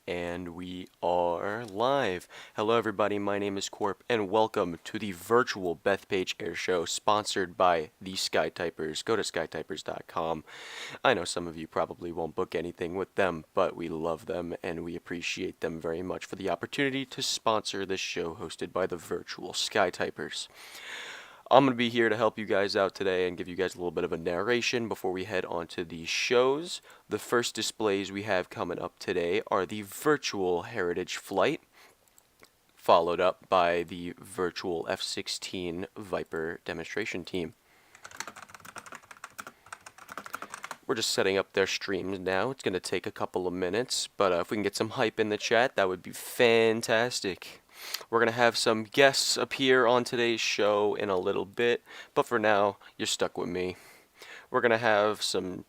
And we are live. Hello everybody, my name is Corp, and welcome to the virtual Bethpage Air Show sponsored by the Skytypers. Go to skytypers.com. I know some of you probably won't book anything with them, but we love them and we appreciate them very much for the opportunity to sponsor this show hosted by the virtual Skytypers. I'm going to be here to help you guys out today and give you guys a little bit of a narration before we head on to the shows. The first displays we have coming up today are the virtual Heritage Flight, followed up by the virtual F-16 Viper demonstration team. We're just setting up their streams now. It's going to take a couple of minutes, but if we can get some hype in the chat, that would be fantastic. We're going to have some guests appear on today's show in a little bit, but for now, you're stuck with me. We're going to have some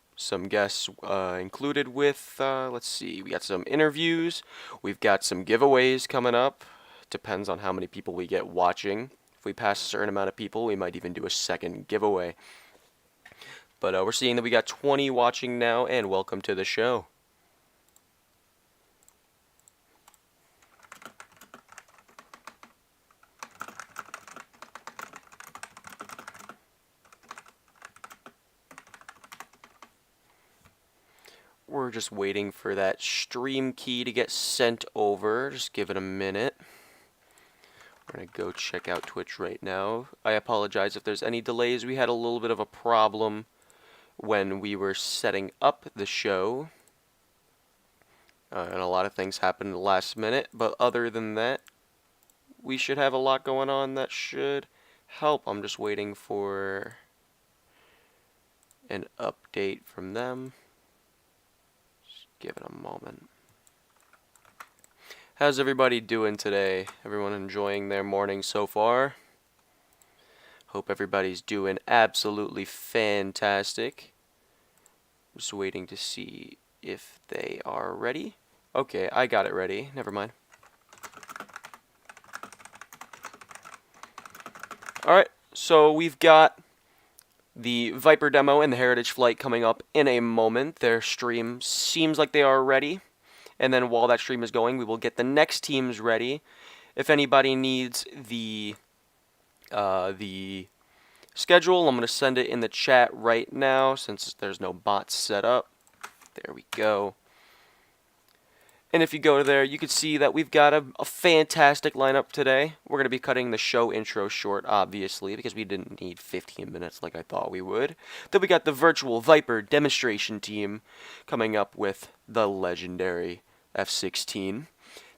guests included with, let's see, we got some interviews, we've got some giveaways coming up. Depends on how many people we get watching. If we pass a certain amount of people, we might even do a second giveaway. But we're seeing that we got 20 watching now, and welcome to the show. We're just waiting for that stream key to get sent over. Just give it a minute. We're going to go check out Twitch right now. I apologize if there's any delays. We had a little bit of a problem when we were setting up the show. And a lot of things happened at the last minute. But other than that, we should have a lot going on that should help. I'm just waiting for an update from them. Give it a moment. How's everybody doing today? Everyone enjoying their morning so far? Hope everybody's doing absolutely fantastic. Just waiting to see if they are ready. Okay, I got it ready. Never mind. Alright, so we've got the Viper demo and the Heritage Flight coming up in a moment. Their stream seems like they are ready. And then while that stream is going, we will get the next teams ready. If anybody needs the schedule, I'm going to send it in the chat right now since there's no bots set up. There we go. And if you go there, you can see that we've got a fantastic lineup today. We're going to be cutting the show intro short, obviously, because we didn't need 15 minutes like I thought we would. Then we got the virtual Viper demonstration team coming up with the legendary F-16.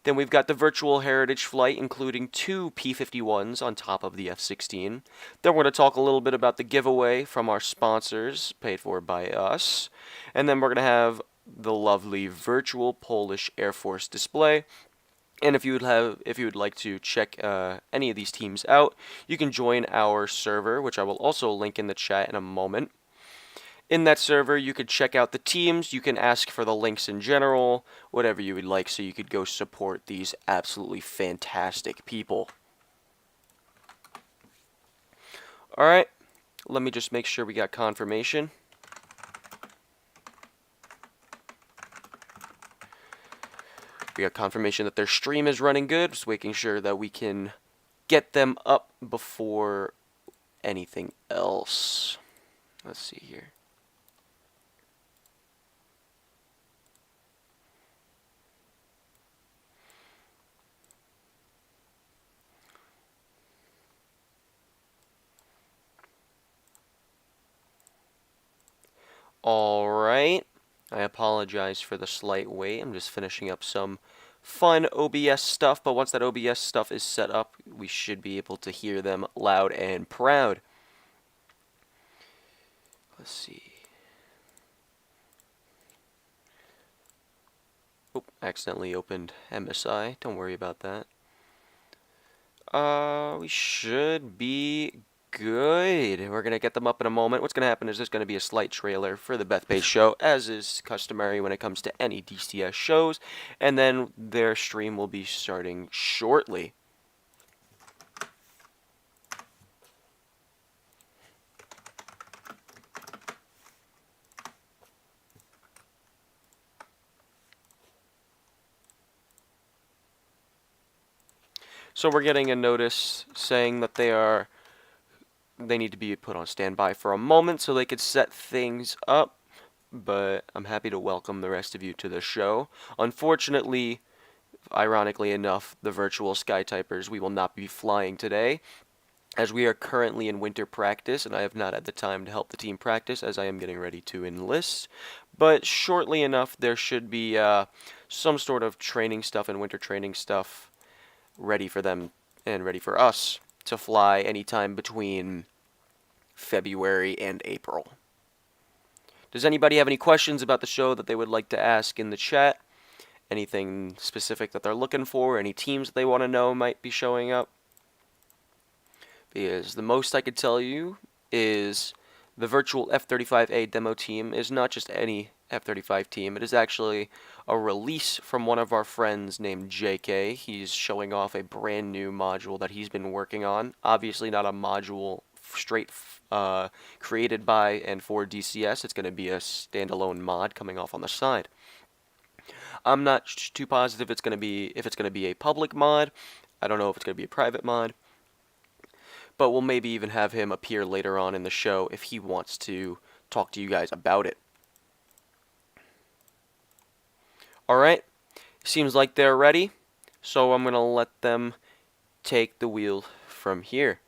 Then we've got the virtual Heritage Flight, including 2 P-51s on top of the F-16. Then we're going to talk a little bit about the giveaway from our sponsors, paid for by us. And then we're going to have the lovely virtual Polish Air Force display. And if you would like to check any of these teams out, you can join our server, which I will also link in the chat in a moment. In that server, you could check out the teams, you can ask for the links in general, whatever you would like, so you could go support these absolutely fantastic people. Alright, let me just make sure we got confirmation. We got confirmation that their stream is running good, just making sure that we can get them up before anything else. Let's see here. Alright, I apologize for the slight wait. I'm just finishing up some fun OBS stuff, but once that OBS stuff is set up, we should be able to hear them loud and proud. Let's see. Oh, accidentally opened MSI. Don't worry about that. We should be good. We're going to get them up in a moment. What's going to happen is there's going to be a slight trailer for the Bethpage show, as is customary when it comes to any DCS shows, and then their stream will be starting shortly. So we're getting a notice saying that they need to be put on standby for a moment so they could set things up, but I'm happy to welcome the rest of you to the show. Unfortunately, ironically enough, the virtual Skytypers, we will not be flying today, as we are currently in winter practice, and I have not had the time to help the team practice, as I am getting ready to enlist. But shortly enough, there should be some sort of training stuff and winter training stuff ready for them and ready for us to fly anytime between February and April. Does anybody have any questions about the show that they would like to ask in the chat? Anything specific that they're looking for? Any teams they want to know might be showing up? Because the most I could tell you is the virtual F-35A demo team is not just any F-35 team. It is actually a release from one of our friends named JK. He's showing off a brand new module that he's been working on. Obviously not a module straight created by and for DCS. It's going to be a standalone mod coming off on the side. I'm not too positive if it's going to be a public mod. I don't know if it's going to be a private mod. But we'll maybe even have him appear later on in the show if he wants to talk to you guys about it. Alright, seems like they're ready, so I'm going to let them take the wheel from here.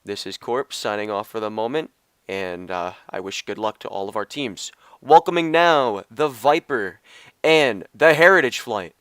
This is Corp signing off for the moment, and I wish good luck to all of our teams. Welcoming now the Viper and the Heritage Flight.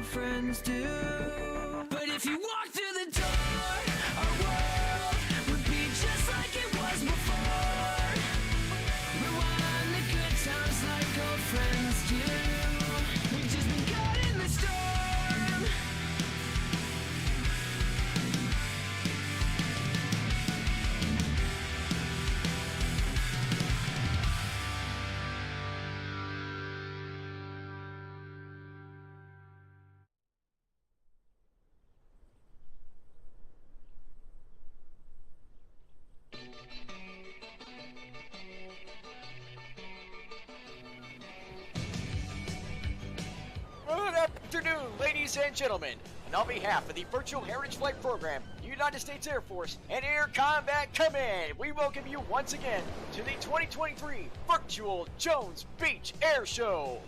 Friends do. But if you walk through the door, our world would be just like it was before. Rewind the good times like old friends do. We've just been caught in the storm. Good afternoon, ladies and gentlemen, and on behalf of the Virtual Heritage Flight Program, United States Air Force, and Air Combat Command, we welcome you once again to the 2023 Virtual Jones Beach Air Show.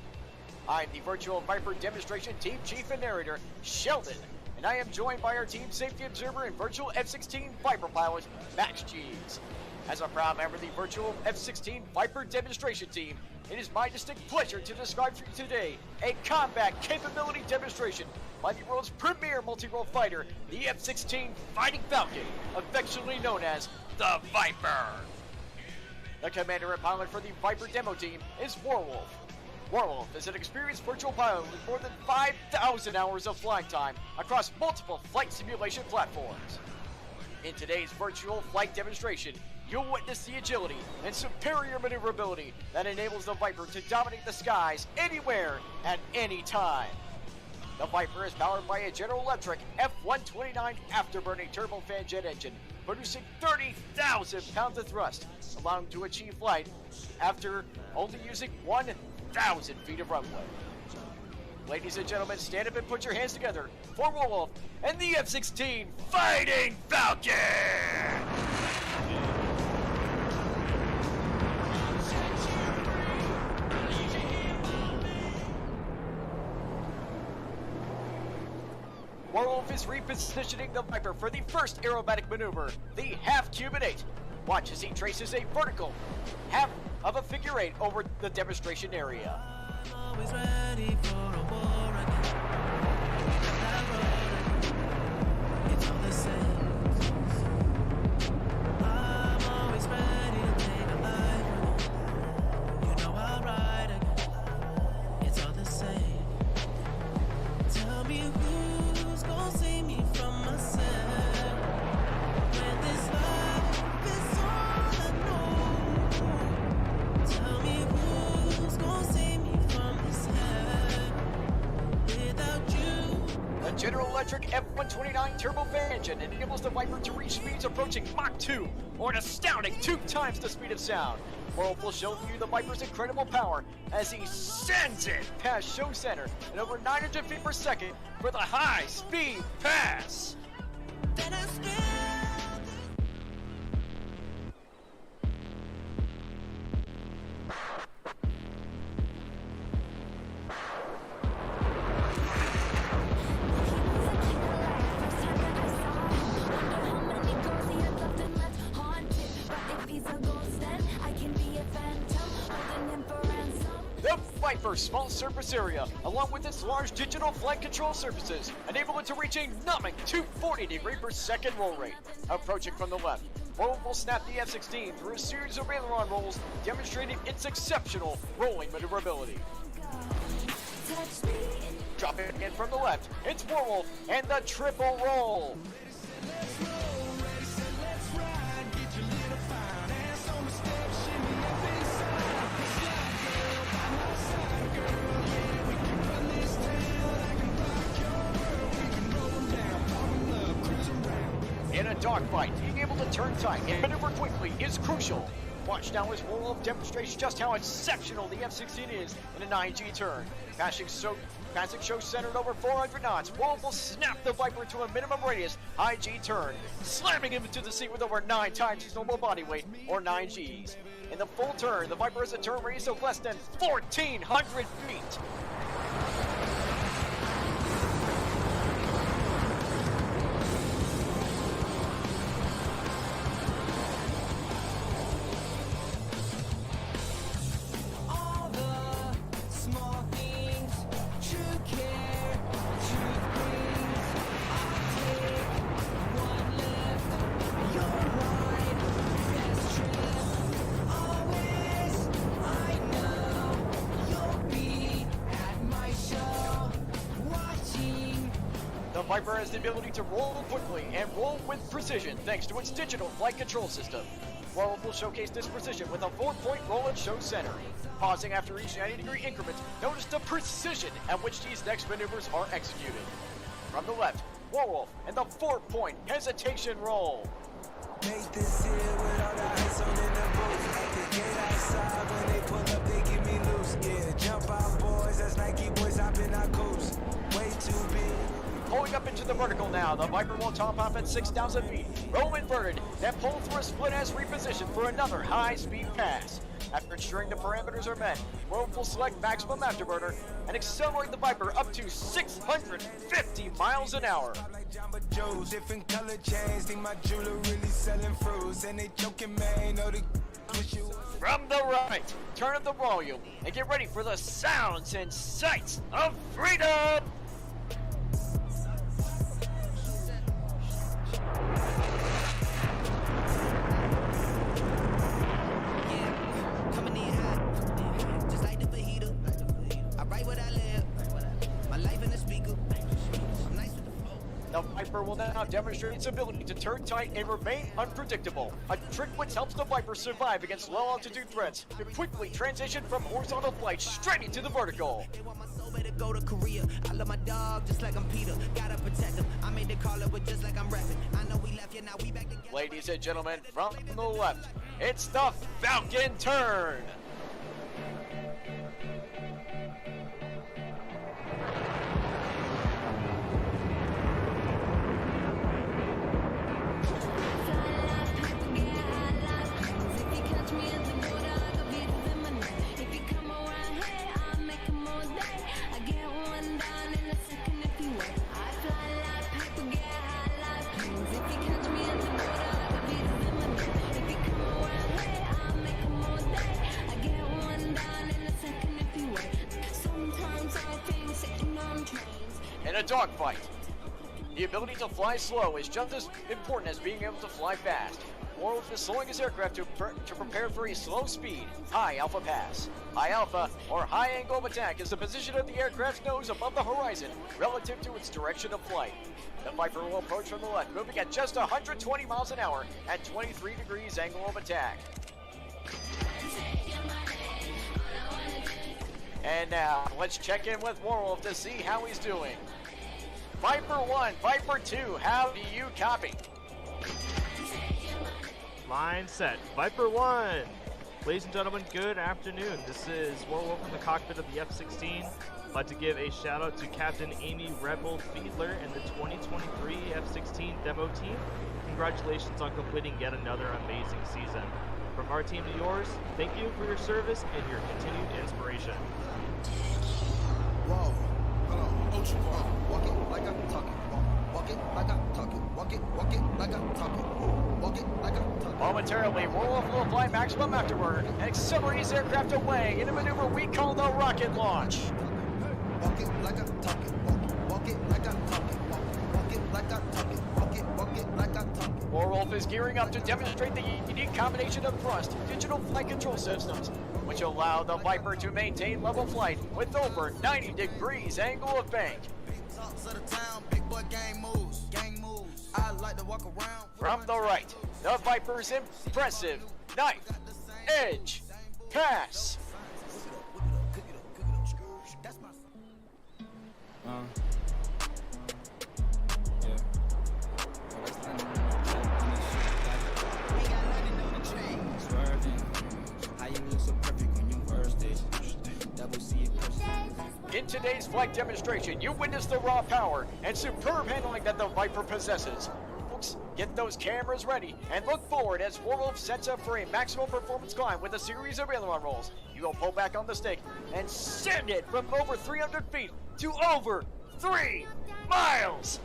I'm the Virtual Viper Demonstration Team Chief and Narrator, Sheldon, and I am joined by our Team Safety Observer and Virtual F-16 Viper Pilot, Max Cheese. As a proud member of the Virtual F-16 Viper Demonstration Team, it is my distinct pleasure to describe for you today a combat capability demonstration by the world's premier multi-role fighter, the F-16 Fighting Falcon, affectionately known as the Viper. The commander and pilot for the Viper demo team is Warwolf. Warwolf is an experienced virtual pilot with more than 5,000 hours of flight time across multiple flight simulation platforms. In today's virtual flight demonstration, you'll witness the agility and superior maneuverability that enables the Viper to dominate the skies anywhere at any time. The Viper is powered by a General Electric F-129 afterburning turbofan jet engine, producing 30,000 pounds of thrust, allowing to achieve flight after only using 1,000 feet of runway. Ladies and gentlemen, stand up and put your hands together for Warwolf and the F-16 Fighting Falcon! Warwolf is repositioning the Viper for the first aerobatic maneuver, the half Cuban 8. Watch as he traces a vertical half of a figure 8 over the demonstration area. Always ready for a war again. That road again. It's all the same. I'm always ready to take a life again. You know I'll ride again. It's all the same. Tell me who's gonna save me from myself when this life is all I know. Tell me who's gonna save me from this hell without you. The General Electric F-129 turbofan engine enables the Viper to reach speeds approaching Mach 2, or an astounding 2 times the speed of sound. Warwolf will show you the Viper's incredible power as he sends it past show center at over 900 feet per second for the high-speed pass. Then I still The Viper's small surface area, along with its large digital flight control surfaces, enable it to reach a numbing 240 degree per second roll rate. Approaching from the left, Warwolf will snap the F-16 through a series of aileron rolls, demonstrating its exceptional rolling maneuverability. Dropping in from the left, it's Warwolf and the triple roll. In a dogfight, being able to turn tight and maneuver quickly is crucial. Watch now as Warwolf demonstrates just how exceptional the F-16 is in a 9G turn. Passing show center at over 400 knots, Warwolf will snap the Viper to a minimum radius high G turn, slamming him into the seat with over 9 times his normal body weight, or 9 Gs. In the full turn, the Viper has a turn radius of less than 1,400 feet. all the small things, true care, truth brings. I take one left, you're right, best trip. Always, I know you'll be at my show, watching. The Viper has the ability to roll quickly and roll with precision thanks to its digital flight control system. Warwolf will showcase this precision with a 4-point roll at show center. Pausing after each 90-degree increment, notice the precision at which these next maneuvers are executed. From the left, Warwolf and the 4-point hesitation roll. Make this here with all the ice on in the booth. At the gate outside, when they pull up, they give me loose. Yeah, jump out, boys. That's Nike boys hopping our coast. Way too big. Pulling up into the vertical now, the Viper will top off at 6,000 feet. Roll inverted, then pull through a split as repositioned for another high-speed pass. After ensuring the parameters are met, Warwolf will select maximum afterburner and accelerate the Viper up to 650 miles an hour. Like Jamba Joe's, different color chains. Think my jeweler really selling fruits. And they joking, man. Know the wish you was. From the right, turn up the volume and get ready for the sounds and sights of freedom! The Viper will now demonstrate its ability to turn tight and remain unpredictable. A trick which helps the Viper survive against low-altitude threats to quickly transition from horizontal flight straight into the vertical. They want my soul, better go to Korea. I love my dog just like I'm Peter. Gotta protect him. I made the call up, but just like I'm rapping. I know we left, yeah, now we back together. Ladies and gentlemen, from the left, it's the Falcon turn. In a dogfight, the ability to fly slow is just as important as being able to fly fast. Warwolf is slowing his aircraft to prepare for a slow speed, high alpha pass. High alpha, or high angle of attack, is the position of the aircraft's nose above the horizon relative to its direction of flight. The Viper will approach from the left, moving at just 120 miles an hour at 23 degrees angle of attack. And now, let's check in with Warwolf to see how he's doing. Viper 1, Viper 2, how do you copy? Line set. Viper 1! Ladies and gentlemen, good afternoon. This is Warwolf from the cockpit of the F-16. I'd like to give a shout out to Captain Amy Rebel Fiedler and the 2023 F-16 demo team. Congratulations on completing yet another amazing season. From our team to yours, thank you for your service and your continued inspiration. Whoa, hold on, Ultra, walk it like I'm talking, walk it like I'm talking, walk it like I'm talking, walk it like I'm talking. Momentarily, Warwolf will apply maximum afterburn and accelerate his aircraft away in a maneuver we call the rocket launch. Walk it like I'm talking, walk it like I'm talking, walk it like I'm talking, walk it like I'm talking. Warwolf is gearing up to demonstrate the unique combination of thrust, digital flight control systems, which allow the Viper to maintain level flight with over 90 degrees angle of bank. Big talks of the town, big boy gang moves, I like to walk around. From the right, the Viper's impressive knife edge pass. That's my In today's flight demonstration, you witness the raw power and superb handling that the Viper possesses. Folks, get those cameras ready and look forward as Warwolf sets up for a maximum performance climb with a series of aileron rolls. You will pull back on the stick and send it from over 300 feet to over 3 miles.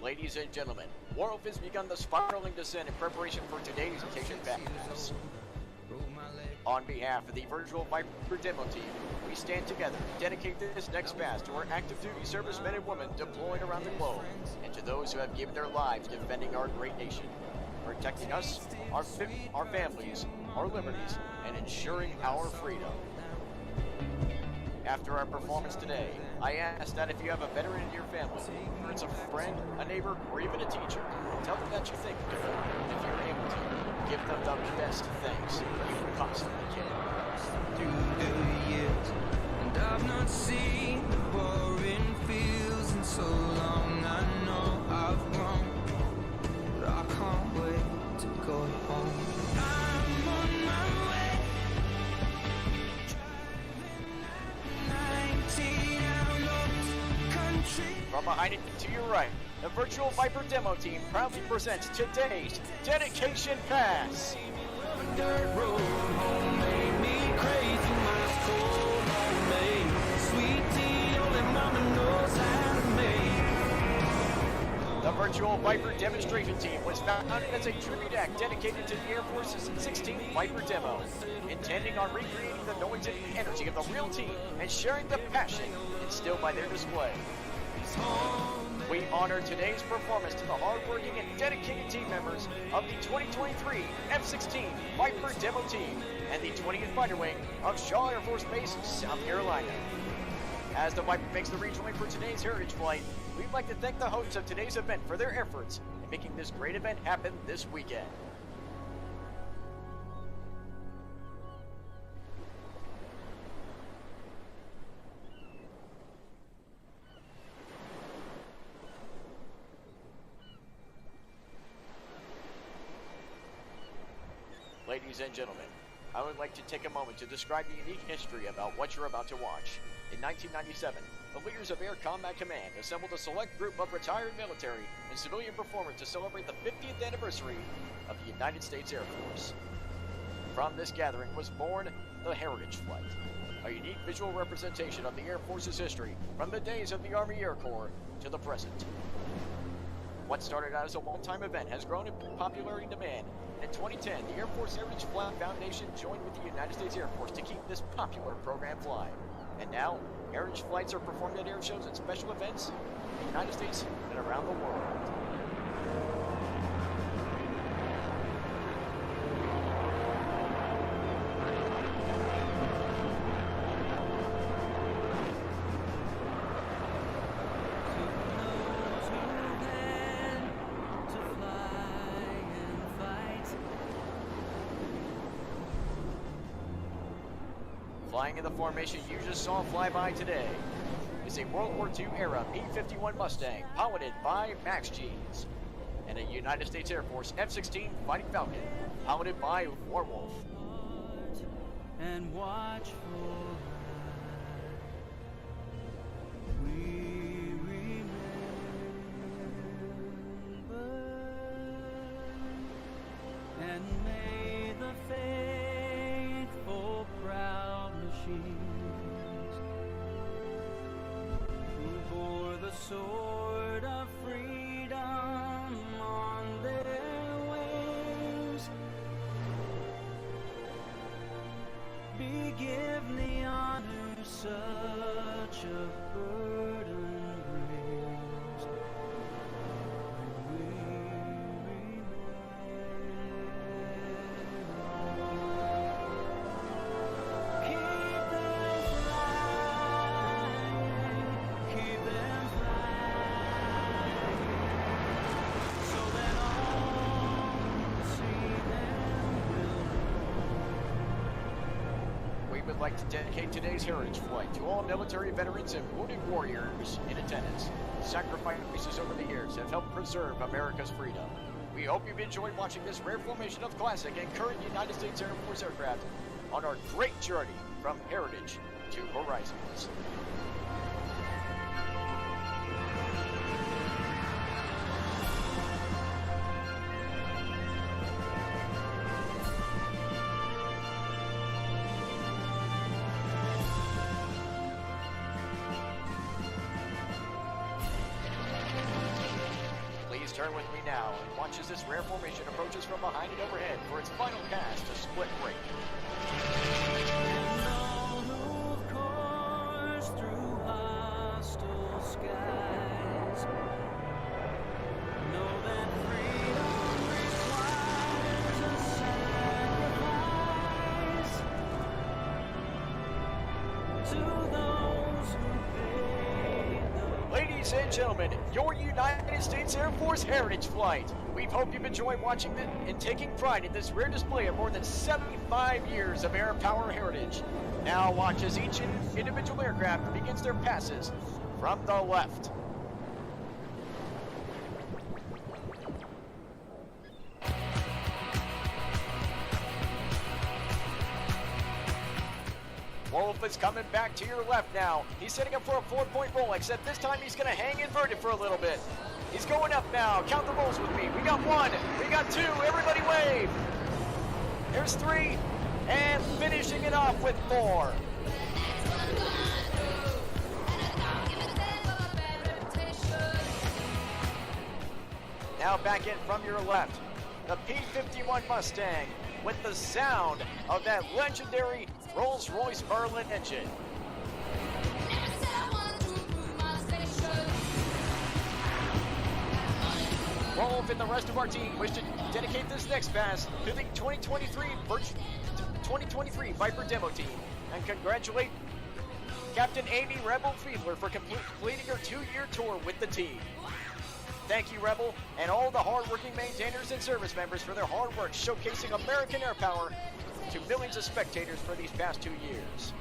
Ladies and gentlemen, Warwolf has begun the spiraling descent in preparation for today's occasion pass. On behalf of the virtual Viper demo team, we stand together to dedicate this next pass to our active duty servicemen and women deployed around the globe, and to those who have given their lives defending our great nation, protecting us, our families, our liberties, and ensuring our freedom. After our performance today, I ask that if you have a veteran in your family, or it's a friend, a neighbor, or even a teacher, tell them that you think of them, and if you're able to, give them the best thanks you possibly can. Through the years, and I've not seen the boring fields in so long. I know I've grown, but I can't wait to go home. I'm on my way, driving at 19 out country. From behind it to your right, the virtual Viper demo team proudly presents today's dedication pass. Dirt road home made me crazy, my cold homemade. Sweet tea, only mama knows how to make. The Virtual Viper Demonstration Team was founded as a tribute act dedicated to the Air Force's 16th Viper demo, intending on recreating the noise and energy of the real team and sharing the passion instilled by their display. We honor today's performance to the hardworking and dedicated team members of the 2023 F-16 Viper Demo Team and the 20th Fighter Wing of Shaw Air Force Base, South Carolina. As the Viper makes the rejoin for today's Heritage Flight, we'd like to thank the hosts of today's event for their efforts in making this great event happen this weekend. Ladies and gentlemen, I would like to take a moment to describe the unique history about what you're about to watch. In 1997, the leaders of Air Combat Command assembled a select group of retired military and civilian performers to celebrate the 50th anniversary of the United States Air Force. From this gathering was born the Heritage Flight, a unique visual representation of the Air Force's history from the days of the Army Air Corps to the present. What started out as a one-time event has grown in popularity and demand. In 2010, the Air Force Heritage Flight Foundation joined with the United States Air Force to keep this popular program flying. And now, Heritage Flights are performed at air shows and special events in the United States and around the world. Flying in the formation you just saw fly by today is a World War II era P-51 Mustang piloted by Max G's and a United States Air Force F-16 Fighting Falcon piloted by Warwolf. And watch for we remember, and may the faithful proud machines who bore the sword of freedom on their wings be given the honor such a burden brings. We keep them flying, so that all who see them will. We would like to dedicate today's Heritage Flight to all military veterans and wounded warriors in attendance. Sacrifices over the years have helped preserve America's freedom. We hope you've enjoyed watching this rare formation of classic and current United States Air Force aircraft on our great journey from heritage to horizons. Please turn with me now and watch as this rare formation approaches from behind and overhead for its final pass to split break. And all who've coursed through hostile skies know that freedom requires a sacrifice to those who paid the Ladies and gentlemen, your United States Air Force Heritage Flight. We hope you've enjoyed watching it and taking pride in this rare display of more than 75 years of air power heritage. Now watch as each individual aircraft begins their passes from the left. Wolf is coming back to your left now. He's setting up for a 4-point roll, except this time he's going to hang inverted for a little bit. He's going up now. Count the rolls with me. We got 1. We got 2. Everybody wave. There's 3. And finishing it off with 4. Now back in from your left, the P-51 Mustang with the sound of that legendary Rolls-Royce Merlin engine. Wolf and the rest of our team wish to dedicate this next pass to the 2023 Viper demo team and congratulate Captain Amy Rebel Fiedler for completing her 2-year tour with the team. Thank you, Rebel, and all the hard-working maintainers and service members for their hard work showcasing American air power to millions of spectators for these past 2 years.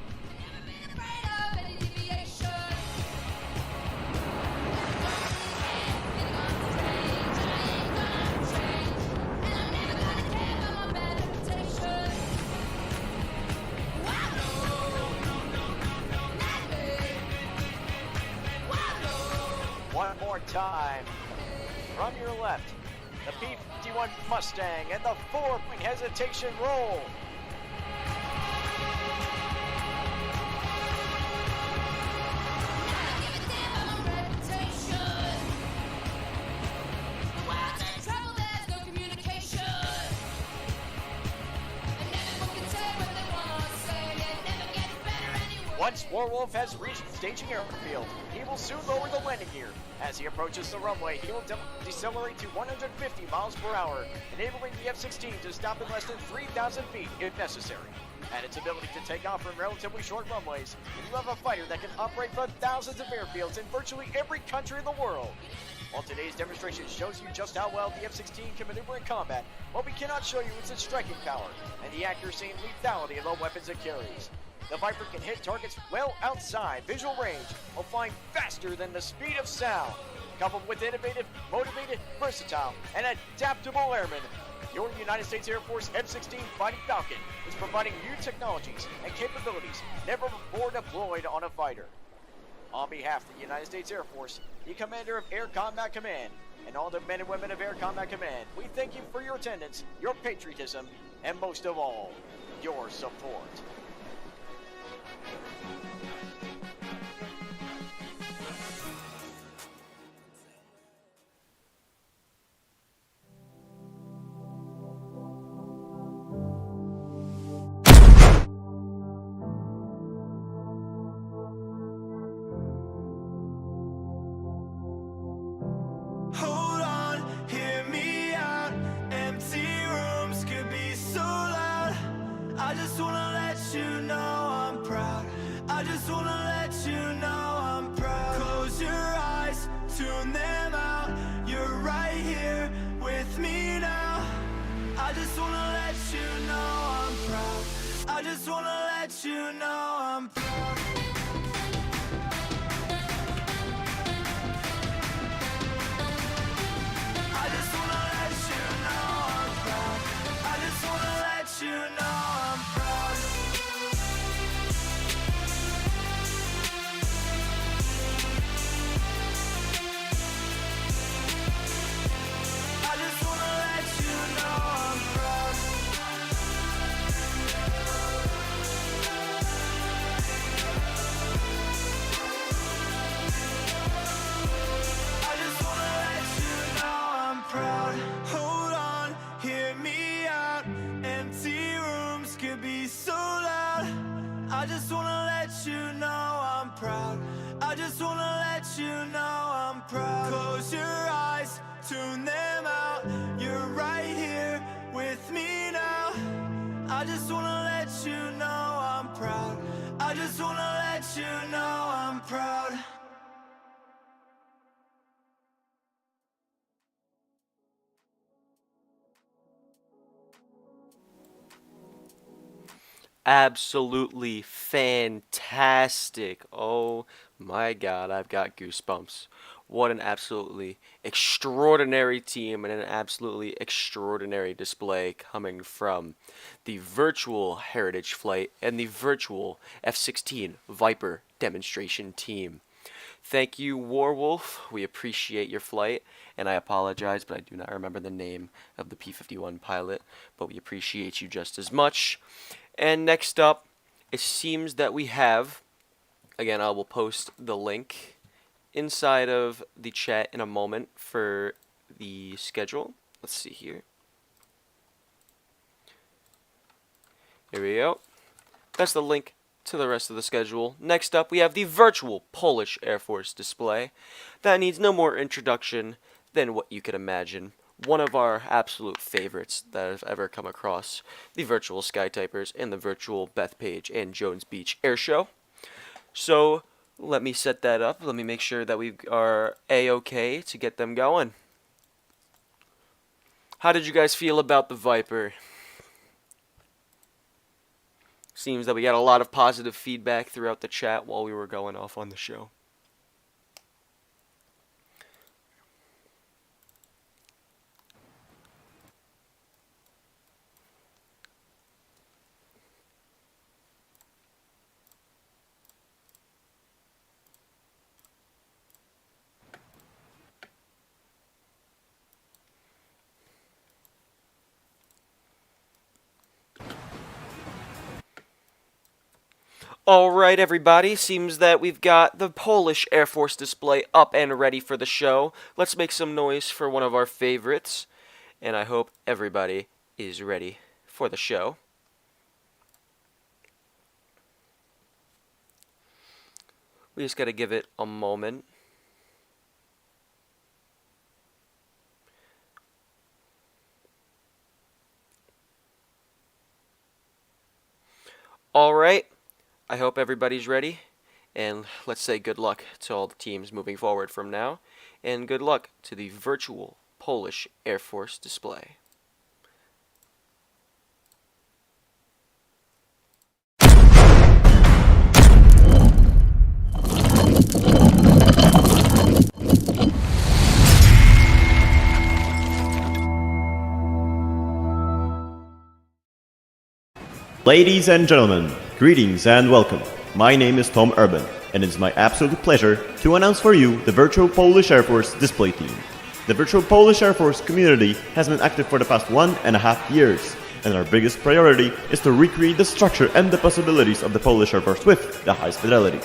One more time. From your left, the P-51 Mustang and the 4-point hesitation roll. Once Warwolf has reached staging airfield, he will soon lower the landing gear. As he approaches the runway, he will decelerate to 150 miles per hour, enabling the F-16 to stop in less than 3,000 feet if necessary. And its ability to take off from relatively short runways, you have a fighter that can operate from thousands of airfields in virtually every country in the world. While today's demonstration shows you just how well the F-16 can maneuver in combat, what we cannot show you is its striking power and the accuracy and lethality of the weapons it carries. The Viper can hit targets well outside visual range while flying faster than the speed of sound. Coupled with innovative, motivated, versatile, and adaptable airmen, your United States Air Force F-16 Fighting Falcon is providing new technologies and capabilities never before deployed on a fighter. On behalf of the United States Air Force, the Commander of Air Combat Command, and all the men and women of Air Combat Command, we thank you for your attendance, your patriotism, and most of all, your support. Hold on, hear me out. Empty rooms could be so loud. I just wanna let you know I'm proud. I just wanna let you know I'm proud. Close your eyes, tune them out. You're right here with me now. I just wanna let you know I'm proud. I just wanna let you know I'm proud. I just wanna let you know I'm proud. I just wanna let you know I'm proud. I just wanna let you know I'm proud. I just wanna let you know I'm proud. Hold on, hear me out. Empty rooms could be so loud. I just wanna let you know I'm proud. I just wanna let you know I'm proud. Close your eyes, tune them out. You're right here with me now. I just wanna let you know I'm proud. I just wanna let you know I'm proud. Absolutely fantastic. Oh my god, I've got goosebumps. What an absolutely extraordinary team and an absolutely extraordinary display coming from the virtual Heritage Flight and the virtual F-16 Viper demonstration team. Thank you, Warwolf. We appreciate your flight, and I apologize, but I do not remember the name of the P-51 pilot, but we appreciate you just as much. And next up, it seems that we have, again, I will post the link inside of the chat in a moment for the schedule. Let's see here. Here we go. That's the link to the rest of the schedule. Next up, we have the virtual Polish Air Force display. That needs no more introduction than what you could imagine. One of our absolute favorites that I've ever come across. The virtual Skytypers and the virtual Bethpage and Jones Beach Air Show. So, let me set that up. Let me make sure that we are A-okay to get them going. How did you guys feel about the Viper? Seems that we got a lot of positive feedback throughout the chat while we were going off on the show. Alright everybody, seems that we've got the Polish Air Force display up and ready for the show. Let's make some noise for one of our favorites, and I hope everybody is ready for the show. We just gotta give it a moment. Alright. I hope everybody's ready, and let's say good luck to all the teams moving forward from now, and good luck to the virtual Polish Air Force display. Ladies and gentlemen, greetings and welcome. My name is Tom Urban, and it's my absolute pleasure to announce for you the virtual Polish Air Force display team. The virtual Polish Air Force community has been active for the past 1.5 years, and our biggest priority is to recreate the structure and the possibilities of the Polish Air Force with the highest fidelity.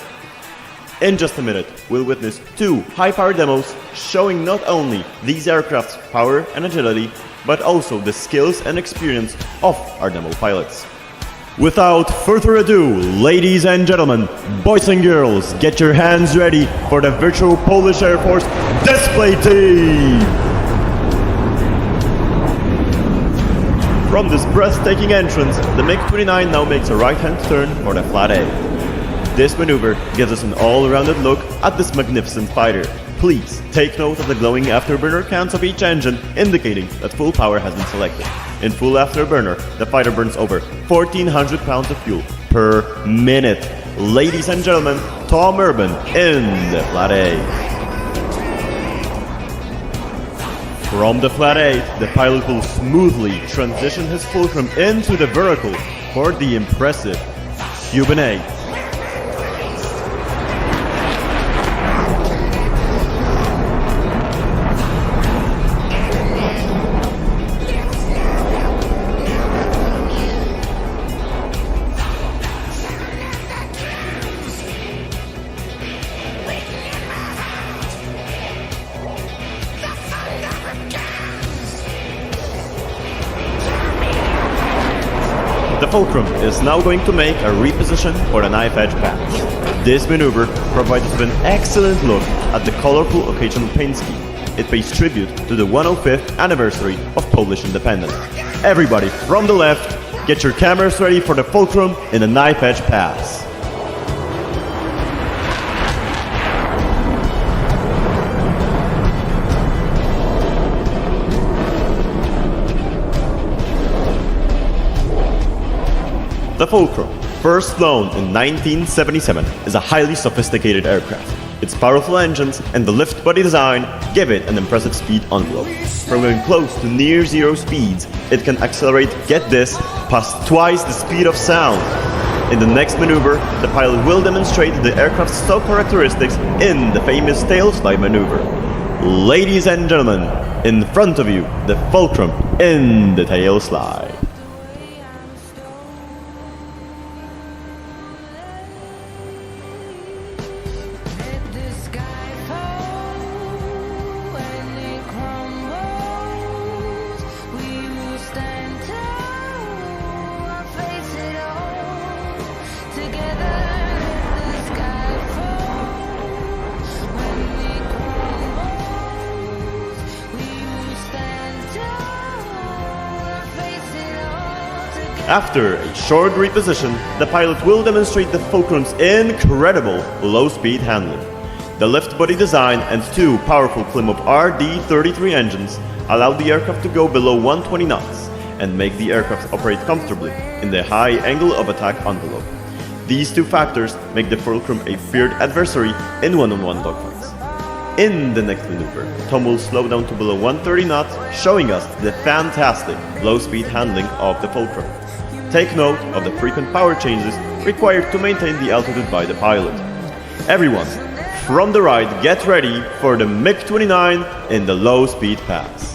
In just a minute, we'll witness 2 high-power demos showing not only these aircraft's power and agility, but also the skills and experience of our demo pilots. Without further ado, ladies and gentlemen, boys and girls, get your hands ready for the virtual Polish Air Force display team! From this breathtaking entrance, the MiG-29 now makes a right-hand turn for the flat A. This maneuver gives us an all-rounded look at this magnificent fighter. Please take note of the glowing afterburner counts of each engine, indicating that full power has been selected. In full afterburner, the fighter burns over 1,400 pounds of fuel per minute. Ladies and gentlemen, Tom Urban in the flat A. From the flat A, the pilot will smoothly transition his fulcrum into the vertical for the impressive Cuban A. The fulcrum is now going to make a reposition for the knife edge pass. This maneuver provides us with an excellent look at the colorful occasional paint scheme. It pays tribute to the 105th anniversary of Polish independence. Everybody from the left, get your cameras ready for the fulcrum in the knife edge pass. The Fulcrum, first flown in 1977, is a highly sophisticated aircraft. Its powerful engines and the lift body design give it an impressive speed envelope. From going close to near zero speeds, it can accelerate, get this, past twice the speed of sound. In the next maneuver, the pilot will demonstrate the aircraft's stock characteristics in the famous tail slide maneuver. Ladies and gentlemen, in front of you, the Fulcrum in the tail slide. Let the sky fall when it crumbles. After a short reposition, the pilot will demonstrate the Fulcrum's incredible low-speed handling. The lift body design and two powerful Plymouth RD-33 engines allow the aircraft to go below 120 knots and make the aircraft operate comfortably in the high angle of attack envelope. These two factors make the Fulcrum a feared adversary in one-on-one dogfights. In the next maneuver, Tom will slow down to below 130 knots, showing us the fantastic low-speed handling of the Fulcrum. Take note of the frequent power changes required to maintain the altitude by the pilot. Everyone, from the right, get ready for the MiG-29 in the low-speed pass.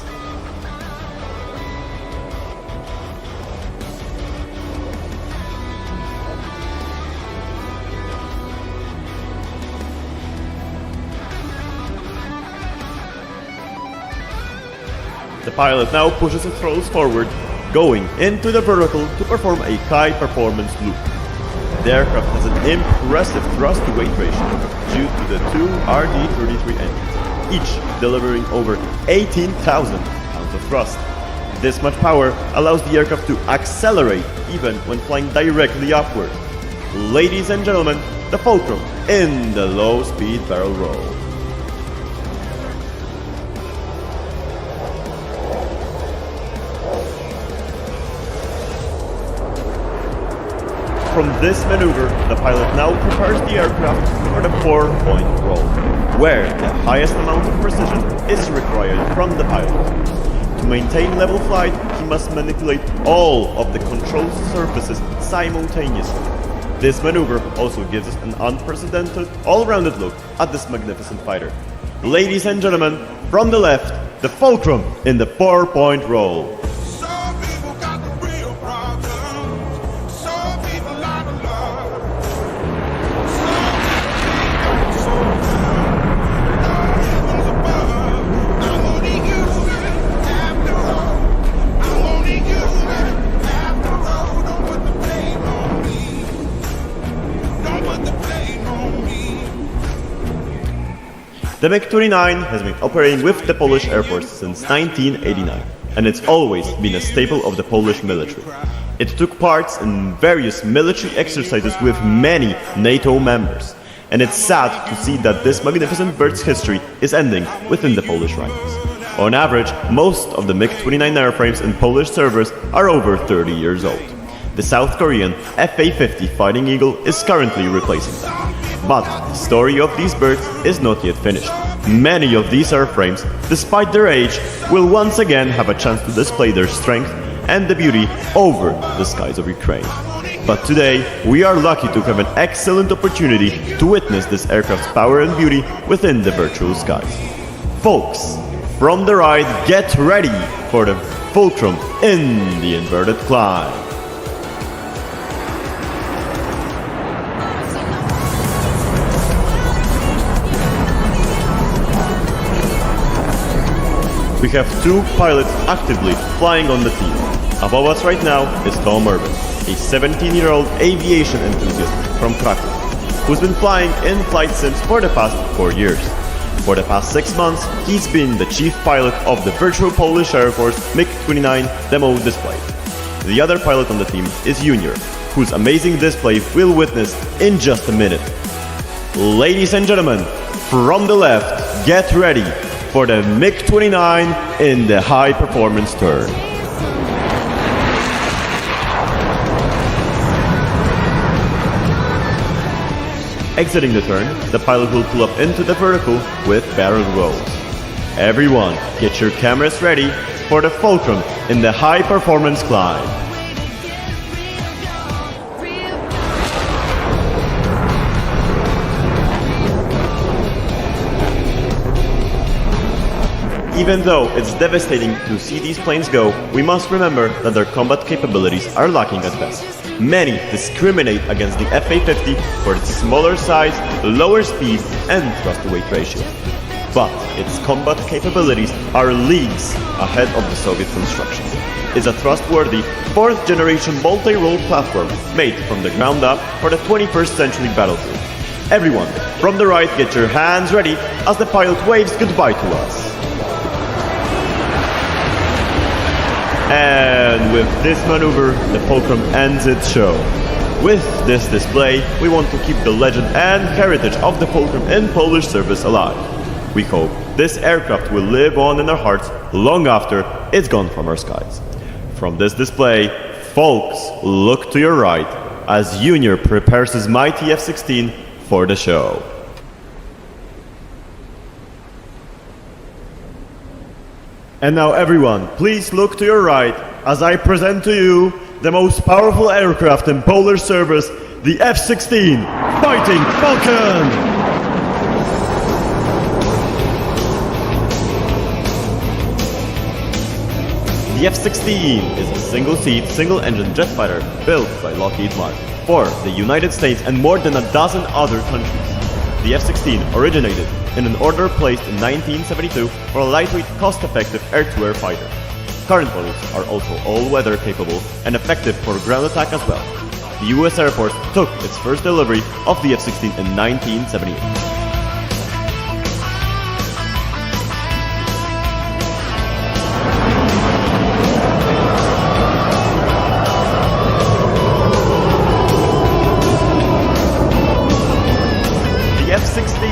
The pilot now pushes his throttles forward, going into the vertical to perform a high-performance loop. The aircraft has an impressive thrust-to-weight ratio due to the two RD-33 engines, each delivering over 18,000 pounds of thrust. This much power allows the aircraft to accelerate even when flying directly upward. Ladies and gentlemen, the Fulcrum in the low-speed barrel roll. From this maneuver, the pilot now prepares the aircraft for the 4-point roll, where the highest amount of precision is required from the pilot. To maintain level flight, he must manipulate all of the control surfaces simultaneously. This maneuver also gives us an unprecedented, all-rounded look at this magnificent fighter. Ladies and gentlemen, from the left, the Fulcrum in the 4-point roll. The MiG-29 has been operating with the Polish Air Force since 1989, and it's always been a staple of the Polish military. It took part in various military exercises with many NATO members, and it's sad to see that this magnificent bird's history is ending within the Polish ranks. On average, most of the MiG-29 airframes in Polish servers are over 30 years old. The South Korean F-86 Fighting Eagle is currently replacing them. But the story of these birds is not yet finished. Many of these airframes, despite their age, will once again have a chance to display their strength and the beauty over the skies of Ukraine. But today, we are lucky to have an excellent opportunity to witness this aircraft's power and beauty within the virtual skies. Folks, from the right, get ready for the Fulcrum in the inverted climb. We have two pilots actively flying on the team. Above us right now is Tom Urban, a 17-year-old aviation enthusiast from Krakow, who's been flying in flight sims for the past 4 years. For the past 6 months, he's been the chief pilot of the virtual Polish Air Force MiG-29 demo display. The other pilot on the team is Junior, whose amazing display we'll witness in just a minute. Ladies and gentlemen, from the left, get ready for the MiG-29 in the high-performance turn. Exiting the turn, the pilot will pull up into the vertical with barrel rolls. Everyone, get your cameras ready for the Fulcrum in the high-performance climb. Even though it's devastating to see these planes go, we must remember that their combat capabilities are lacking at best. Many discriminate against the F-86 for its smaller size, lower speed, and thrust-to-weight ratio. But its combat capabilities are leagues ahead of the Soviet construction. It's a trustworthy 4th-generation multi-role platform made from the ground up for the 21st century battlefield. Everyone, from the right, get your hands ready as the pilot waves goodbye to us. And with this maneuver, the Fulcrum ends its show. With this display, we want to keep the legend and heritage of the Fulcrum in Polish service alive. We hope this aircraft will live on in our hearts long after it's gone from our skies. From this display, folks, look to your right as Junior prepares his mighty F-16 for the show. And now everyone, please look to your right as I present to you the most powerful aircraft in Polish service, the F-16 Fighting Falcon! The F-16 is a single-seat, single-engine jet fighter built by Lockheed Martin for the United States and more than a dozen other countries. The F-16 originated in an order placed in 1972 for a lightweight, cost-effective air-to-air fighter. Current models are also all-weather capable and effective for ground attack as well. The US Air Force took its first delivery of the F-16 in 1978. The F-16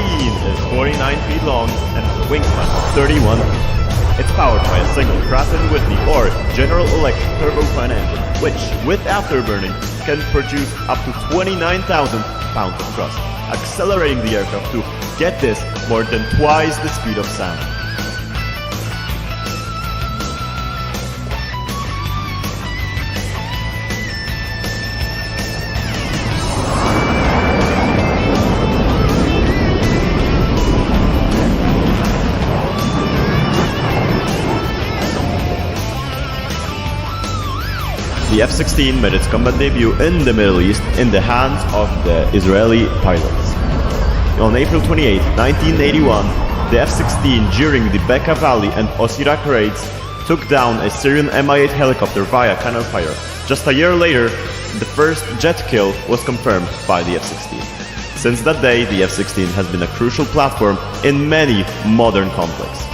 is 49 feet long and has a wingspan of 31 feet. It's powered by a single Pratt & Whitney or General Electric turbofan engine, which, with afterburning, can produce up to 29,000 pounds of thrust, accelerating the aircraft to, get this, more than twice the speed of sound. The F-16 made its combat debut in the Middle East in the hands of the Israeli pilots. On April 28, 1981, the F-16 during the Bekaa Valley and Osirak raids took down a Syrian Mi-8 helicopter via cannon fire. Just a year later, the first jet kill was confirmed by the F-16. Since that day, the F-16 has been a crucial platform in many modern conflicts.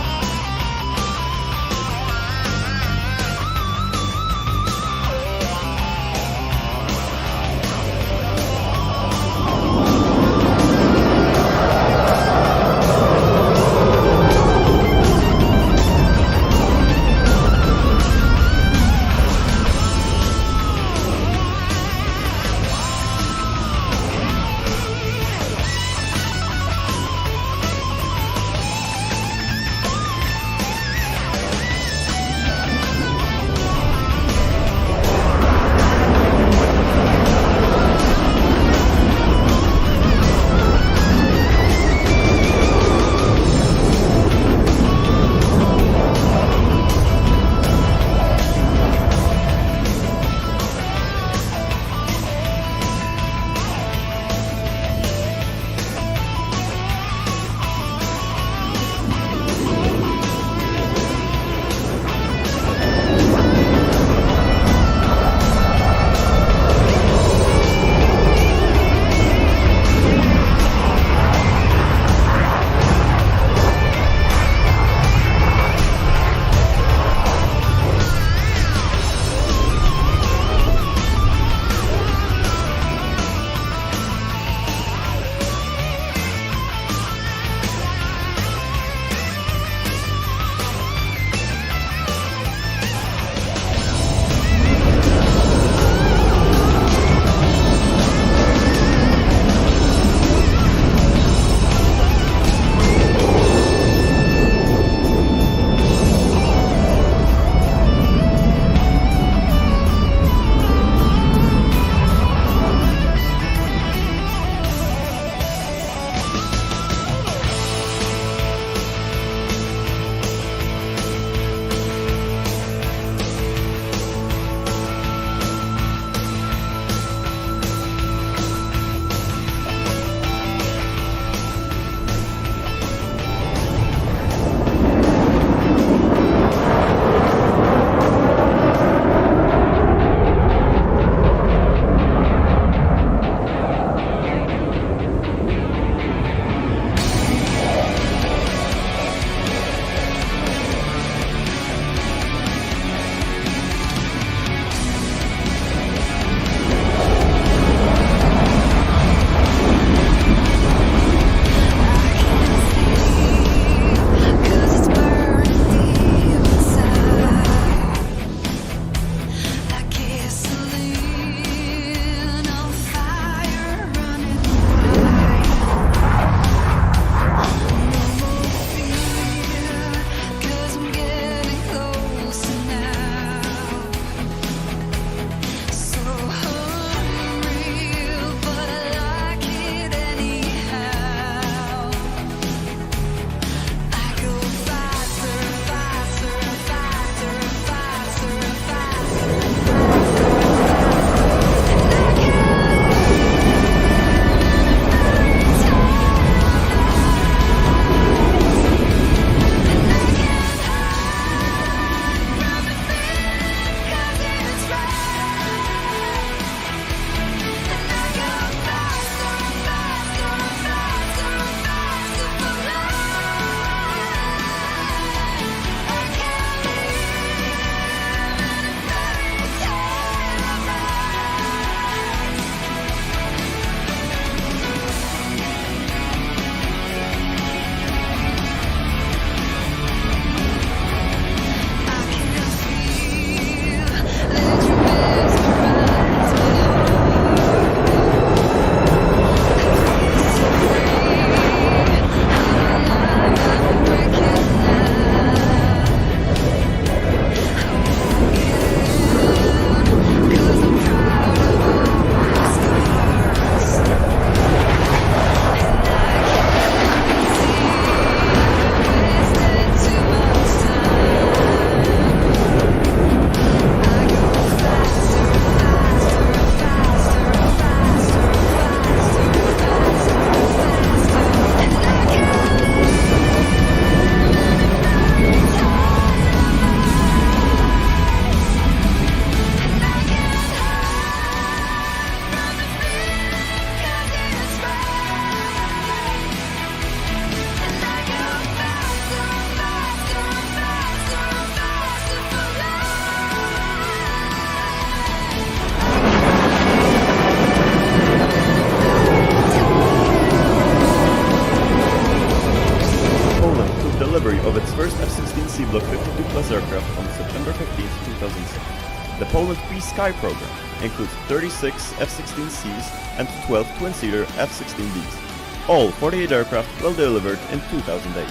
The Poland Peace Sky program includes 36 F-16Cs and 12 twin-seater F-16Bs. All 48 aircraft were delivered in 2008.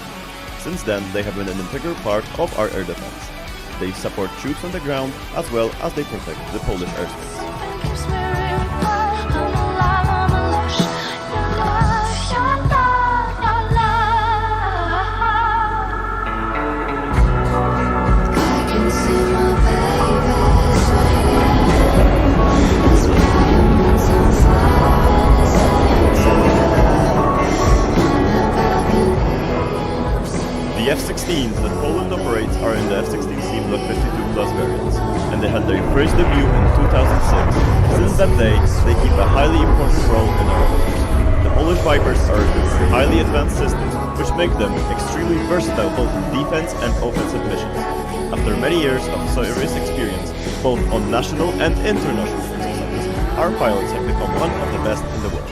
Since then, they have been an integral part of our air defense. They support troops on the ground as well as they protect the Polish airspace. The F-16s that Poland operates are in the F-16C Block 52 Plus variants, and they had their first debut in 2006. Since that day, they keep a highly important role in our efforts. The Polish Vipers are highly advanced systems, which make them extremely versatile both in defense and offensive missions. After many years of serious experience, both on national and international exercises, our pilots have become one of the best in the world.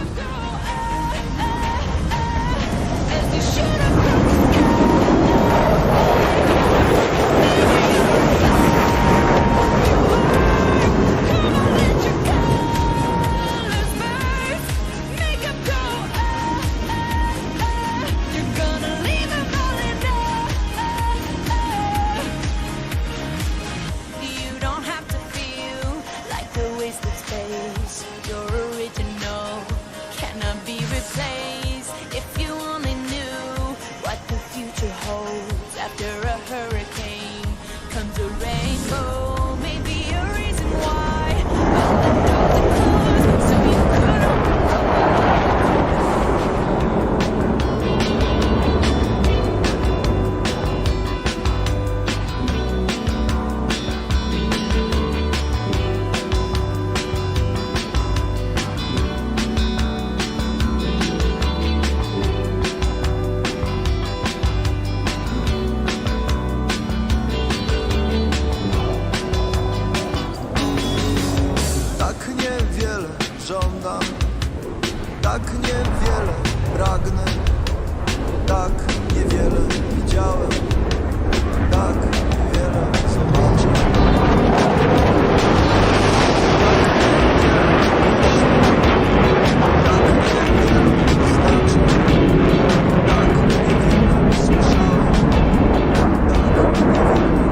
Tak niewiele pragnę, tak niewiele widziałem, tak niewiele zobaczę. Tak niewiele znaczy, tak niewiele słyszałem, tak niewiele.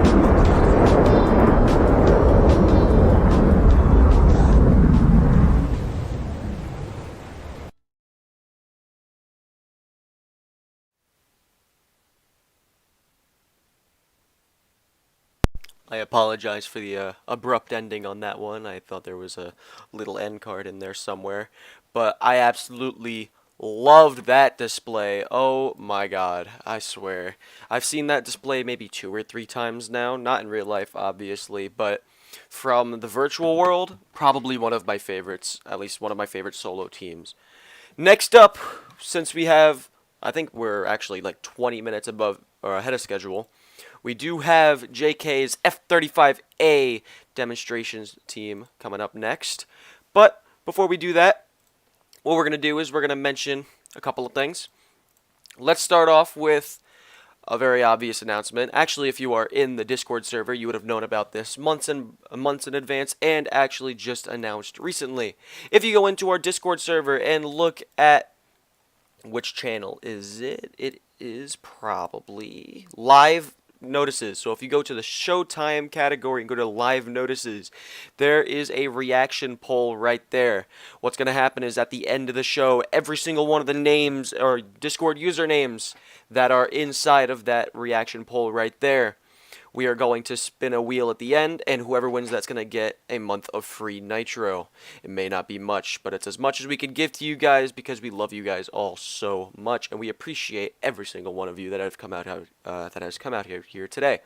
I apologize for the abrupt ending on that one. I thought there was a little end card in there somewhere. But I absolutely loved that display. Oh my god, I swear. I've seen that display maybe 2 or 3 times now. Not in real life, obviously, but from the virtual world, probably one of my favorites. At least one of my favorite solo teams. Next up, since we have, I think we're actually like 20 minutes above or ahead of schedule, we do have JK's F-35A demonstrations team coming up next. But before we do that, what we're going to do is we're going to mention a couple of things. Let's start off with a very obvious announcement. Actually, if you are in the Discord server, you would have known about this months in advance and actually just announced recently. If you go into our Discord server and look at which channel is it? It is probably live notices. So if you go to the Showtime category and go to live notices, there is a reaction poll right there. What's going to happen is at the end of the show, every single one of the names or Discord usernames that are inside of that reaction poll right there, we are going to spin a wheel at the end, and whoever wins that's going to get a month of free Nitro. It may not be much, but it's as much as we can give to you guys because we love you guys all so much, and we appreciate every single one of you that have come out here today.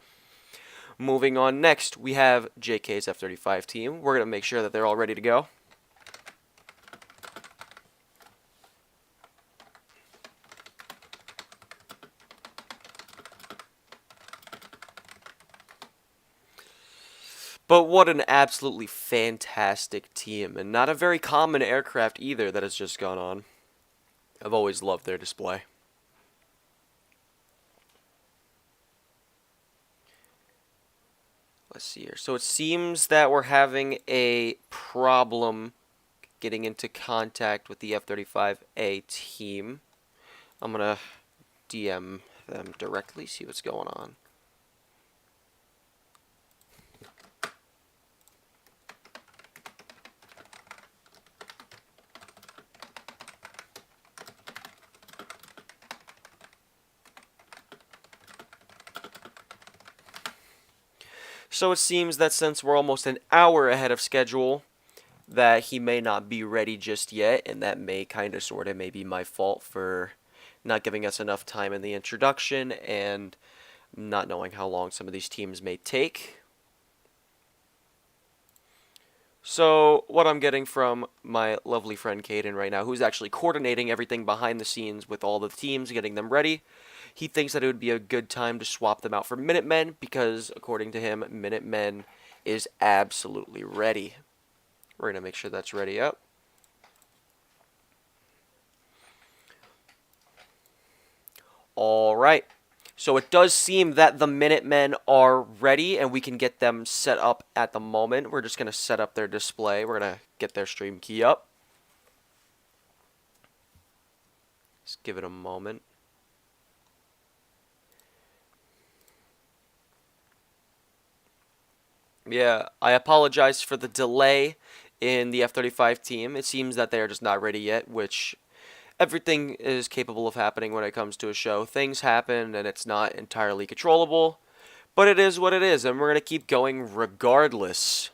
Moving on next, we have JK's F-35 team. We're going to make sure that they're all ready to go. But what an absolutely fantastic team, and not a very common aircraft either that has just gone on. I've always loved their display. let's see here. So it seems that we're having a problem getting into contact with the F-35A team. I'm going to DM them directly, see what's going on. So it seems that since we're almost an hour ahead of schedule, that he may not be ready just yet, and that may kind of sort of may be my fault for not giving us enough time in the introduction and not knowing how long some of these teams may take. So what I'm getting from my lovely friend Caden right now, who's actually coordinating everything behind the scenes with all the teams, getting them ready, he thinks that it would be a good time to swap them out for Minutemen because, according to him, Minutemen is absolutely ready. We're going to make sure that's ready up. Alright, so it does seem that the Minutemen are ready and we can get them set up at the moment. We're just going to set up their display. We're going to get their stream key up. Just give it a moment. Yeah, I apologize for the delay in the F-35 team. It seems that they are just not ready yet, which everything is capable of happening when it comes to a show. Things happen and it's not entirely controllable, but it is what it is, and we're going to keep going regardless.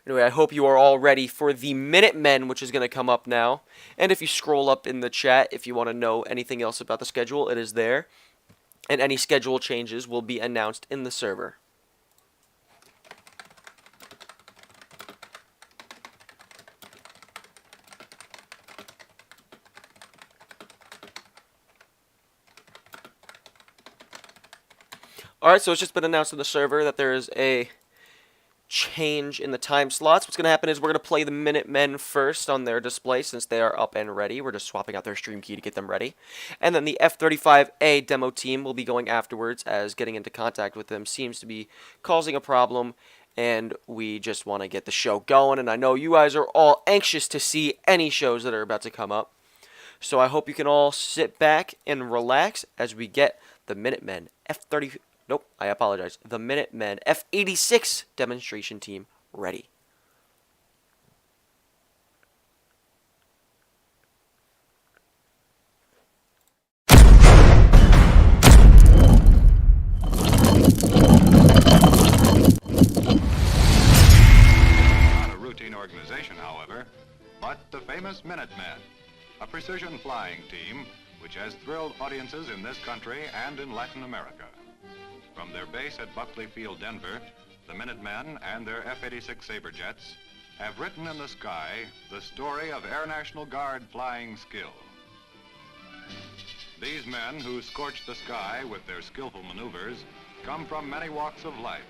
Anyway, I hope you are all ready for the Minutemen, which is going to come up now. And if you scroll up in the chat, if you want to know anything else about the schedule, it is there. And any schedule changes will be announced in the server. Alright, so it's just been announced in the server that there is a change in the time slots. What's going to happen is we're going to play the Minutemen first on their display since they are up and ready. We're just swapping out their stream key to get them ready. And then the F-35A demo team will be going afterwards, as getting into contact with them seems to be causing a problem. And we just want to get the show going. And I know you guys are all anxious to see any shows that are about to come up. So I hope you can all sit back and relax as we get the Minutemen F-35. Nope, I apologize. The Minutemen F-86 demonstration team ready. Not a routine organization, however, but the famous Minutemen, a precision flying team which has thrilled audiences in this country and in Latin America. From their base at Buckley Field, Denver, the Minutemen and their F-86 Sabre jets have written in the sky the story of Air National Guard flying skill. These men who scorch the sky with their skillful maneuvers come from many walks of life,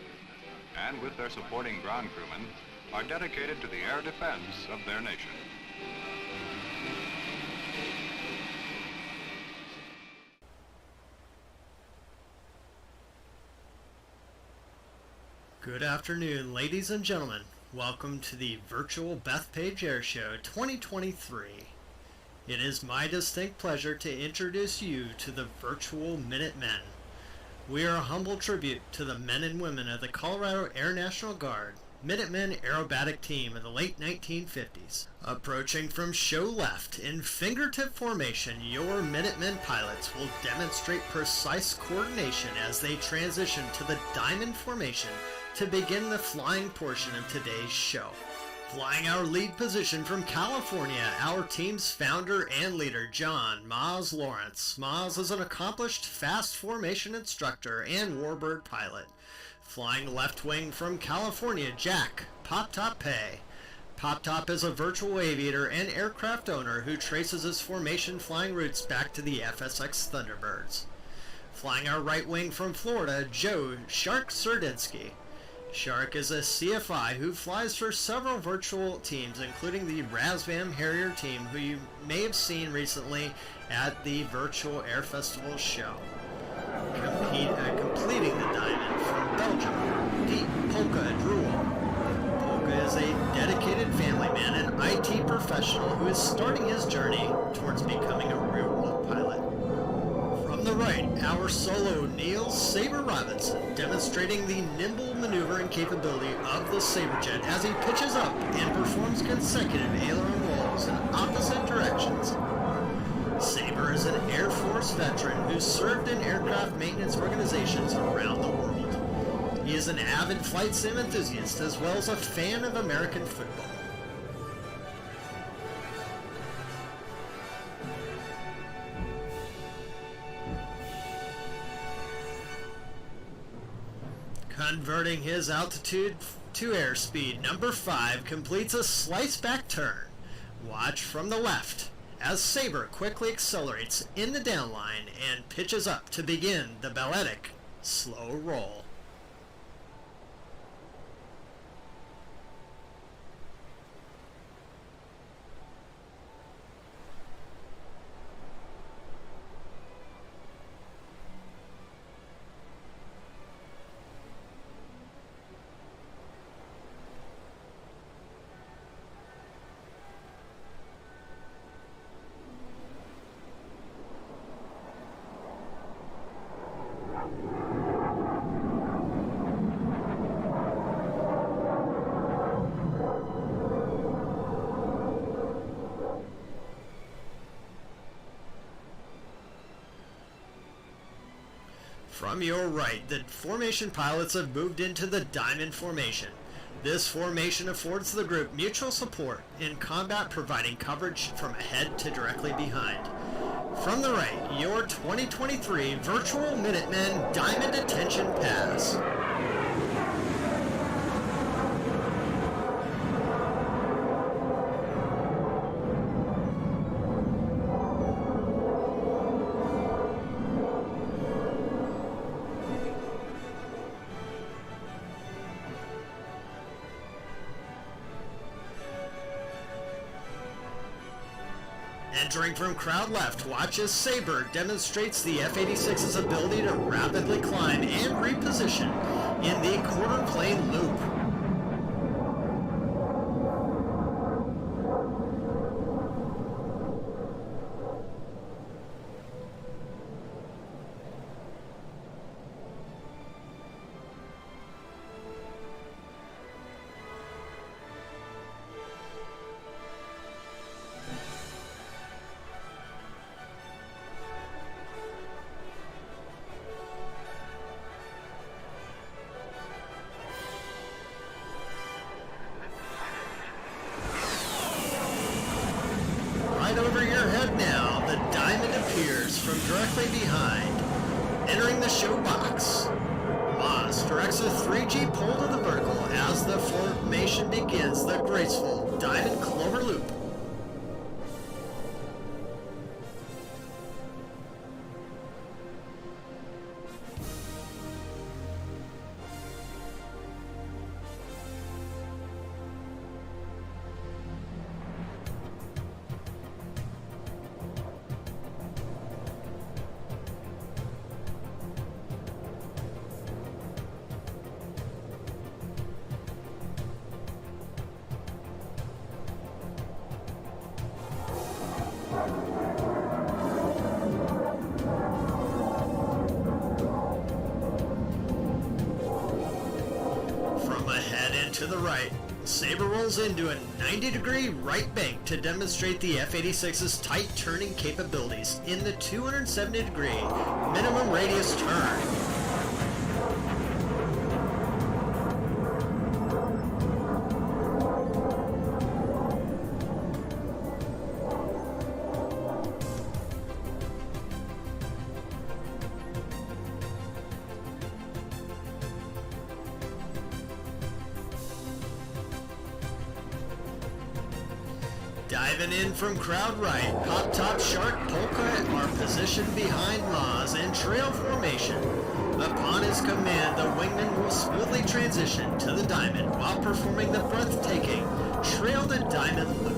and with their supporting ground crewmen are dedicated to the air defense of their nation. Good afternoon, ladies and gentlemen. Welcome to the virtual Bethpage Air Show 2023. It is my distinct pleasure to introduce you to the virtual Minutemen. We are a humble tribute to the men and women of the Colorado Air National Guard, Minutemen aerobatic team of the late 1950s. Approaching from show left in fingertip formation, your Minutemen pilots will demonstrate precise coordination as they transition to the diamond formation to begin the flying portion of today's show. Flying our lead position from California, our team's founder and leader, John Maz Lawrence. Maz is an accomplished fast formation instructor and warbird pilot. Flying left wing from California, Jack Pop Top Pay. Pop Top is a virtual aviator and aircraft owner who traces his formation flying routes back to the FSX Thunderbirds. Flying our right wing from Florida, Joe Shark Serdinsky. Shark is a CFI who flies for several virtual teams, including the Razvam Harrier team, who you may have seen recently at the Virtual Air Festival show. Completing the diamond from Belgium, a dedicated family man and IT professional who is starting his journey towards becoming a real-world pilot. From the right, our solo Neil Saber Robinson, demonstrating the nimble maneuvering capability of the Saberjet as he pitches up and performs consecutive aileron rolls in opposite directions. Saber is an Air Force veteran who served in aircraft maintenance organizations around the world. He is an avid flight sim enthusiast as well as a fan of American football. Converting his altitude to airspeed, number 5 completes a slice-back turn. Watch from the left as Saber quickly accelerates in the downline and pitches up to begin the balletic slow roll. From your right, the formation pilots have moved into the Diamond Formation. This formation affords the group mutual support in combat, providing coverage from ahead to directly behind. From the right, your 2023 Virtual Minutemen Diamond Attention Pass. Entering from crowd left, watch as Saber demonstrates the F-86's ability to rapidly climb and reposition in the quarter plane loop. Over your head now, the Diamond appears from directly behind. Entering the show box, Moss directs a 3G pull to the vertical as the formation begins the graceful Diamond Clover Loop. To the right, Saber rolls into a 90-degree right bank to demonstrate the F-86's tight turning capabilities in the 270-degree minimum radius turn. Diving in from crowd right, Pop Top Shark Polka are positioned behind Maz in trail formation. Upon his command, the wingman will smoothly transition to the Diamond while performing the breathtaking Trail to Diamond loop.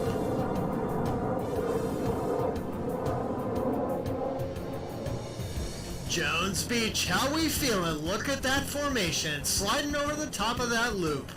Jones Beach, how we feeling? Look at that formation, sliding over the top of that loop.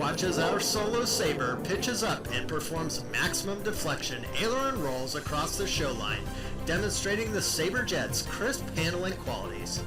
watch as our solo Saber pitches up and performs maximum deflection aileron rolls across the show line, demonstrating the Saber jet's crisp handling qualities.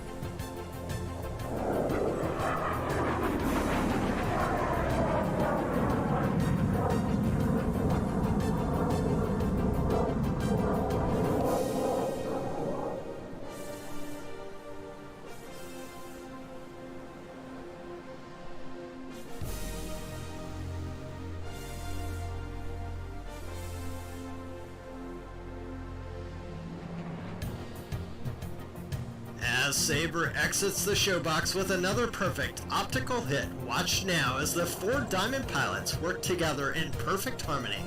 As Saber exits the showbox with another perfect optical hit, watch now as the 4 Diamond pilots work together in perfect harmony,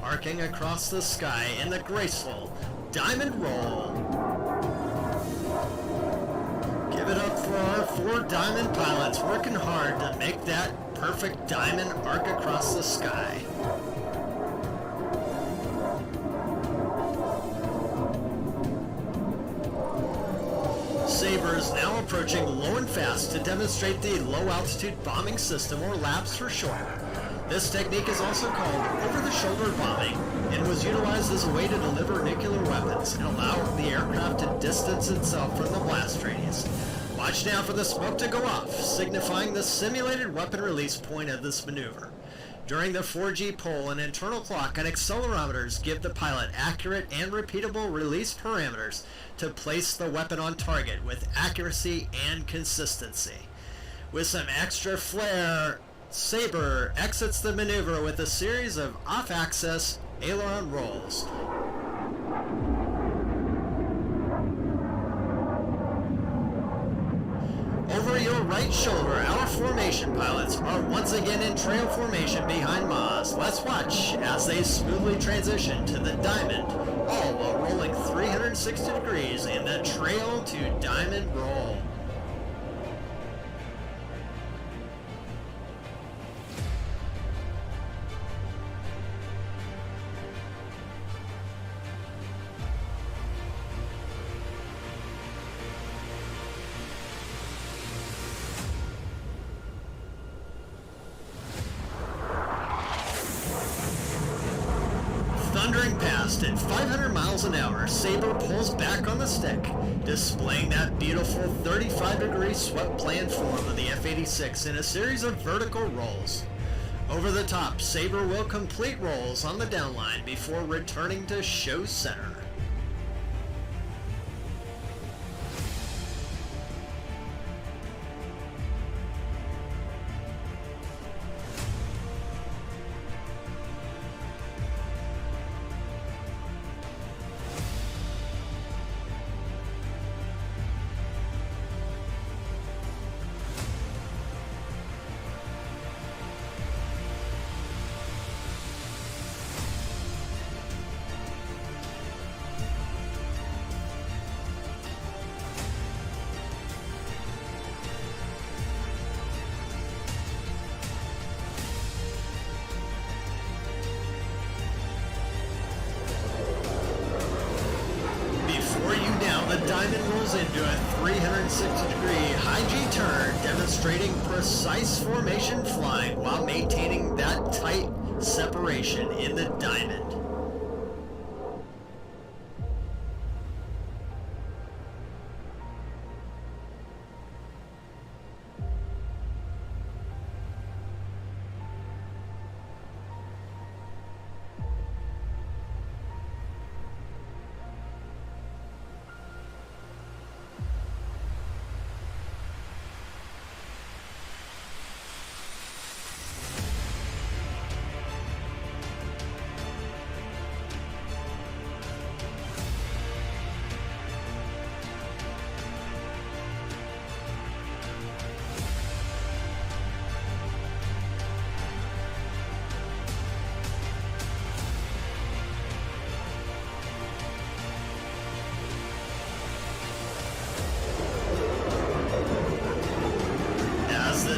arcing across the sky in the graceful Diamond Roll. Give it up for our 4 Diamond pilots working hard to make that perfect diamond arc across the sky. Saber is now approaching low and fast to demonstrate the low-altitude bombing system, or LAPS for short. This technique is also called over-the-shoulder bombing and was utilized as a way to deliver nuclear weapons and allow the aircraft to distance itself from the blast radius. Watch now for the smoke to go off, signifying the simulated weapon release point of this maneuver. During the 4G pull, an internal clock and accelerometers give the pilot accurate and repeatable release parameters to place the weapon on target with accuracy and consistency. With some extra flair, Saber exits the maneuver with a series of off-axis aileron rolls. Over your right shoulder, our formation pilots are once again in trail formation behind Maz. Let's watch as they smoothly transition to the diamond, all while rolling 360 degrees in the trail to diamond roll. Thundering past at 500 miles an hour, Saber pulls back on the stick, displaying that beautiful 35-degree swept plan form of the F-86 in a series of vertical rolls. Over the top, Saber will complete rolls on the downline before returning to show center. The diamond rolls into a 360-degree high G turn, demonstrating precise formation flying while maintaining that tight separation in the diamond.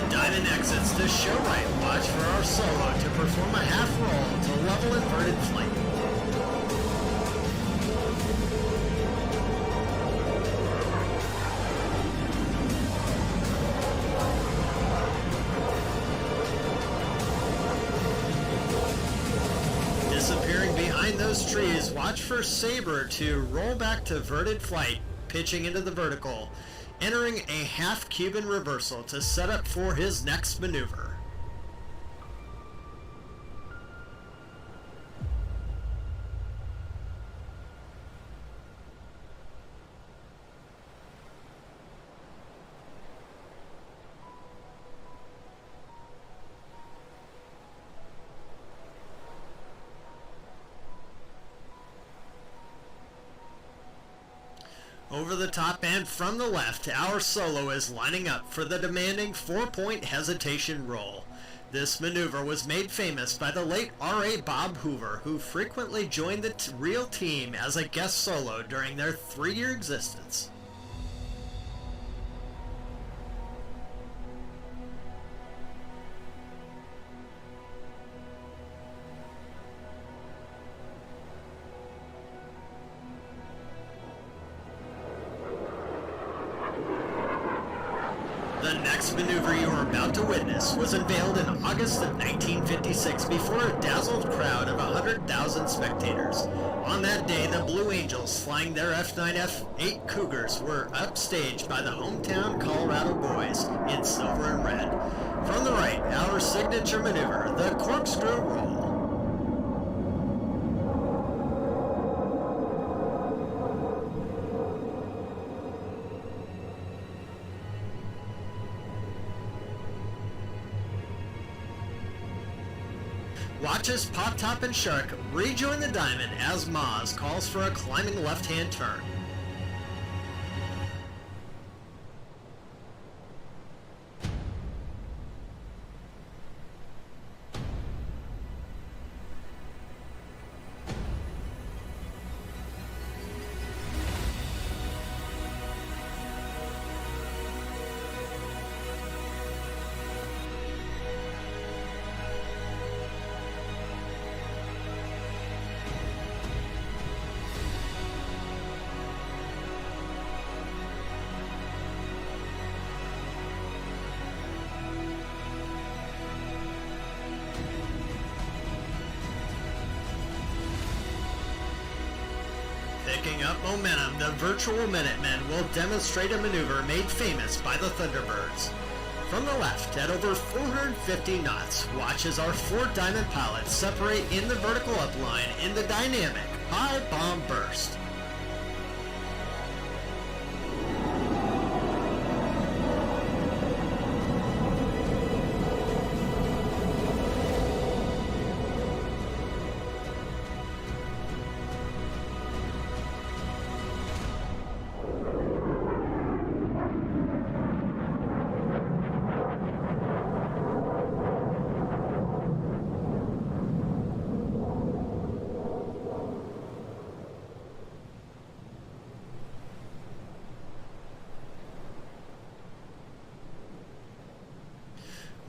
Diamond exits to show right. Watch for our solo to perform a half roll to level inverted flight. behind those trees, watch for Sabre to roll back to verted flight, pitching into the vertical, entering a half Cuban reversal to set up for his next maneuver. Over the top and from the left, our solo is lining up for the demanding 4-point hesitation roll. This maneuver was made famous by the late R.A. Bob Hoover, who frequently joined the real team as a guest solo during their 3-year existence. The next maneuver you are about to witness was unveiled in August of 1956 before a dazzled crowd of 100,000 spectators. On that day, the Blue Angels, flying their F-9 F-8 Cougars, were upstaged by the hometown Colorado boys in silver and red. From the right, our signature maneuver, the corkscrew roll. Watch as Pop Top and Shark rejoin the diamond as Maz calls for a climbing left-hand turn. Picking up momentum, the virtual Minutemen will demonstrate a maneuver made famous by the Thunderbirds. From the left, at over 450 knots, watch as our 4 diamond pilots separate in the vertical upline in the dynamic high bomb burst.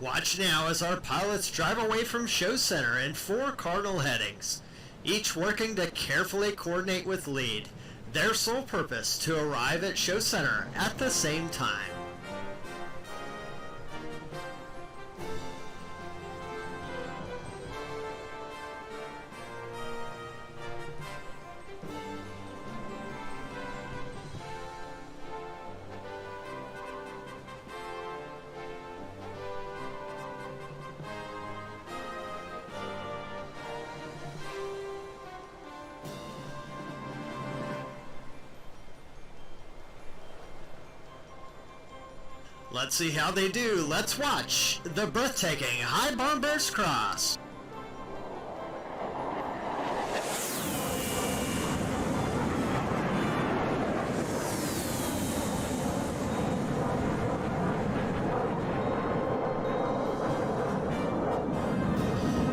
Watch now as our pilots drive away from show center in 4 cardinal headings, each working to carefully coordinate with lead, their sole purpose to arrive at show center at the same time. Let's see how they do. Let's watch the breathtaking high bomb burst cross.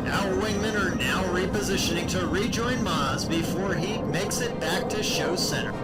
Our wingmen are now repositioning to rejoin Maz before he makes it back to show center.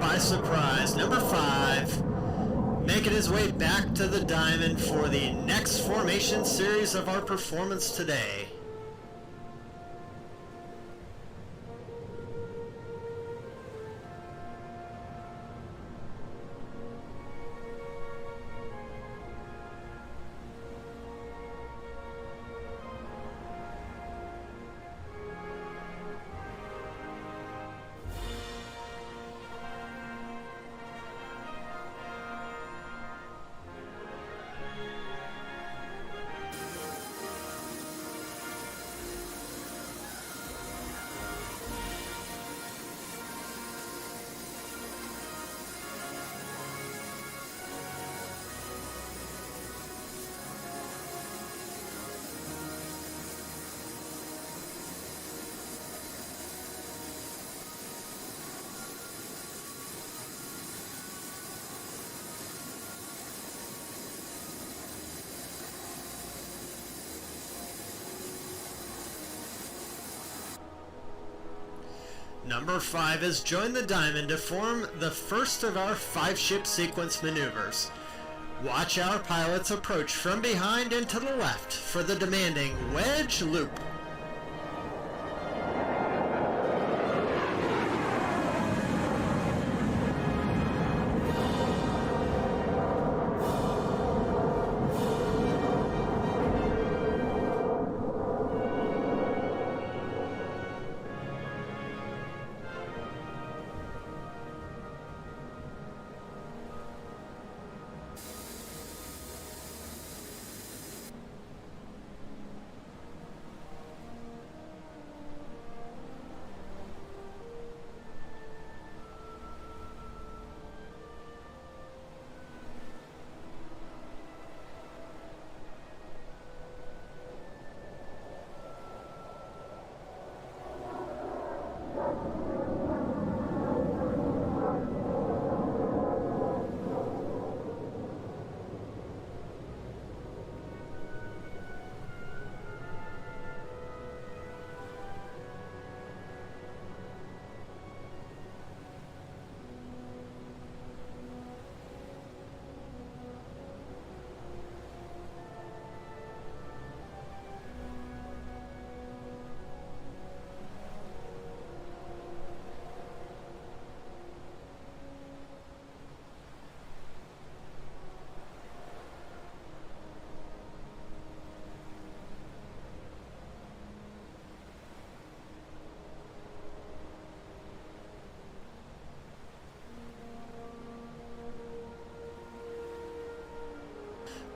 by surprise. Number 5, making his way back to the diamond for the next formation series of our performance today. Number 5 has joined the diamond to form the first of our 5-ship sequence maneuvers. Watch our pilots approach from behind and to the left for the demanding wedge loop.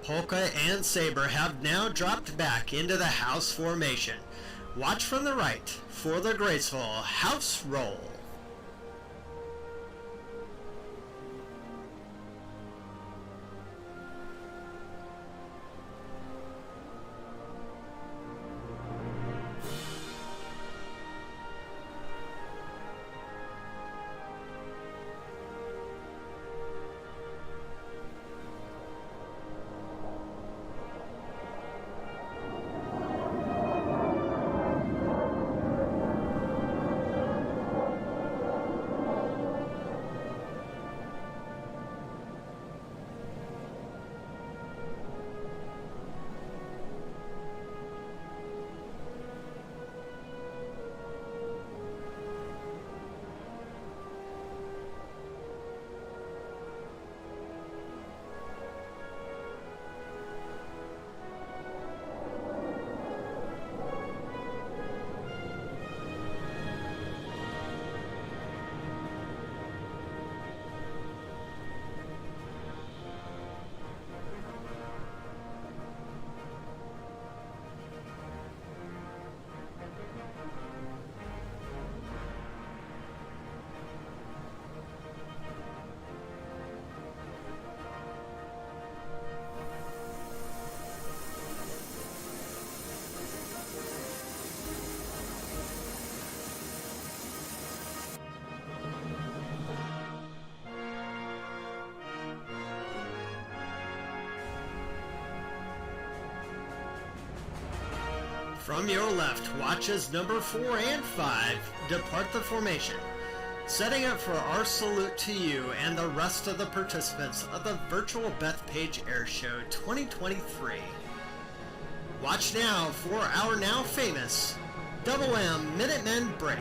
Polka and Saber have now dropped back into the house formation. Watch from the right for the graceful house roll. From your left, watch as number 4 and 5 depart the formation. Setting up for our salute to you and the rest of the participants of the virtual Bethpage Air Show 2023. Watch now for our now famous Double M Minutemen break.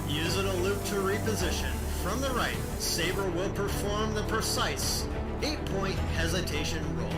Using a loop to reposition, from the right, Sabre will perform the precise 8-point hesitation roll.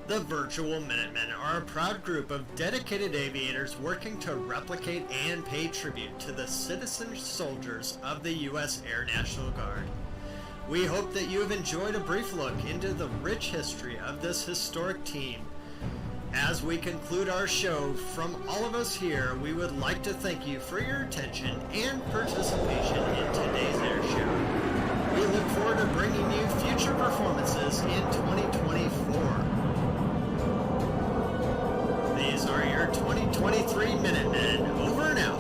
The Virtual Minutemen are a proud group of dedicated aviators working to replicate and pay tribute to the citizen soldiers of the U.S. Air National Guard. We hope that you have enjoyed a brief look into the rich history of this historic team. As we conclude our show, from all of us here, we would like to thank you for your attention and participation in today's air show. We look forward to bringing you future performances in 2024. These are your 2023 Minutemen. Over and out.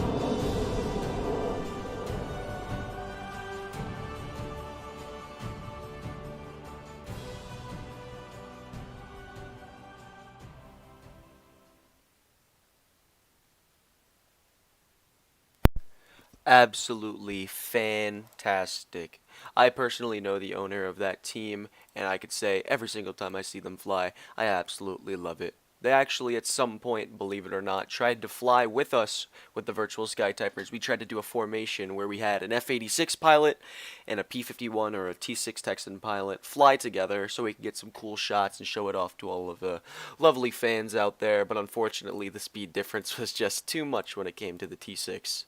Absolutely fantastic. I personally know the owner of that team, and I could say every single time I see them fly, I absolutely love it. They actually, at some point, believe it or not, tried to fly with us with the virtual Skytypers. We tried to do a formation where we had an F-86 pilot and a P-51 or a T-6 Texan pilot fly together so we could get some cool shots and show it off to all of the lovely fans out there. But unfortunately, the speed difference was just too much when it came to the T-6.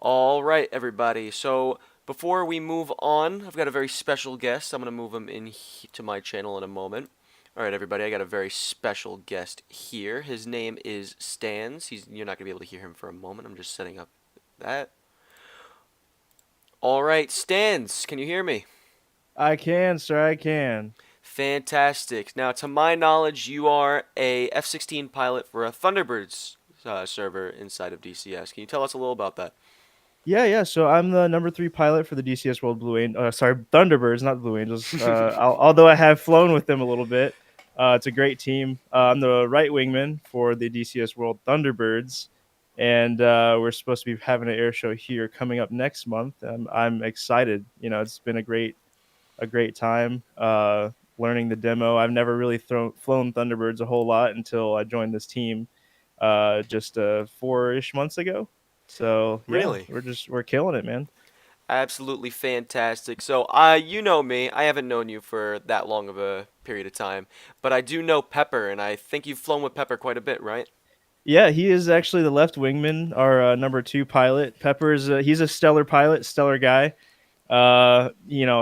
Alright, everybody. So before we move on, I've got a very special guest. I'm going to move him to my channel in a moment. Alright, everybody, I got a very special guest here. His name is Stans. You're not going to be able to hear him for a moment. I'm just setting up that. Alright, Stans, can you hear me? I can, sir, I can. Fantastic. Now, to my knowledge, you are a F-16 pilot for a Thunderbirds server inside of DCS. Can you tell us a little about that? Yeah. So I'm the number 3 pilot for the DCS World Blue Angels. Thunderbirds, not Blue Angels. Although I have flown with them a little bit. It's a great team. I'm the right wingman for the DCS World Thunderbirds, and we're supposed to be having an air show here coming up next month. I'm excited. It's been a great time learning the demo. I've never really flown Thunderbirds a whole lot until I joined this team just 4-ish months ago. So yeah, Really? we're killing it, man. Absolutely fantastic. So, you know me. I haven't known you for that long of a period of time, but I do know Pepper, and I think you've flown with Pepper quite a bit, right? Yeah, he is actually the left wingman, our number 2 pilot. Pepper's he's a stellar pilot, stellar guy.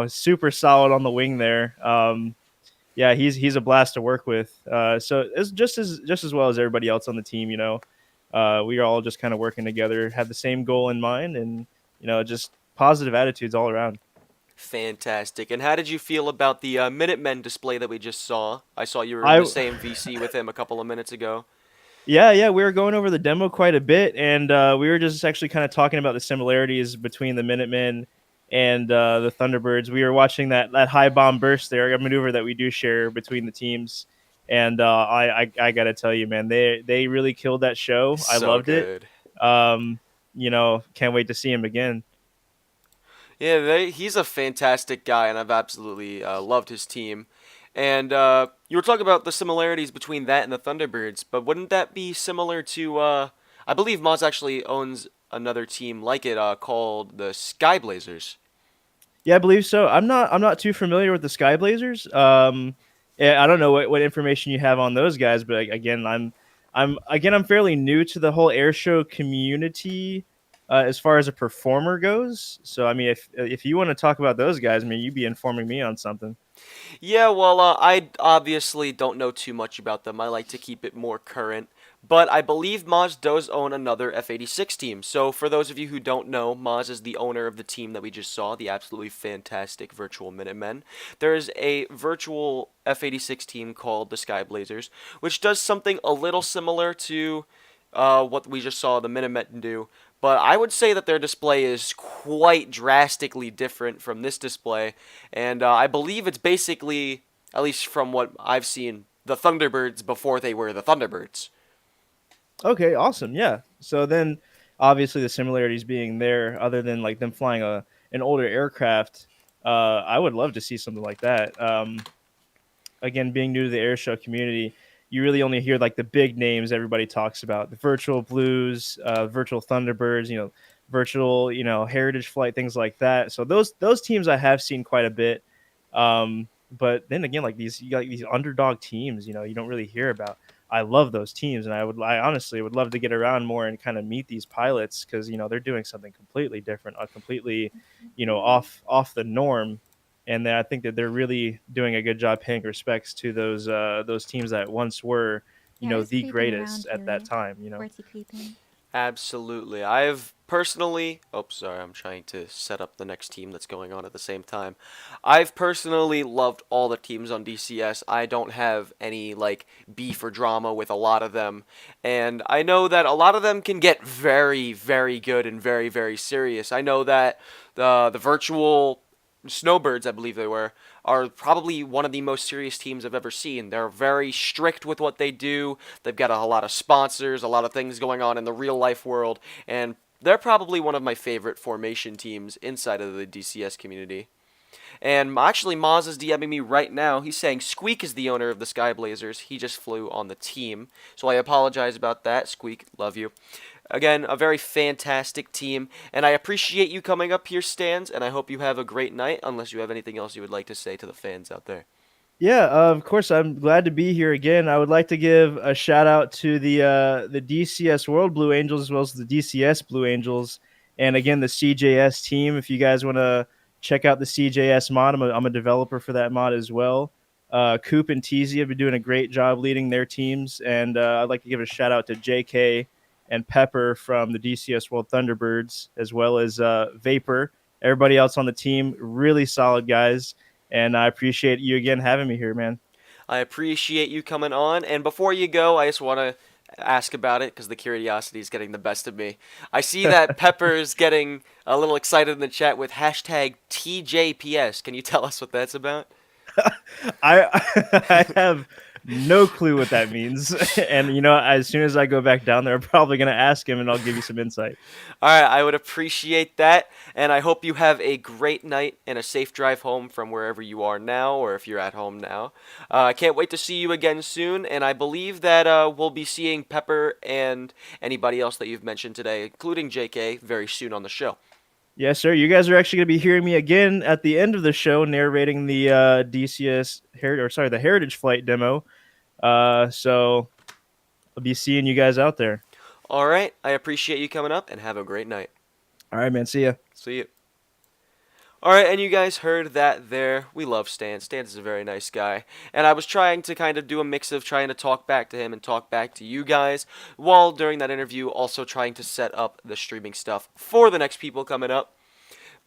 Super solid on the wing there. Yeah, he's a blast to work with. So it's just as well as everybody else on the team. We are all just kind of working together, have the same goal in mind, and just positive attitudes all around. Fantastic. And how did you feel about the Minutemen display that we just saw? I saw you were in I the same VC with him a couple of minutes ago. Yeah, we were going over the demo quite a bit, and we were just actually kind of talking about the similarities between the Minutemen and the Thunderbirds. We were watching that high bomb burst there, a maneuver that we do share between the teams, and I gotta tell you, man, they really killed that show. I So loved it. good. Can't wait to see him again. Yeah, he's a fantastic guy, and I've absolutely loved his team. And you were talking about the similarities between that and the Thunderbirds, but wouldn't that be similar to? I believe Moz actually owns another team like it called the Sky Blazers. Yeah, I believe so. I'm not too familiar with the Sky Blazers. Yeah, I don't know what information you have on those guys, but again, I'm fairly new to the whole air show community as far as a performer goes. So I mean, if you want to talk about those guys, I mean, you'd be informing me on something. Yeah, well, I obviously don't know too much about them. I like to keep it more current. But I believe Maz does own another F-86 team. So for those of you who don't know, Maz is the owner of the team that we just saw, the absolutely fantastic Virtual Minutemen. There is a virtual F-86 team called the Sky Blazers, which does something a little similar to what we just saw the Minutemen do. But I would say that their display is quite drastically different from this display. And I believe it's basically, at least from what I've seen, the Thunderbirds before they were the Thunderbirds. Okay, awesome. Yeah. So then, obviously, the similarities being there, other than like them flying an older aircraft, I would love to see something like that. Again, being new to the air show community, you really only hear like the big names everybody talks about: the Virtual Blues, Virtual Thunderbirds, Virtual, Heritage Flight, things like that. So those teams I have seen quite a bit. But then again, like you got these underdog teams, you don't really hear about. I love those teams, and I honestly would love to get around more and kind of meet these pilots because they're doing something completely different, completely, off the norm, and I think that they're really doing a good job paying respects to those teams that once were, the greatest at that time. Where's he creeping? Absolutely. I've personally... Oh, sorry, I'm trying to set up the next team that's going on at the same time. I've personally loved all the teams on DCS. I don't have any, beef or drama with a lot of them. And I know that a lot of them can get very, very good and very, very serious. I know that the virtual Snowbirds, I believe they were, are probably one of the most serious teams I've ever seen. They're very strict with what they do. They've got a lot of sponsors, a lot of things going on in the real life world, and they're probably one of my favorite formation teams inside of the DCS community. And actually, Maz is DMing me right now. He's saying Squeak is the owner of the Sky Blazers. He just flew on the team. So I apologize about that. Squeak, love you. Again, a very fantastic team, and I appreciate you coming up here, Stans, and I hope you have a great night, unless you have anything else you would like to say to the fans out there. Yeah, of course. I'm glad to be here again. I would like to give a shout out to the DCS World Blue Angels as well as the DCS Blue Angels, and again the CJS team. If you guys want to check out the CJS mod, I'm a developer for that mod as well. Coop and TZ have been doing a great job leading their teams, and I'd like to give a shout out to JK and Pepper from the DCS World Thunderbirds, as well as Vapor. Everybody else on the team, really solid guys, and I appreciate you again having me here, man. I appreciate you coming on, and before you go, I just want to ask about it because the curiosity is getting the best of me. I see that Pepper's getting a little excited in the chat with hashtag TJPS. Can you tell us what that's about? I have no clue what that means. And you know, as soon as I go back down there, I'm probably gonna ask him, and I'll give you some insight. All right, I would appreciate that, and I hope you have a great night and a safe drive home from wherever you are now, or if you're at home now. I can't wait to see you again soon, and I believe that we'll be seeing Pepper and anybody else that you've mentioned today, including JK, very soon on the show. Yes, sir. You guys are actually going to be hearing me again at the end of the show, narrating the DCS the Heritage Flight demo. So I'll be seeing you guys out there. All right, I appreciate you coming up, and have a great night. All right, man. See ya. See you. Alright, and you guys heard that there. We love Stan. Stan is a very nice guy. And I was trying to kind of do a mix of trying to talk back to him and talk back to you guys, while during that interview also trying to set up the streaming stuff for the next people coming up.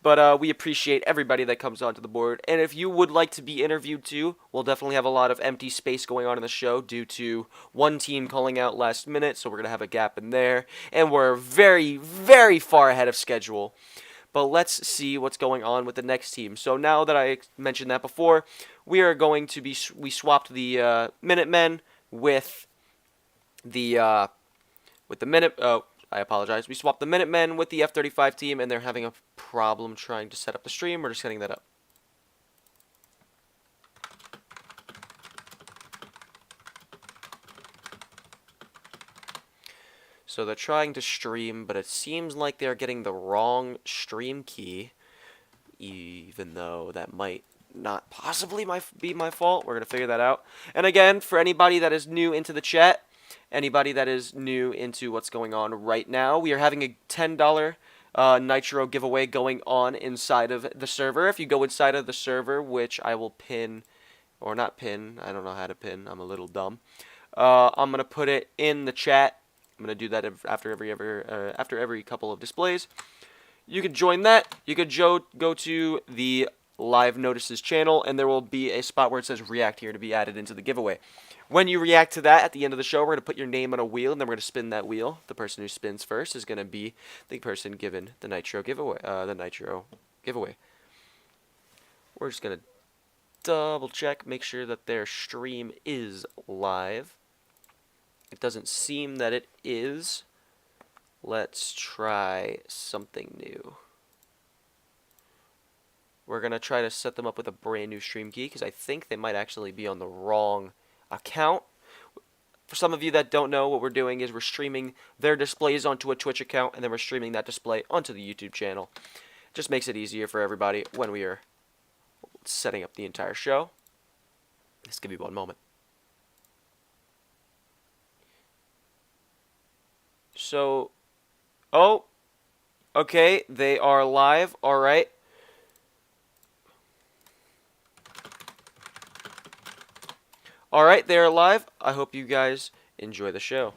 But we appreciate everybody that comes onto the board. And if you would like to be interviewed too, we'll definitely have a lot of empty space going on in the show due to one team calling out last minute, so we're going to have a gap in there. And we're very, very far ahead of schedule. But let's see what's going on with the next team. So now that I mentioned that before, we are going to be we swapped the Minutemen with the I apologize. We swapped the Minutemen with the F-35 team, and they're having a problem trying to set up the stream. We're just setting that up. So they're trying to stream, but it seems like they're getting the wrong stream key, even though that might not possibly be my fault. We're going to figure that out. And again, for anybody that is new into the chat, anybody that is new into what's going on right now, we are having a $10 Nitro giveaway going on inside of the server. If you go inside of the server, which I will pin, or not pin, I don't know how to pin, I'm a little dumb. I'm going to put it in the chat. I'm going to do that after every couple of displays. You could join that. You could go to the live notices channel, and there will be a spot where it says react here to be added into the giveaway. When you react to that at the end of the show, we're going to put your name on a wheel, and then we're going to spin that wheel. The person who spins first is going to be the person given the Nitro giveaway. We're just going to double check, make sure that their stream is live. It doesn't seem that it is. Let's try something new. We're going to try to set them up with a brand new stream key, because I think they might actually be on the wrong account. For some of you that don't know, what we're doing is we're streaming their displays onto a Twitch account, and then we're streaming that display onto the YouTube channel. Just makes it easier for everybody when we are setting up the entire show. Just give me one moment. So, oh, okay, they are live, alright. Alright, they are live. I hope you guys enjoy the show.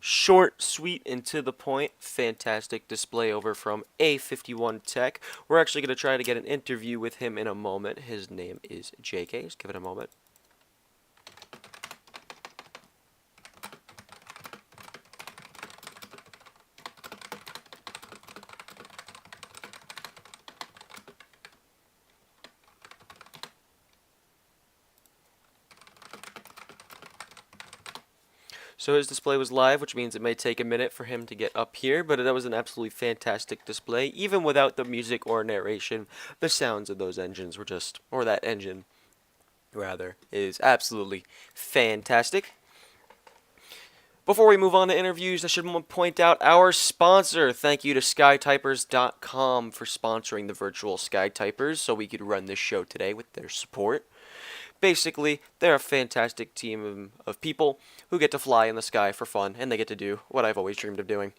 Short, sweet, and to the point. Fantastic display over from A51 Tech. We're actually going to try to get an interview with him in a moment. His name is JK. Just give it a moment. So his display was live, which means it may take a minute for him to get up here, but that was an absolutely fantastic display. Even without the music or narration, the sounds of those engines were just, or that engine, rather, is absolutely fantastic. Before we move on to interviews, I should point out our sponsor. Thank you to Skytypers.com for sponsoring the virtual Skytypers so we could run this show today with their support. Basically, they're a fantastic team of people who get to fly in the sky for fun, and they get to do what I've always dreamed of doing.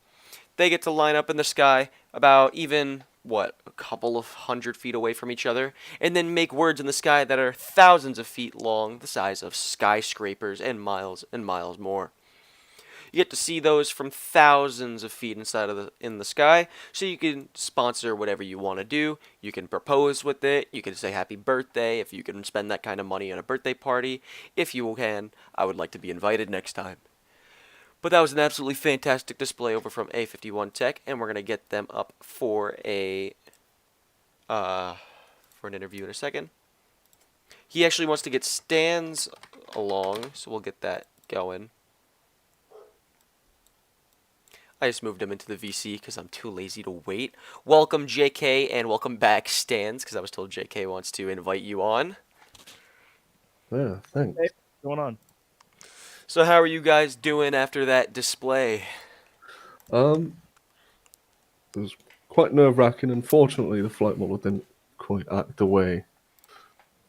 They get to line up in the sky about even, a couple of 100 feet away from each other, and then make words in the sky that are thousands of feet long, the size of skyscrapers and miles more. You get to see those from thousands of feet in the sky, so you can sponsor whatever you want to do. You can propose with it. You can say happy birthday if you can spend that kind of money on a birthday party. If you can, I would like to be invited next time. But that was an absolutely fantastic display over from A51 Tech, and we're gonna get them up for an interview in a second. He actually wants to get stands along, so we'll get that going. I just moved him into the VC because I'm too lazy to wait. Welcome, JK, and welcome back, Stans, because I was told JK wants to invite you on. Yeah, thanks. Hey, what's going on? So how are you guys doing after that display? It was quite nerve-wracking. Unfortunately, the flight model didn't quite act the way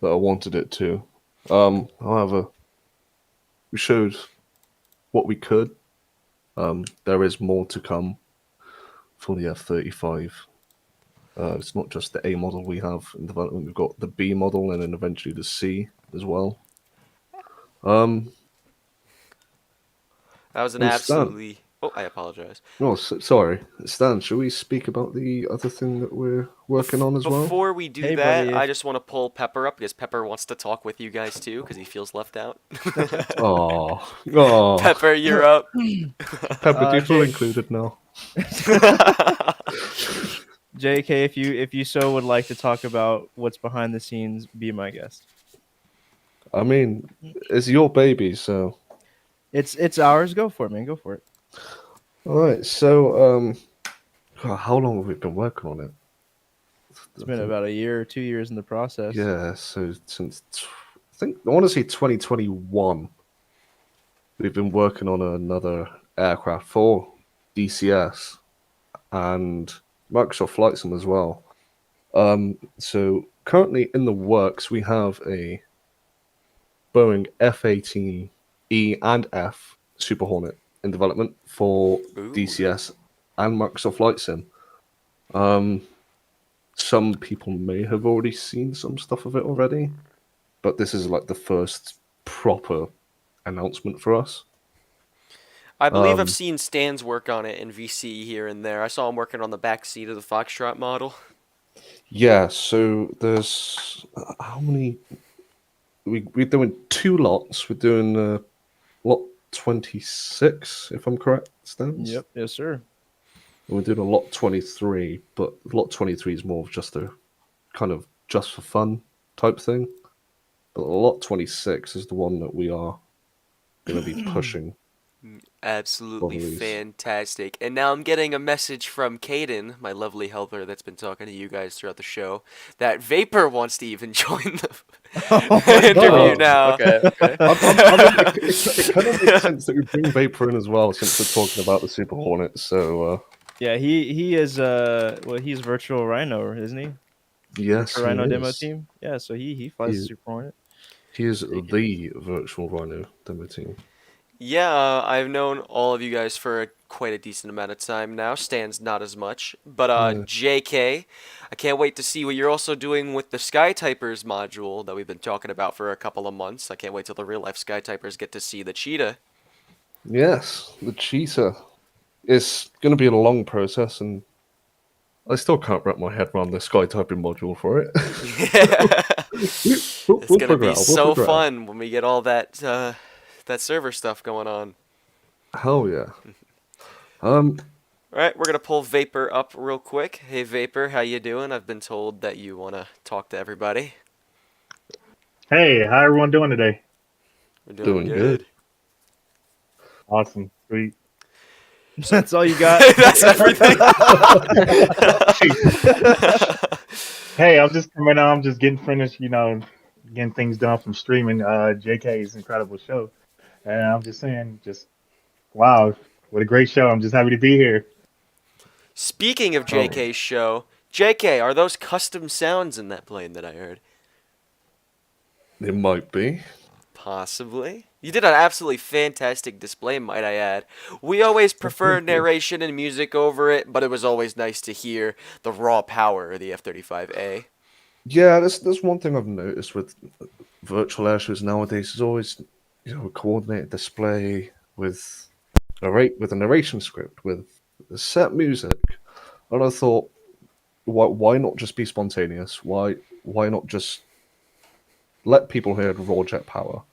that I wanted it to. However, we showed what we could. There is more to come for the F-35. It's not just the A model we have in development. We've got the B model and then eventually the C as well. That was an And absolutely... Stan. Oh, I apologize. Oh, sorry. Stan, shall we speak about the other thing that we're working on as well? Before we do Hey, that, buddy. I just want to pull Pepper up because Pepper wants to talk with you guys too because he feels left out. Oh. Pepper, you're up. Pepper, do you feel Jake. included now? JK, if you so would like to talk about what's behind the scenes, be my guest. I mean, it's your baby, so... It's ours. Go for it, man. Go for it. Alright, so, how long have we been working on it? It's been about a year or 2 years in the process. Yeah, so since, I want to say 2021, we've been working on another aircraft for DCS and Microsoft Flight Sim as well. So currently in the works, we have a Boeing F-18E and F Super Hornet in development for DCS and Microsoft Flight Sim. Some people may have already seen some stuff of it already, but this is like the first proper announcement for us. I believe I've seen Stan's work on it in VC here and there. I saw him working on the back seat of the Foxtrot model. Yeah, so there's how many? We're doing 2 lots. We're doing lot 26, if I'm correct, Stans? Yep. Yes, sir. And we're doing a lot 23, but lot 23 is more of just a kind of just for fun type thing. But lot 26 is the one that we are going to be pushing. Absolutely Always. fantastic. And now I'm getting a message from Caden, my lovely helper that's been talking to you guys throughout the show, that Vapor wants to even join the interview now. Okay. It kind of makes sense that we bring Vapor in as well, since we're talking about the Super Hornet. So Yeah, he is he's virtual Rhino, isn't he? yes, For Rhino he demo is. team. Yeah, so he flies the Super Hornet. He is the virtual Rhino demo team. Yeah, I've known all of you guys for quite a decent amount of time now. Stan's not as much. But JK, I can't wait to see what you're also doing with the Skytypers module that we've been talking about for a couple of months. I can't wait till the real life Skytypers get to see the cheetah. Yes, the cheetah. It's going to be a long process, and I still can't wrap my head around the Skytyping module for it. It's we'll gonna figure be it out. so fun when we get all that that server stuff going on. Hell yeah. All right, we're gonna pull Vapor up real quick. Hey Vapor, how you doing? I've been told that you wanna talk to everybody. Hey, how everyone doing today? We're doing good. Awesome, sweet. That's all you got? That's everything. Hey, I'm just coming on. I'm just getting finished, getting things done from streaming JK's incredible show. And I'm just saying, wow, what a great show. I'm just happy to be here. Speaking of JK's show, JK, are those custom sounds in that plane that I heard? It might be. Possibly. You did an absolutely fantastic display, might I add. We always prefer narration and music over it, but it was always nice to hear the raw power of the F-35A. Yeah, there's one thing I've noticed with virtual airshows nowadays is always, a coordinated display with a narration script with set music. And I thought, why not just be spontaneous? Why not just let people hear the raw jet power?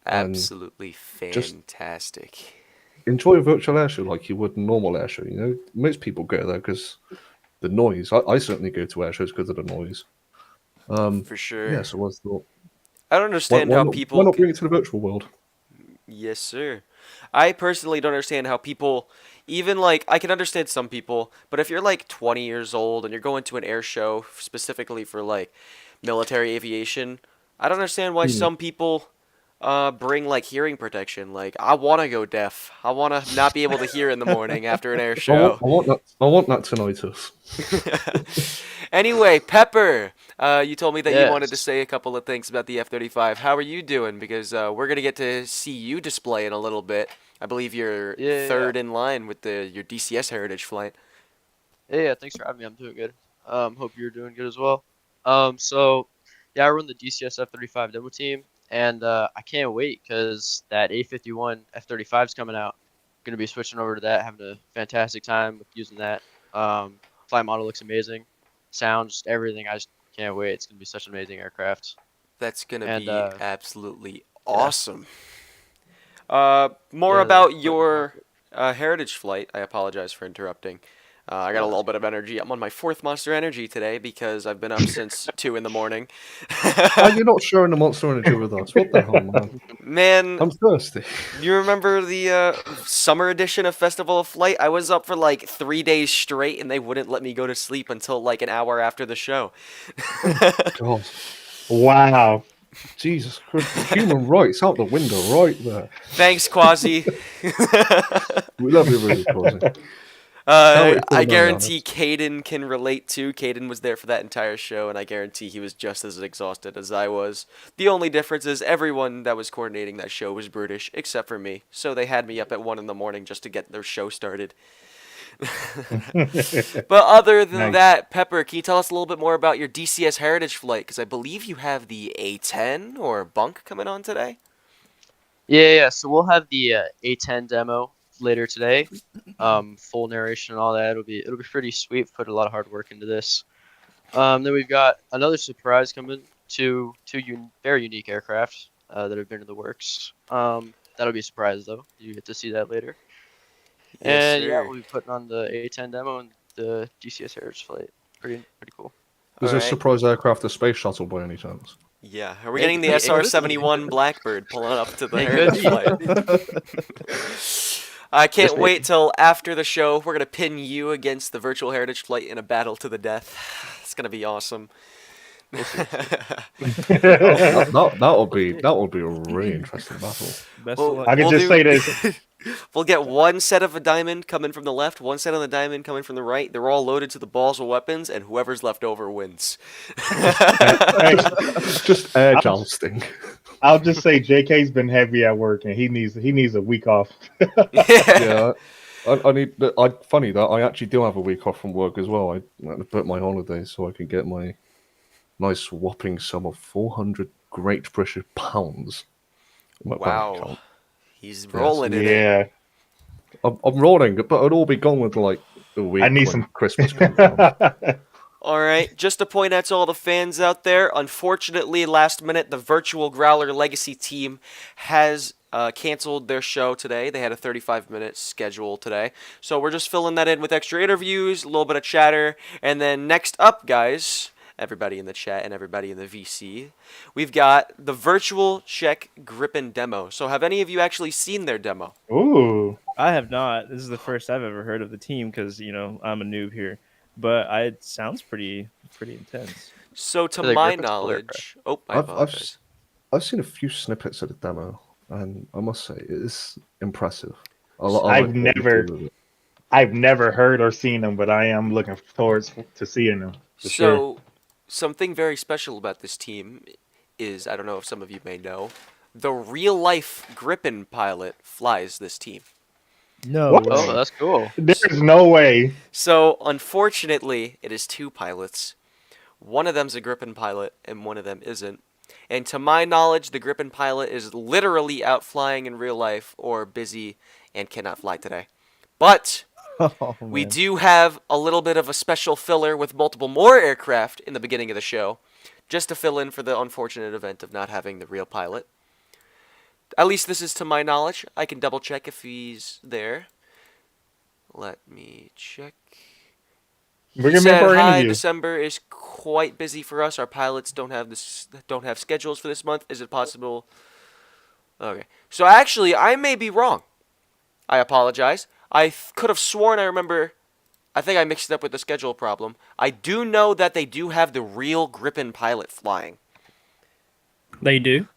Absolutely fantastic. Enjoy a virtual airshow like you would a normal airshow. Most people go there because the noise. I certainly go to airshows because of the noise. For sure. Yeah, so I thought, I don't understand how people... Why not bring it to the virtual world? Yes, sir. I personally don't understand how people... Even, I can understand some people, but if you're, 20 years old and you're going to an air show specifically for, military aviation, I don't understand why some people... bring hearing protection. I want to go deaf. I want to not be able to hear in the morning after an air show. I want that tinnitus. Anyway, Pepper, you told me that you wanted to say a couple of things about the F-35. How are you doing? Because we're gonna get to see you display in a little bit. I believe you're third in line with your DCS Heritage flight. Yeah, thanks for having me. I'm doing good. Hope you're doing good as well. I run the DCS F-35 demo team. And I can't wait because that A51 F-35 is coming out. Going to be switching over to that, having a fantastic time with using that. Flight model looks amazing. Sound, just everything. I just can't wait. It's going to be such an amazing aircraft. That's going to be absolutely awesome. More about your Heritage flight. I apologize for interrupting. I got a little bit of energy. I'm on my 4th Monster Energy today because I've been up since 2 in the morning. You're not sharing the Monster Energy with us. What the hell, man? Man, I'm thirsty. You remember the summer edition of Festival of Flight? I was up for 3 days straight, and they wouldn't let me go to sleep until an hour after the show. God. Wow. Jesus Christ. Human rights out the window right there. Thanks, Quasi. We love you, really, Quasi. I guarantee Caden can relate too. Caden was there for that entire show, and I guarantee he was just as exhausted as I was. The only difference is everyone that was coordinating that show was British, except for me. So they had me up at 1 in the morning just to get their show started. But other than that, Pepper, can you tell us a little bit more about your DCS Heritage flight? Because I believe you have the A10 or Bunk coming on today. Yeah. So we'll have the A10 demo later today. Full narration and all that. It'll be pretty sweet. Put a lot of hard work into this. Then we've got another surprise coming. Two very unique aircraft that have been in the works. That'll be a surprise though. You get to see that later. Yes, and sir. we'll be putting on the A10 demo and the DCS Heritage flight. Pretty cool. Is this surprise aircraft a space shuttle by any chance? Yeah, are we getting the SR-71 Blackbird pulling up to the It Heritage flight? I can't wait till after the show. We're gonna pin you against the virtual Heritage flight in a battle to the death. It's gonna be awesome. That'll be a really interesting battle. I can just say this. We'll get one set of a diamond coming from the left, one set of the diamond coming from the right. They're all loaded to the balls of weapons, and whoever's left over wins. Just air jousting. I'll just say JK's been heavy at work, and he needs a week off. Yeah. Funny that I actually do have a week off from work as well. I had to put my holidays so I can get my nice whopping sum of 400 Great British pounds. Wow. He's rolling in it. Yeah. I'm rolling, but it'll all be gone with like the week. I need when some Christmas comes around. All right, just to point out to all the fans out there, unfortunately, last minute, the Virtual Growler Legacy team has canceled their show today. They had a 35-minute schedule today. So we're just filling that in with extra interviews, a little bit of chatter, and then next up, guys, everybody in the chat and everybody in the VC, we've got the Virtual Check Gripen demo. So have any of you actually seen their demo? Ooh. I have not. This is the first I've ever heard of the team because, I'm a noob here. But it sounds pretty intense. So to The my Gripen's knowledge... Oh, I apologize. I've seen a few snippets of the demo, and I must say, it is impressive. I've never heard or seen them, but I am looking forward to seeing them. So, something very special about this team is, I don't know if some of you may know, the real-life Gripen pilot flies this team. No. What? Oh, that's cool. There's no way. So, unfortunately, it is 2 pilots. One of them's a Gripen pilot, and one of them isn't. And to my knowledge, the Gripen pilot is literally out flying in real life or busy and cannot fly today. But we do have a little bit of a special filler with multiple more aircraft in the beginning of the show, just to fill in for the unfortunate event of not having the real pilot. At least this is to my knowledge. I can double check if he's there. Let me check. Bring him in for an Hi, interview. December is quite busy for us. Our pilots don't have schedules for this month. Is it possible? Okay. So actually, I may be wrong. I apologize. I could have sworn I remember. I think I mixed it up with the schedule problem. I do know that they do have the real Gripen pilot flying. They do?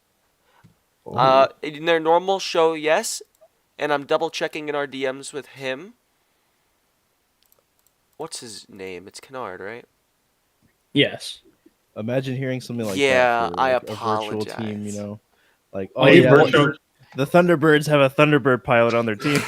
In their normal show, yes. And I'm double checking in our DMs with him. What's his name? It's Kennard, right? Yes. Imagine hearing something like Yeah, that for I a virtual team, apologize. Like, Oh, yeah, the Thunderbirds have a Thunderbird pilot on their team.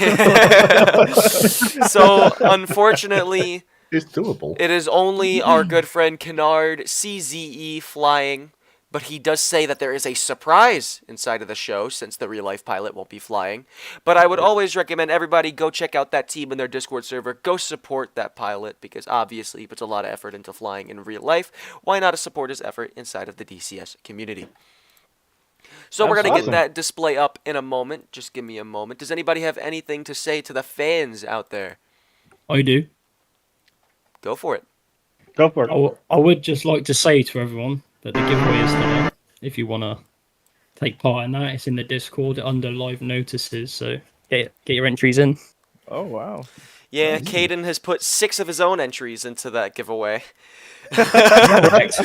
So, unfortunately, it's doable. It is only our good friend Kennard CZE flying, but he does say that there is a surprise inside of the show since the real-life pilot won't be flying. But I would always recommend everybody go check out that team in their Discord server. Go support that pilot because obviously he puts a lot of effort into flying in real life. Why not support his effort inside of the DCS community? So we're going to get that display up in a moment. Just give me a moment. Does anybody have anything to say to the fans out there? I do. Go for it. Go for it. I would just like to say to everyone that the giveaway is there. If you want to take part in that, it's in the Discord under live notices. So get your entries in. Oh, wow. Yeah, Caden has put 6 of his own entries into that giveaway. Correct.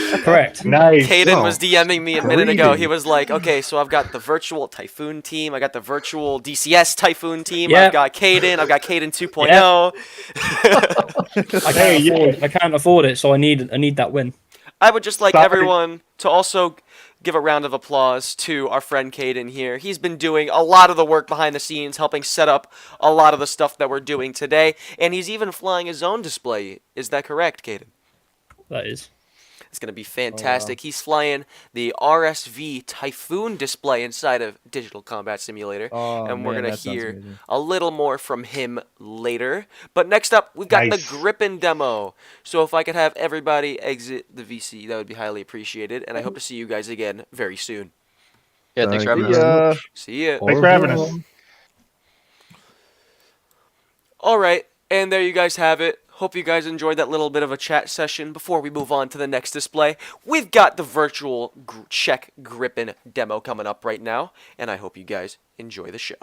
Nice. Caden was DMing me a minute ago. He was like, okay, so I've got the virtual Typhoon team. I got the virtual DCS Typhoon team. Yep. I've got Caden 2.0. I can't afford it, so I need that win. I would just like Sorry. everyone to also give a round of applause to our friend Caden here. He's been doing a lot of the work behind the scenes, helping set up a lot of the stuff that we're doing today. And he's even flying his own display. Is that correct, Caden? That is. It's going to be fantastic. He's flying the RSV Typhoon display inside of Digital Combat Simulator. And we're going to hear a little more from him later. But next up, we've got the Gripen demo. So if I could have everybody exit the VC, that would be highly appreciated. And I hope to see you guys again very soon. Yeah, thanks for having us. See ya. Thanks for having us. All right, and there you guys have it. Hope you guys enjoyed that little bit of a chat session. Before we move on to the next display, we've got the virtual Check Gripen demo coming up right now, and I hope you guys enjoy the show.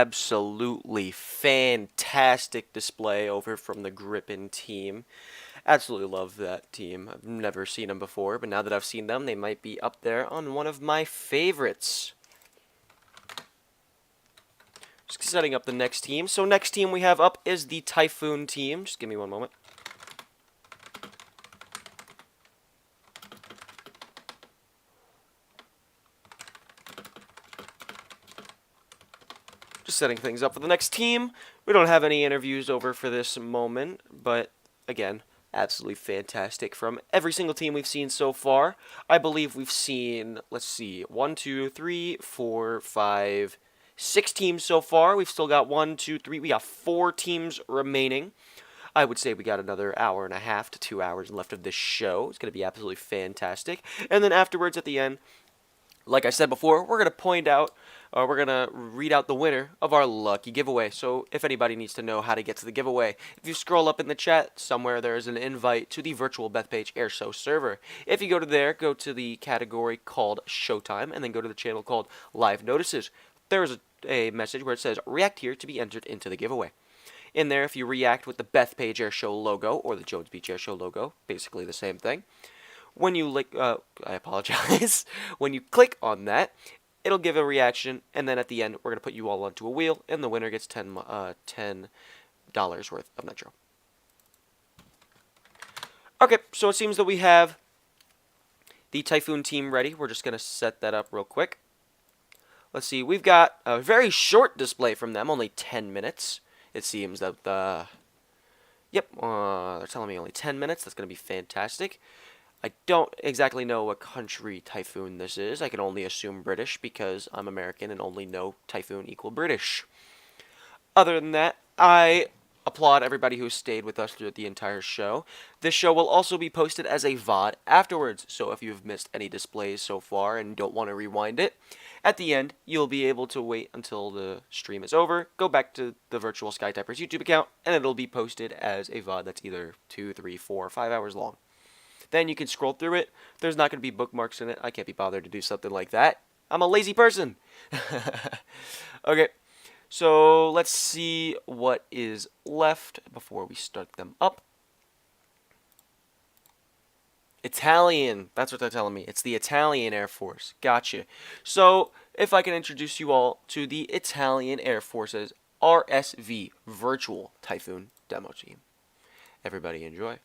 absolutely fantastic display over from the Gripen team. Absolutely love that team. I've never seen them before, but now that I've seen them, they might be up there on one of my favorites. Just setting up the next team. So next team we have up is the Typhoon team. Just give me one moment. Just setting things up for the next team. We don't have any interviews over for this moment, but again, absolutely fantastic from every single team we've seen so far. I believe we've seen, let's see, 1, 2, 3, 4, 5, 6 teams so far. We've still got 1, 2, 3, we got 4 teams remaining. I would say we got another hour and a half to 2 hours left of this show. It's going to be absolutely fantastic. And then afterwards, at the end, like I said before, we're going to point out, we're going to read out the winner of our lucky giveaway. So if anybody needs to know how to get to the giveaway, if you scroll up in the chat somewhere, there is an invite to the virtual Bethpage Airshow server. If you go to there, go to the category called Showtime, and then go to the channel called Live Notices. There's a message where it says, react here to be entered into the giveaway. In there, if you react with the Bethpage Airshow logo, or the Jones Beach Airshow logo, basically the same thing, when you I apologize. When you click on that, it'll give a reaction, and then at the end, we're going to put you all onto a wheel, and the winner gets $10 worth of Nitro. Okay, so it seems that we have the Typhoon team ready. We're just going to set that up real quick. Let's see, we've got a very short display from them, only 10 minutes. It seems that, yep, they're telling me only 10 minutes. That's going to be fantastic. I don't exactly know what country Typhoon this is. I can only assume British because I'm American and only know Typhoon equal British. Other than that, I applaud everybody who stayed with us through the entire show. This show will also be posted as a VOD afterwards, so if you've missed any displays so far and don't want to rewind it, at the end, you'll be able to wait until the stream is over, go back to the virtual Skytypers YouTube account, and it'll be posted as a VOD that's either 2, 3, 4, 5 hours long. Then you can scroll through it. There's not going to be bookmarks in it. I can't be bothered to do something like that. I'm a lazy person. Okay, so let's see what is left before we start them up. Italian. That's what they're telling me. It's the Italian Air Force. Gotcha. So, if I can introduce you all to the Italian Air Force's RSV Virtual Typhoon Demo Team. Everybody enjoy.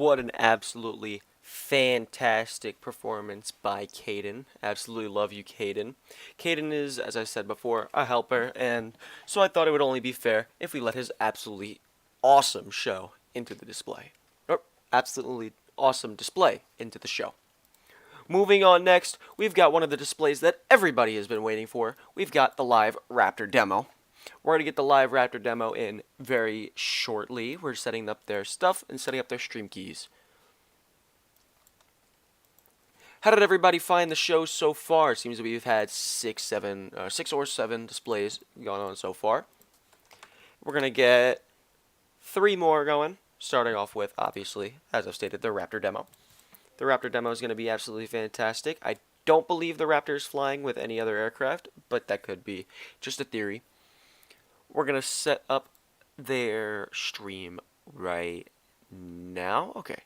What an absolutely fantastic performance by Caden. Absolutely love you, Caden. Caden is, as I said before, a helper, and so I thought it would only be fair if we let his absolutely awesome show into the display. Or absolutely awesome display into the show. Moving on next, we've got one of the displays that everybody has been waiting for. We've got the live Raptor demo. We're going to get the live Raptor demo in very shortly. We're setting up their stuff and setting up their stream keys. How did everybody find the show so far? It seems that we've had 6 or 7 displays going on so far. We're going to get 3 more going, starting off with, obviously, as I've stated, the Raptor demo. The Raptor demo is going to be absolutely fantastic. I don't believe the Raptor is flying with any other aircraft, but that could be just a theory. We're going to set up their stream right now. Okay.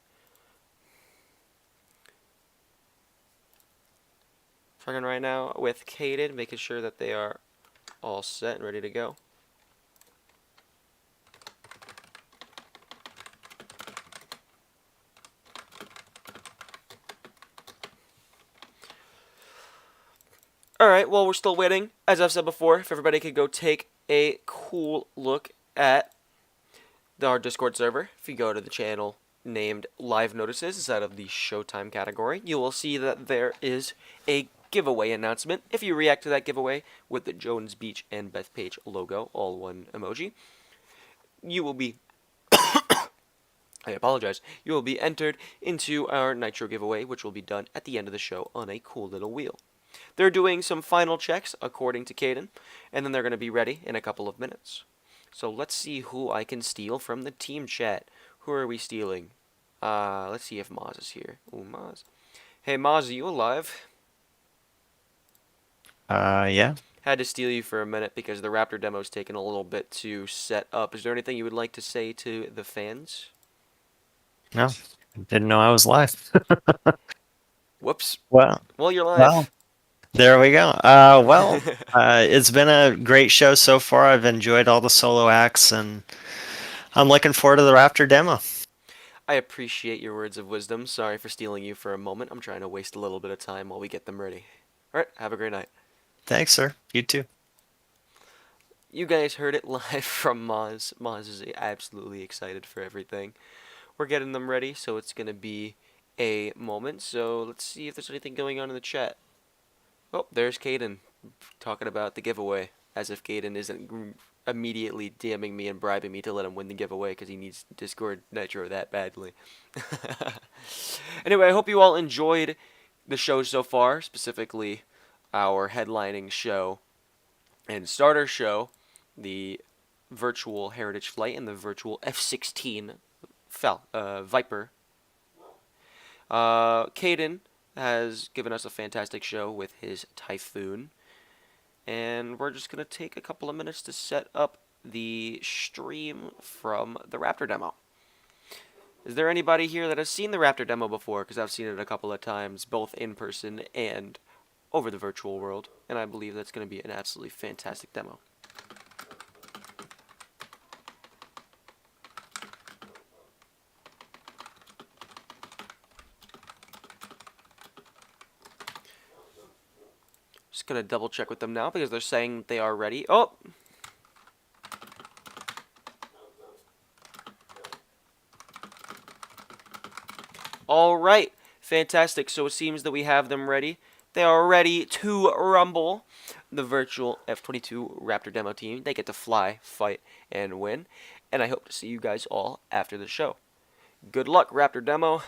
Talking right now with Caden, making sure that they are all set and ready to go. Alright, well, we're still waiting. As I've said before, if everybody could go take a cool look at our Discord server. If you go to the channel named Live Notices inside of the Showtime category, you will see that there is a giveaway announcement. If you react to that giveaway with the Jones Beach and Bethpage logo, all one emoji, you will be I apologize. You will be entered into our Nitro giveaway, which will be done at the end of the show on a cool little wheel. They're doing some final checks, according to Caden, and then they're going to be ready in a couple of minutes. So let's see who I can steal from the team chat. Who are we stealing? Let's see if Maz is here. Ooh, Maz. Hey, Maz, are you alive? Yeah. Had to steal you for a minute because the Raptor demo's taken a little bit to set up. Is there anything you would like to say to the fans? No, I didn't know I was live. Whoops. Well, you're live. Well, there we go. It's been a great show so far. I've enjoyed all the solo acts, and I'm looking forward to the Raptor demo. I appreciate your words of wisdom. Sorry for stealing you for a moment. I'm trying to waste a little bit of time while we get them ready. Alright, have a great night. Thanks, sir. You too. You guys heard it live from Maz. Maz is absolutely excited for everything. We're getting them ready, so it's going to be a moment. So let's see if there's anything going on in the chat. Oh, there's Caden talking about the giveaway, as if Caden isn't immediately DMing me and bribing me to let him win the giveaway because he needs Discord Nitro that badly. Anyway, I hope you all enjoyed the show so far, specifically our headlining show and starter show, the virtual Heritage Flight and the virtual F-16 Viper. Caden has given us a fantastic show with his Typhoon, and we're just going to take a couple of minutes to set up the stream from the Raptor demo. Is there anybody here that has seen the Raptor demo before? Because I've seen it a couple of times, both in person and over the virtual world, and I believe that's going to be an absolutely fantastic demo. Just going to double check with them now because they're saying they are ready. Oh! Alright, fantastic. So it seems that we have them ready. They are ready to rumble. The virtual F-22 Raptor demo team. They get to fly, fight, and win. And I hope to see you guys all after the show. Good luck, Raptor demo.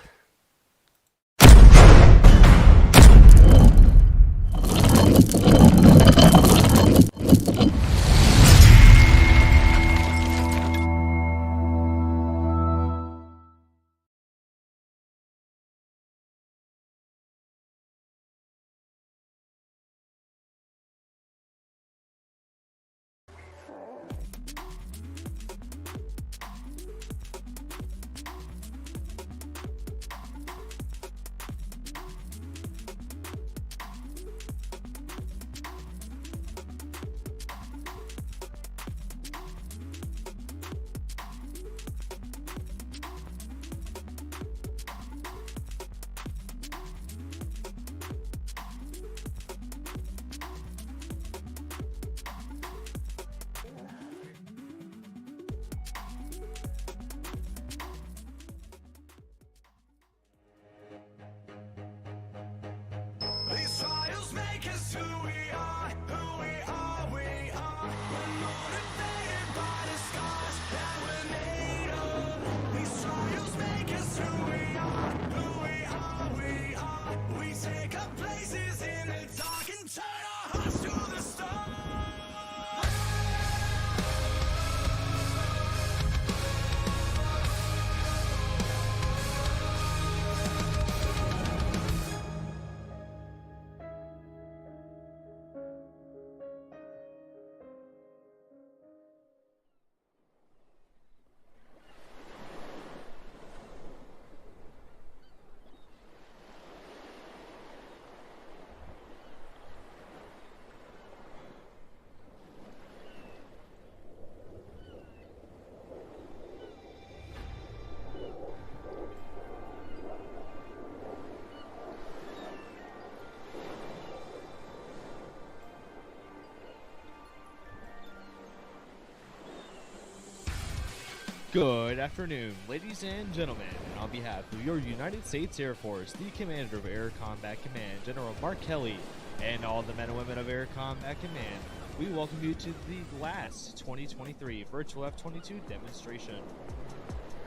Good afternoon, ladies and gentlemen, and on behalf of your United States Air Force, the Commander of Air Combat Command, General Mark Kelly, and all the men and women of Air Combat Command, we welcome you to the last 2023 Virtual F-22 demonstration.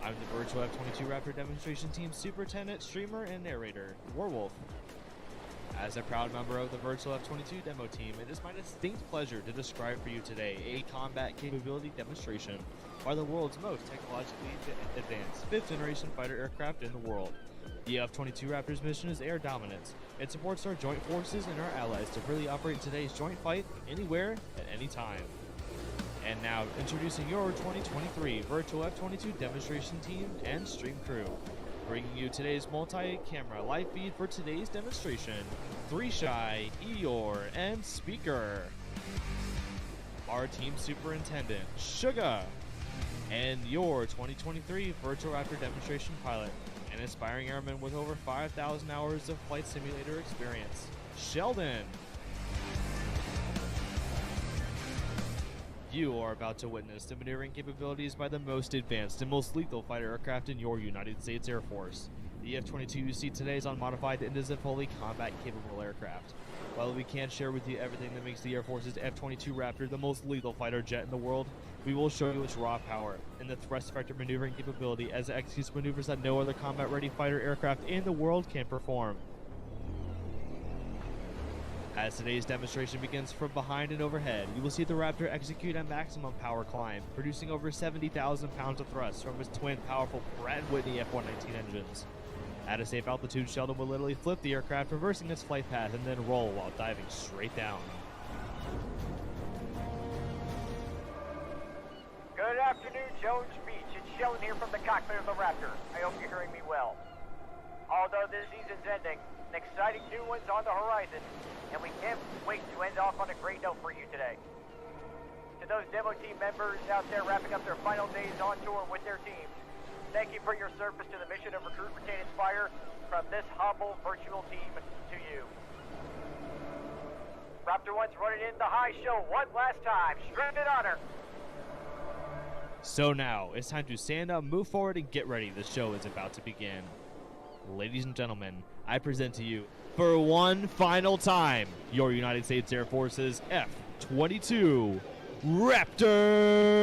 I'm the Virtual F-22 Raptor demonstration team superintendent, streamer, and narrator, Warwolf. As a proud member of the Virtual F-22 demo team, it is my distinct pleasure to describe for you today a combat capability demonstration by the world's most technologically advanced 5th generation fighter aircraft in the world. The F-22 Raptor's mission is air dominance. It supports our joint forces and our allies to freely operate today's joint fight anywhere at any time. And now, introducing your 2023 Virtual F-22 demonstration team and stream crew. Bringing you today's multi-camera live feed for today's demonstration, 3Shy, Eeyore, and Speaker. Our team superintendent, Suga. And your 2023 Virtual Raptor demonstration pilot, an aspiring airman with over 5,000 hours of flight simulator experience, Sheldon. You are about to witness the maneuvering capabilities by the most advanced and most lethal fighter aircraft in your United States Air Force. The F-22 you see today is unmodified and is a fully combat-capable aircraft. While we can't share with you everything that makes the Air Force's F-22 Raptor the most lethal fighter jet in the world, we will show you its raw power and the thrust vector maneuvering capability as it executes maneuvers that no other combat-ready fighter aircraft in the world can perform. As today's demonstration begins from behind and overhead, you will see the Raptor execute a maximum power climb, producing over 70,000 pounds of thrust from its twin powerful Pratt & Whitney F-119 engines. At a safe altitude, Sheldon will literally flip the aircraft, reversing its flight path, and then roll while diving straight down. Good afternoon, Jones Beach. It's Sheldon here from the cockpit of the Raptor. I hope you're hearing me well. Although this season's ending, an exciting new one's on the horizon, and we can't wait to end off on a great note for you today. To those demo team members out there wrapping up their final days on tour with their teams, thank you for your service to the mission of Recruit, Retain, Inspire from this humble virtual team to you. Raptor 1's running in the high show one last time. Strength and honor. So now, it's time to stand up, move forward, and get ready. The show is about to begin. Ladies and gentlemen, I present to you, for one final time, your United States Air Force's F-22 Raptor!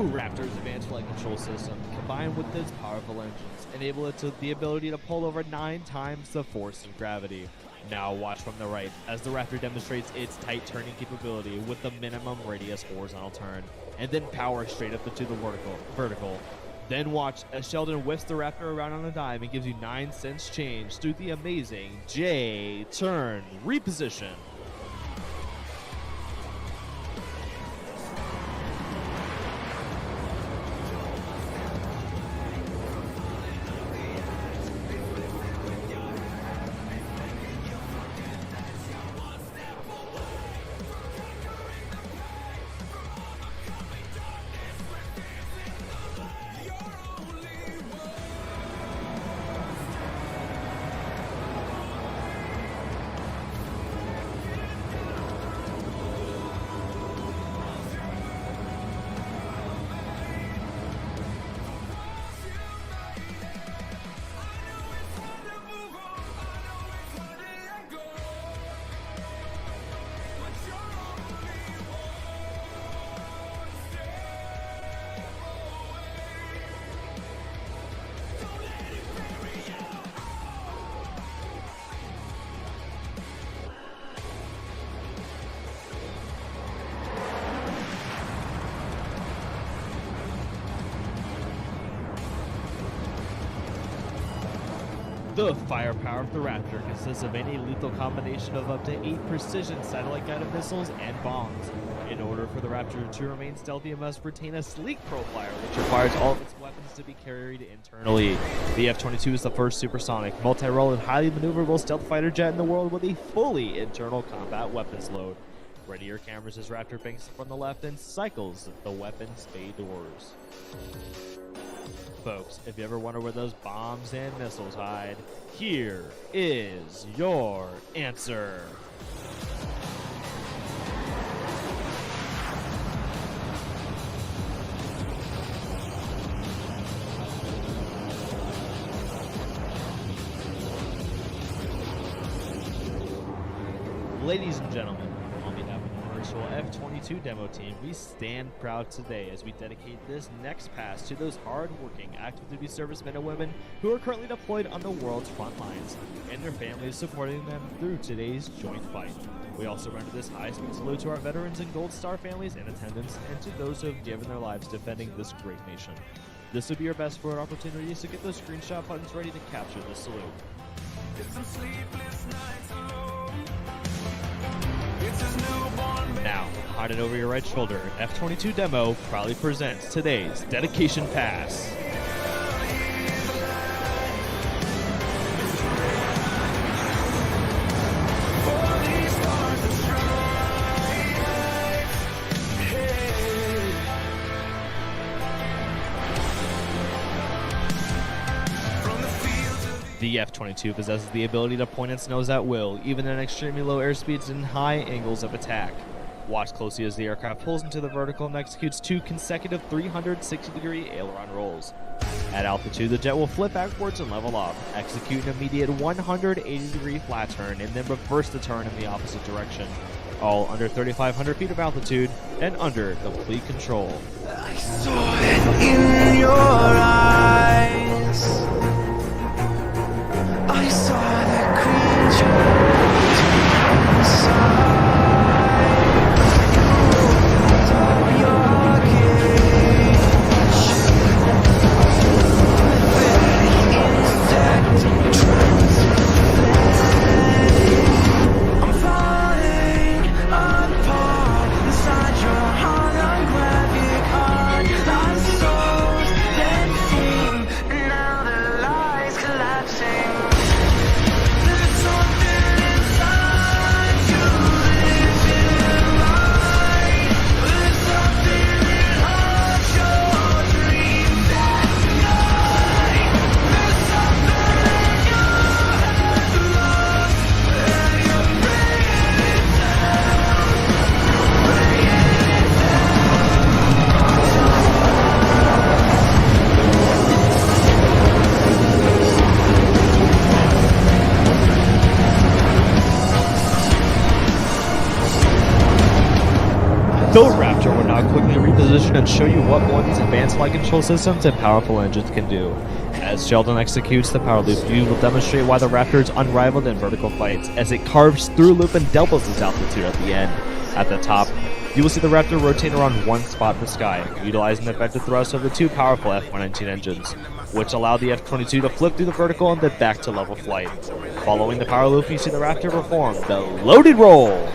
Raptor's advanced flight control system, combined with its powerful engines, enable it to the ability to pull over 9 times the force of gravity. Now watch from the right as the Raptor demonstrates its tight turning capability with the minimum radius horizontal turn, and then power straight up to the vertical. Then watch as Sheldon whips the Raptor around on a dime and gives you 9 cents change through the amazing J-turn reposition. The firepower of the Raptor consists of any lethal combination of up to 8 precision satellite-guided missiles and bombs. In order for the Raptor to remain stealthy, it must retain a sleek profile, which requires all of its weapons to be carried internally. The F-22 is the first supersonic, multi-role, and highly maneuverable stealth fighter jet in the world with a fully internal combat weapons load. Ready your cameras as Raptor banks from the left and cycles the weapons bay doors. Folks, if you ever wonder where those bombs and missiles hide, here is your answer. Ladies and gentlemen, on behalf of the virtual F-22 demo team, we stand proud today as we dedicate this next pass to those hard-working active duty servicemen and women who are currently deployed on the world's front lines, and their families supporting them through today's joint fight. We also render this high-speed salute to our veterans and Gold Star families in attendance, and to those who have given their lives defending this great nation. This would be your best forward opportunity, so get those screenshot buttons ready to capture the salute. Now, behind and over your right shoulder, F-22 Demo proudly presents today's Dedication Pass. The F-22 possesses the ability to point its nose at will, even at extremely low airspeeds and high angles of attack. Watch closely as the aircraft pulls into the vertical and executes 2 consecutive 360-degree aileron rolls. At altitude, the jet will flip backwards and level off, execute an immediate 180-degree flat turn, and then reverse the turn in the opposite direction, all under 3,500 feet of altitude and under complete control. I saw it in your eyes. I saw the creature inside. The Raptor will now quickly reposition and show you what more these advanced flight control systems and powerful engines can do. As Sheldon executes the power loop, you will demonstrate why the Raptor is unrivaled in vertical flights, as it carves through loop and doubles its altitude at the end. At the top, you will see the Raptor rotate around one spot in the sky, utilizing the effective thrust of the 2 powerful F-119 engines, which allow the F-22 to flip through the vertical and then back to level flight. Following the power loop, you see the Raptor perform the loaded roll.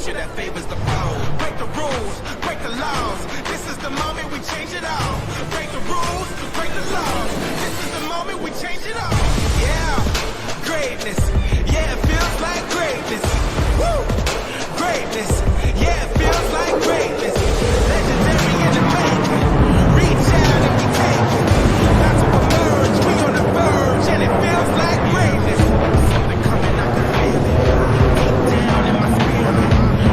That favors the bold. Break the rules, break the laws. This is the moment we change it all. Break the rules, break the laws. This is the moment we change it all. Yeah, greatness. Yeah, it feels like greatness. Woo! Greatness. Yeah, it feels like greatness. Legendary in the making. Reach out and we take it. About to emerge, we on the verge, and it feels like greatness. Something coming, I can feel it. Deep down in my spirit.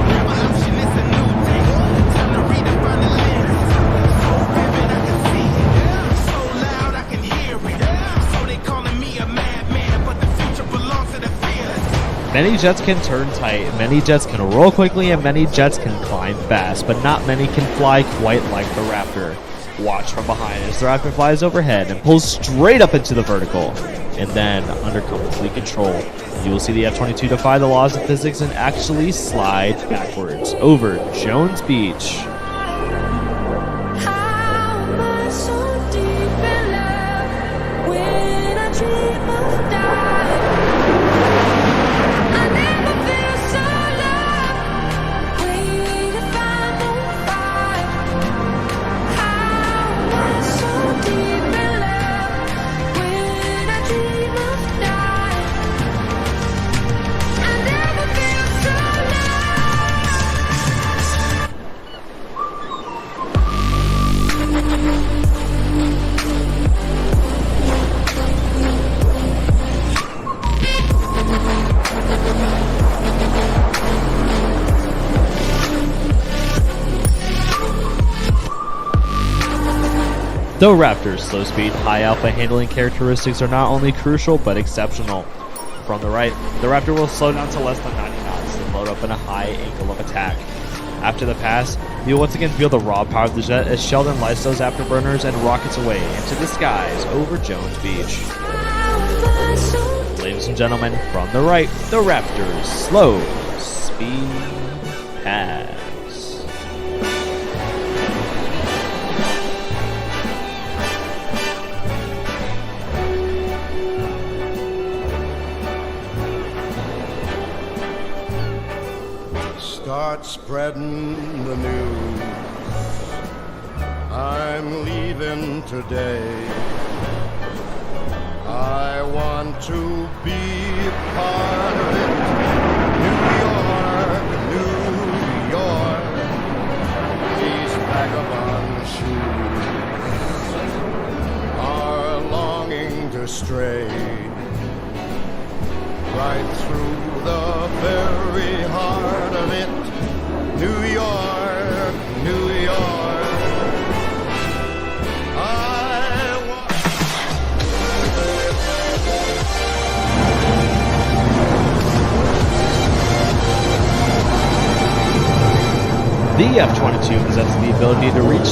Revolution is a new day. Time to redefine the lyrics. So vivid I can see it. So loud I can hear it. So they calling me a madman, but the future belongs to the fearless. Many jets can turn tight, many jets can roll quickly, and many jets can climb fast, but not many can fly quite like the Raptor. Watch from behind as the Raptor flies overhead and pulls straight up into the vertical. And then, under complete control, you will see the F-22 defy the laws of physics and actually slide backwards over Jones Beach. How am I so deep? The Raptor's slow speed, high alpha handling characteristics are not only crucial but exceptional. From the right, the Raptor will slow down to less than 90 knots and load up in a high angle of attack. After the pass, you'll once again feel the raw power of the jet as Sheldon lights those afterburners and rockets away into the skies over Jones Beach. Ladies and gentlemen, from the right, the Raptor's slow speed pass. Start spreading the news. I'm leaving today. I want to be part of it. New York, these vagabond shoes are longing to stray right through the very heart of it. New York, New York. The F-22 possesses the ability to reach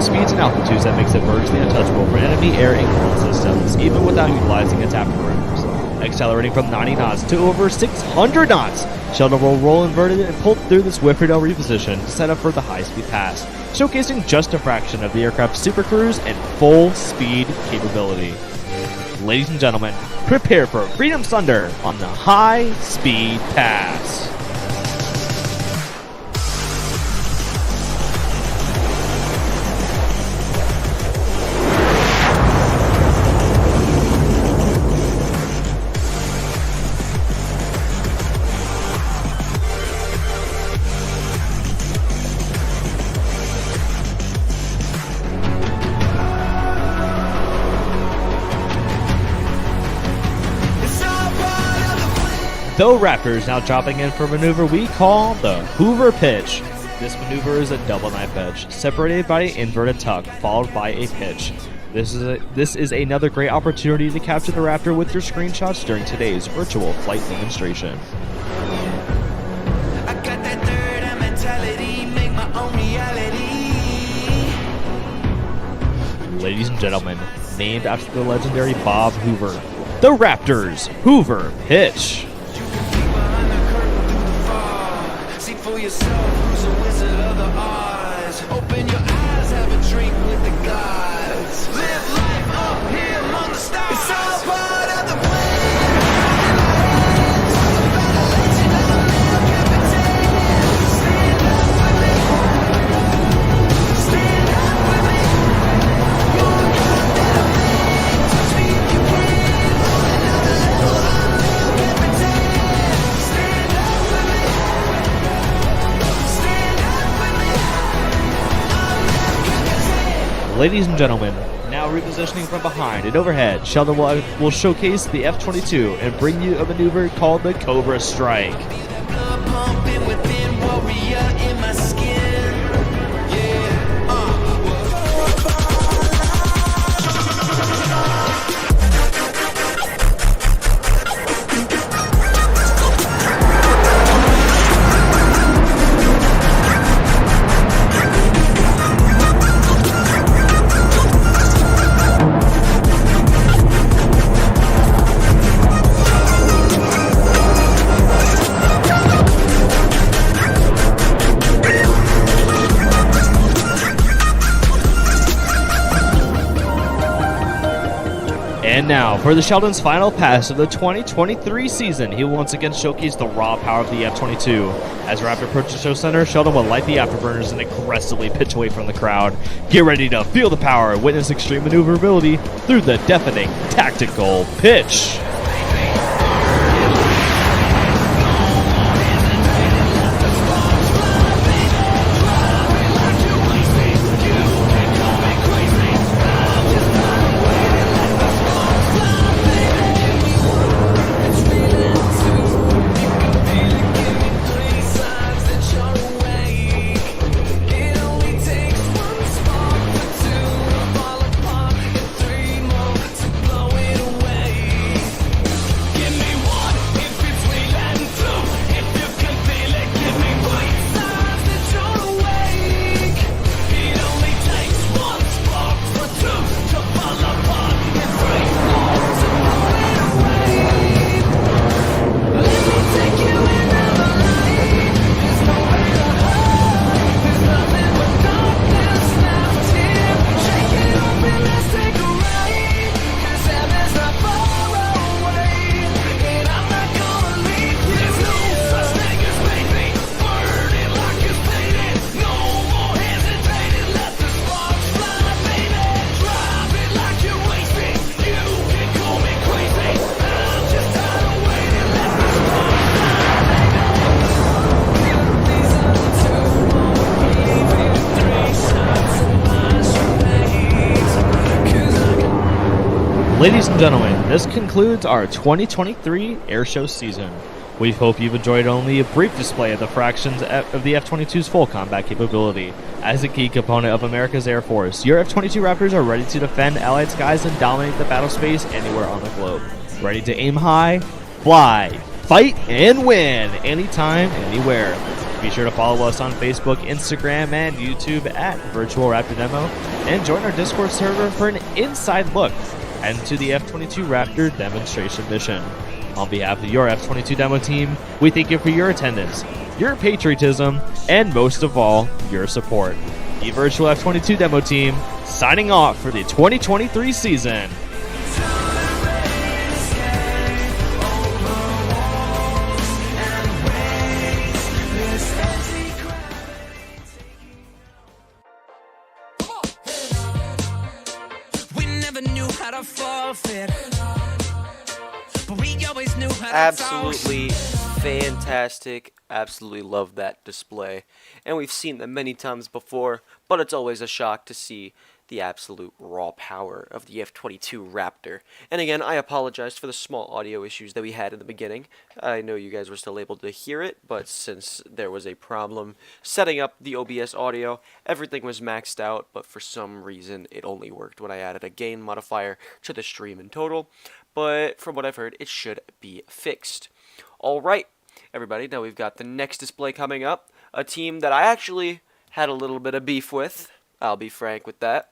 speeds and altitudes that makes it virtually untouchable for enemy air and ground systems, even without utilizing its afterburners. Accelerating from 90 knots to over 600 knots, Sheldon will roll inverted and pull through this Whipperdale reposition to set up for the high-speed pass, showcasing just a fraction of the aircraft's supercruise and full-speed capability. Ladies and gentlemen, prepare for Freedom's Thunder on the high-speed pass. The Raptor is now dropping in for a maneuver we call the Hoover Pitch. This maneuver is a double knife edge, separated by an inverted tuck, followed by a pitch. This is another great opportunity to capture the Raptor with your screenshots during today's virtual flight demonstration. I got that third eye mentality, make my own reality. Ladies and gentlemen, named after the legendary Bob Hoover, the Raptor's Hoover Pitch. See for yourself who's a wizard of the odds. Open your eyes, have a drink with the gods. Live life up here among the stars. It's all part of the Ladies and gentlemen, now repositioning from behind and overhead, Sheldon will showcase the F-22 and bring you a maneuver called the Cobra Strike. pumping within warrior in my skin. And now, for the Sheldon's final pass of the 2023 season, he will once again showcase the raw power of the F-22. As Raptor approaches the show center, Sheldon will light the afterburners and aggressively pitch away from the crowd. Get ready to feel the power and witness extreme maneuverability through the deafening tactical pitch. Ladies and gentlemen, this concludes our 2023 airshow season. We hope you've enjoyed only a brief display of the fractions of the F-22's full combat capability. As a key component of America's Air Force, your F-22 Raptors are ready to defend Allied skies and dominate the battle space anywhere on the globe. Ready to aim high, fly, fight, and win anytime, anywhere. Be sure to follow us on Facebook, Instagram, and YouTube at Virtual Raptor Demo, and join our Discord server for an inside look into the F-22 Raptor demonstration mission. On behalf of your F-22 demo team, we thank you for your attendance, your patriotism, and most of all, your support. The Virtual F-22 demo team, signing off for the 2023 season. We never knew how to forfeit, but we always knew how to Absolutely fantastic. Absolutely love that display. And we've seen them many times before, but it's always a shock to see the absolute raw power of the F-22 Raptor. And again, I apologize for the small audio issues that we had in the beginning. I know you guys were still able to hear it, but since there was a problem setting up the OBS audio, everything was maxed out, but for some reason it only worked when I added a gain modifier to the stream in total. But from what I've heard, it should be fixed. Alright, everybody, now we've got the next display coming up. A team that I actually had a little bit of beef with. I'll be frank with that.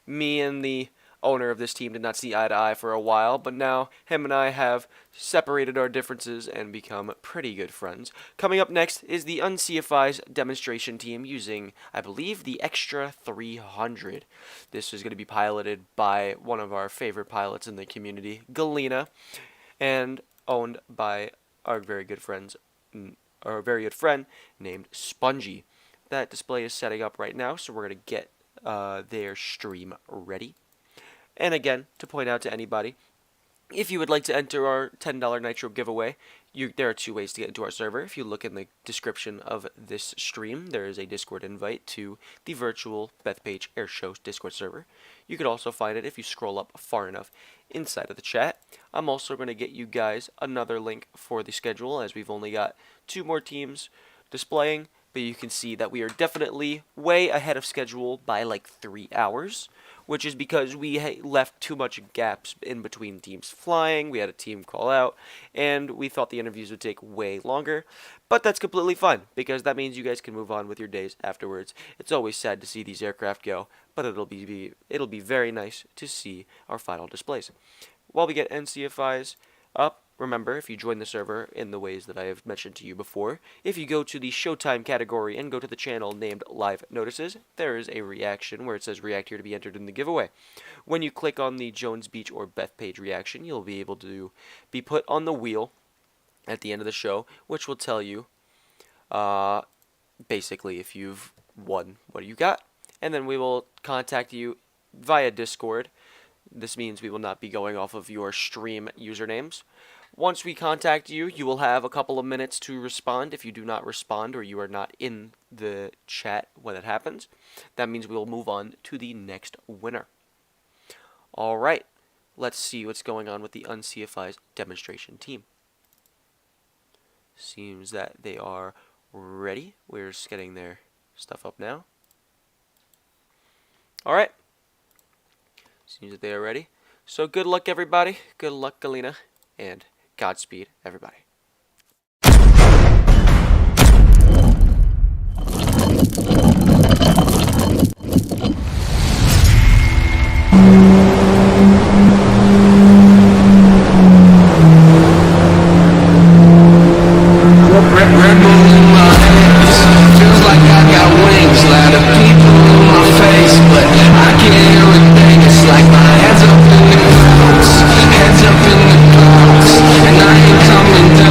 Me and the owner of this team did not see eye to eye for a while, but now him and I have separated our differences and become pretty good friends. Coming up next is the UN-CFI's demonstration team using, I believe, the Extra 300. This is going to be piloted by one of our favorite pilots in the community, Galena, and owned by our very good friend named Spongy. That display is setting up right now, so we're going to get their stream ready. And again, to point out to anybody, if you would like to enter our $10 Nitro giveaway, there are two ways to get into our server. If you look in the description of this stream, there is a Discord invite to the virtual Bethpage Airshow Discord server. You could also find it if you scroll up far enough inside of the chat. I'm also going to get you guys another link for the schedule, as we've only got 2 more teams displaying. But you can see that we are definitely way ahead of schedule by like 3 hours, which is because we left too much gaps in between teams flying. We had a team call out, and we thought the interviews would take way longer. But that's completely fine, because that means you guys can move on with your days afterwards. It's always sad to see these aircraft go, but it'll be very nice to see our final displays. While we get UN-CFIs up, remember, if you join the server in the ways that I have mentioned to you before, if you go to the Showtime category and go to the channel named Live Notices, there is a reaction where it says react here to be entered in the giveaway. When you click on the Jones Beach or Bethpage reaction, you'll be able to be put on the wheel at the end of the show, which will tell you basically if you've won what you got. And then we will contact you via Discord. This means we will not be going off of your stream usernames. Once we contact you, you will have a couple of minutes to respond. If you do not respond or you are not in the chat when it happens, that means we will move on to the next winner. Alright, let's see what's going on with the UN-CFI's demonstration team. Seems that they are ready. We're just getting their stuff up now. Alright. Seems that they are ready. So good luck, everybody. Good luck, Galena. And Godspeed, everybody. Feels like I got wings, lot of people in my face, but I can't hear a thing. It's like my head's up in the clouds, and I ain't coming down.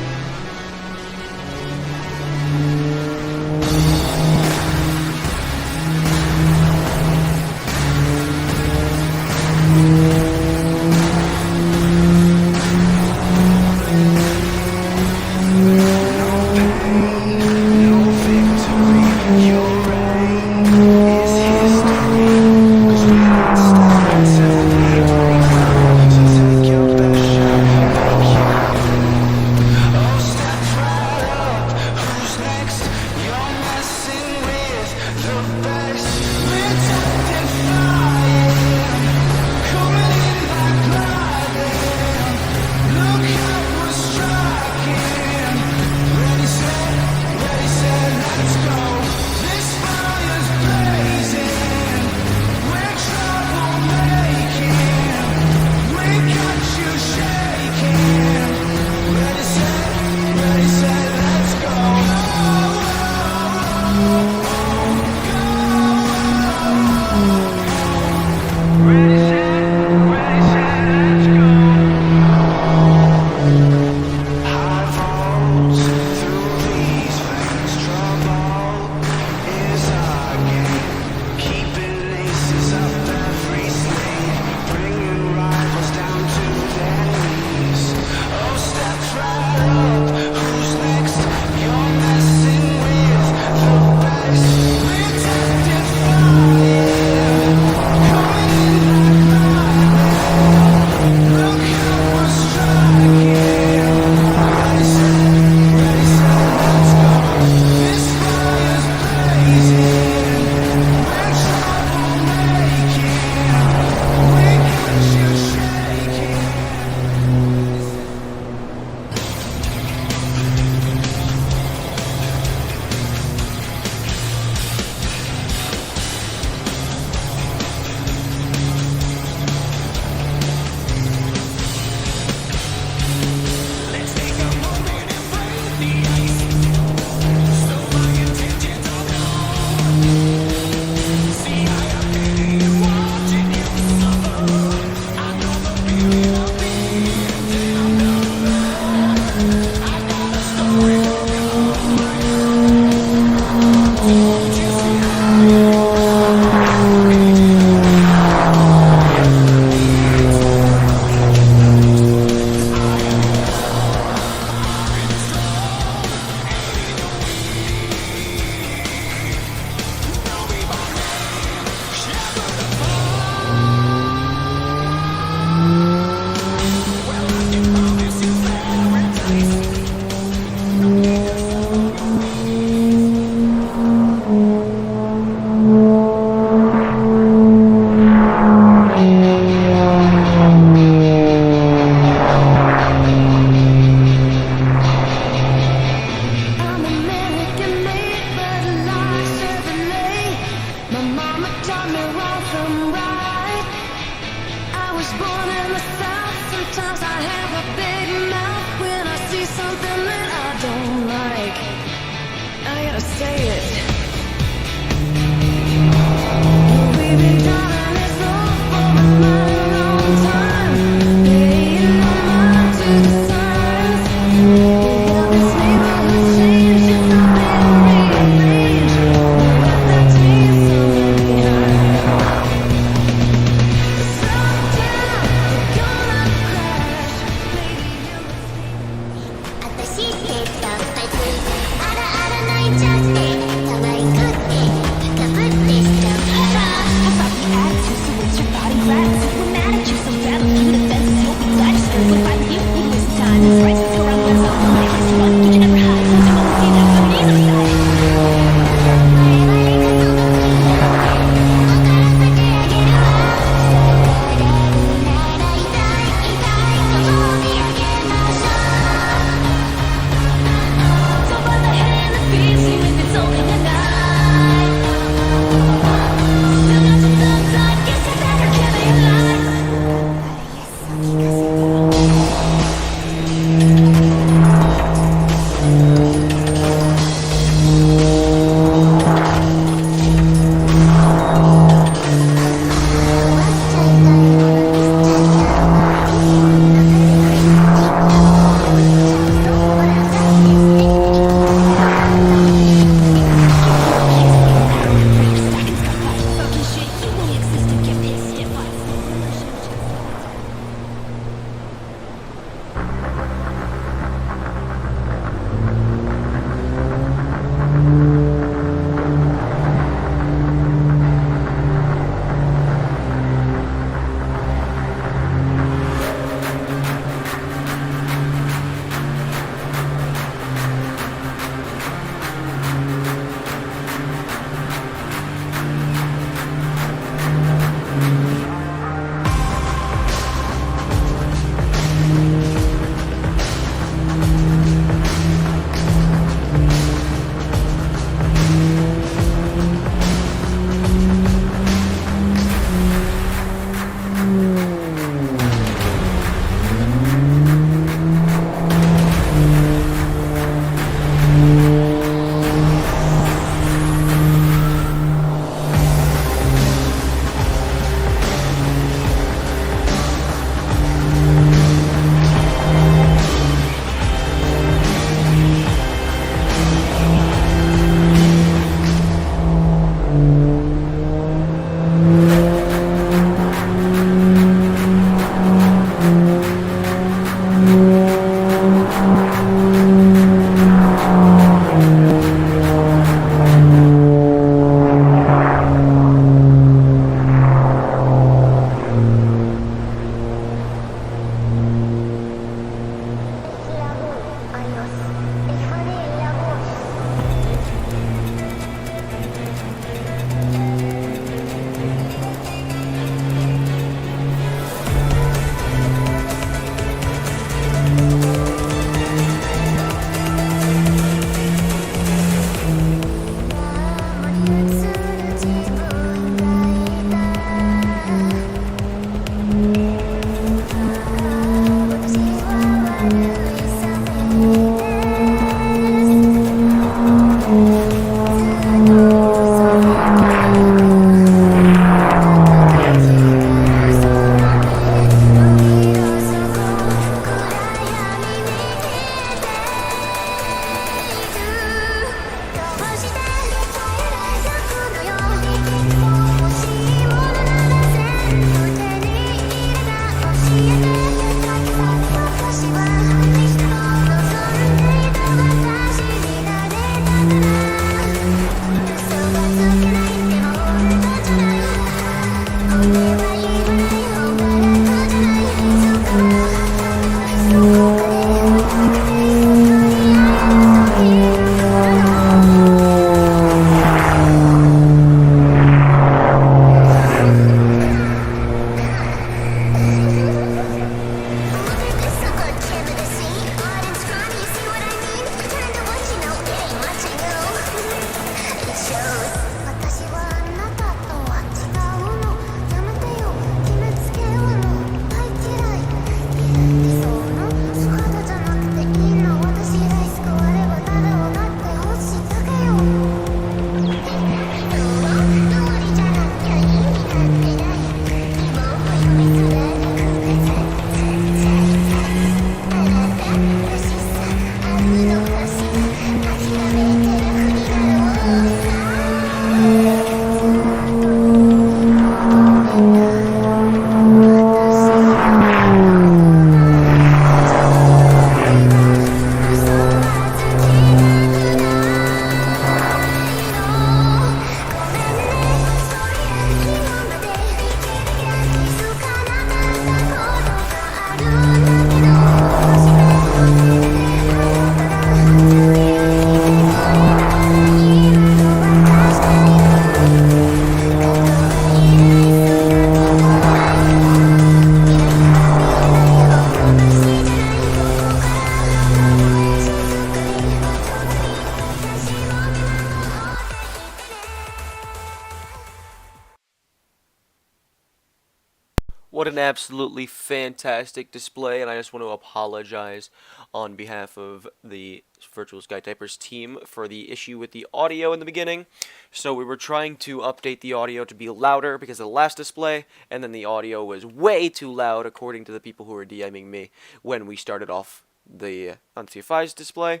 What an absolutely fantastic display, and I just want to apologize on behalf of the Virtual Skytypers team for the issue with the audio in the beginning. So we were trying to update the audio to be louder because of the last display, and then the audio was way too loud according to the people who were DMing me when we started off the UN-CFI's display.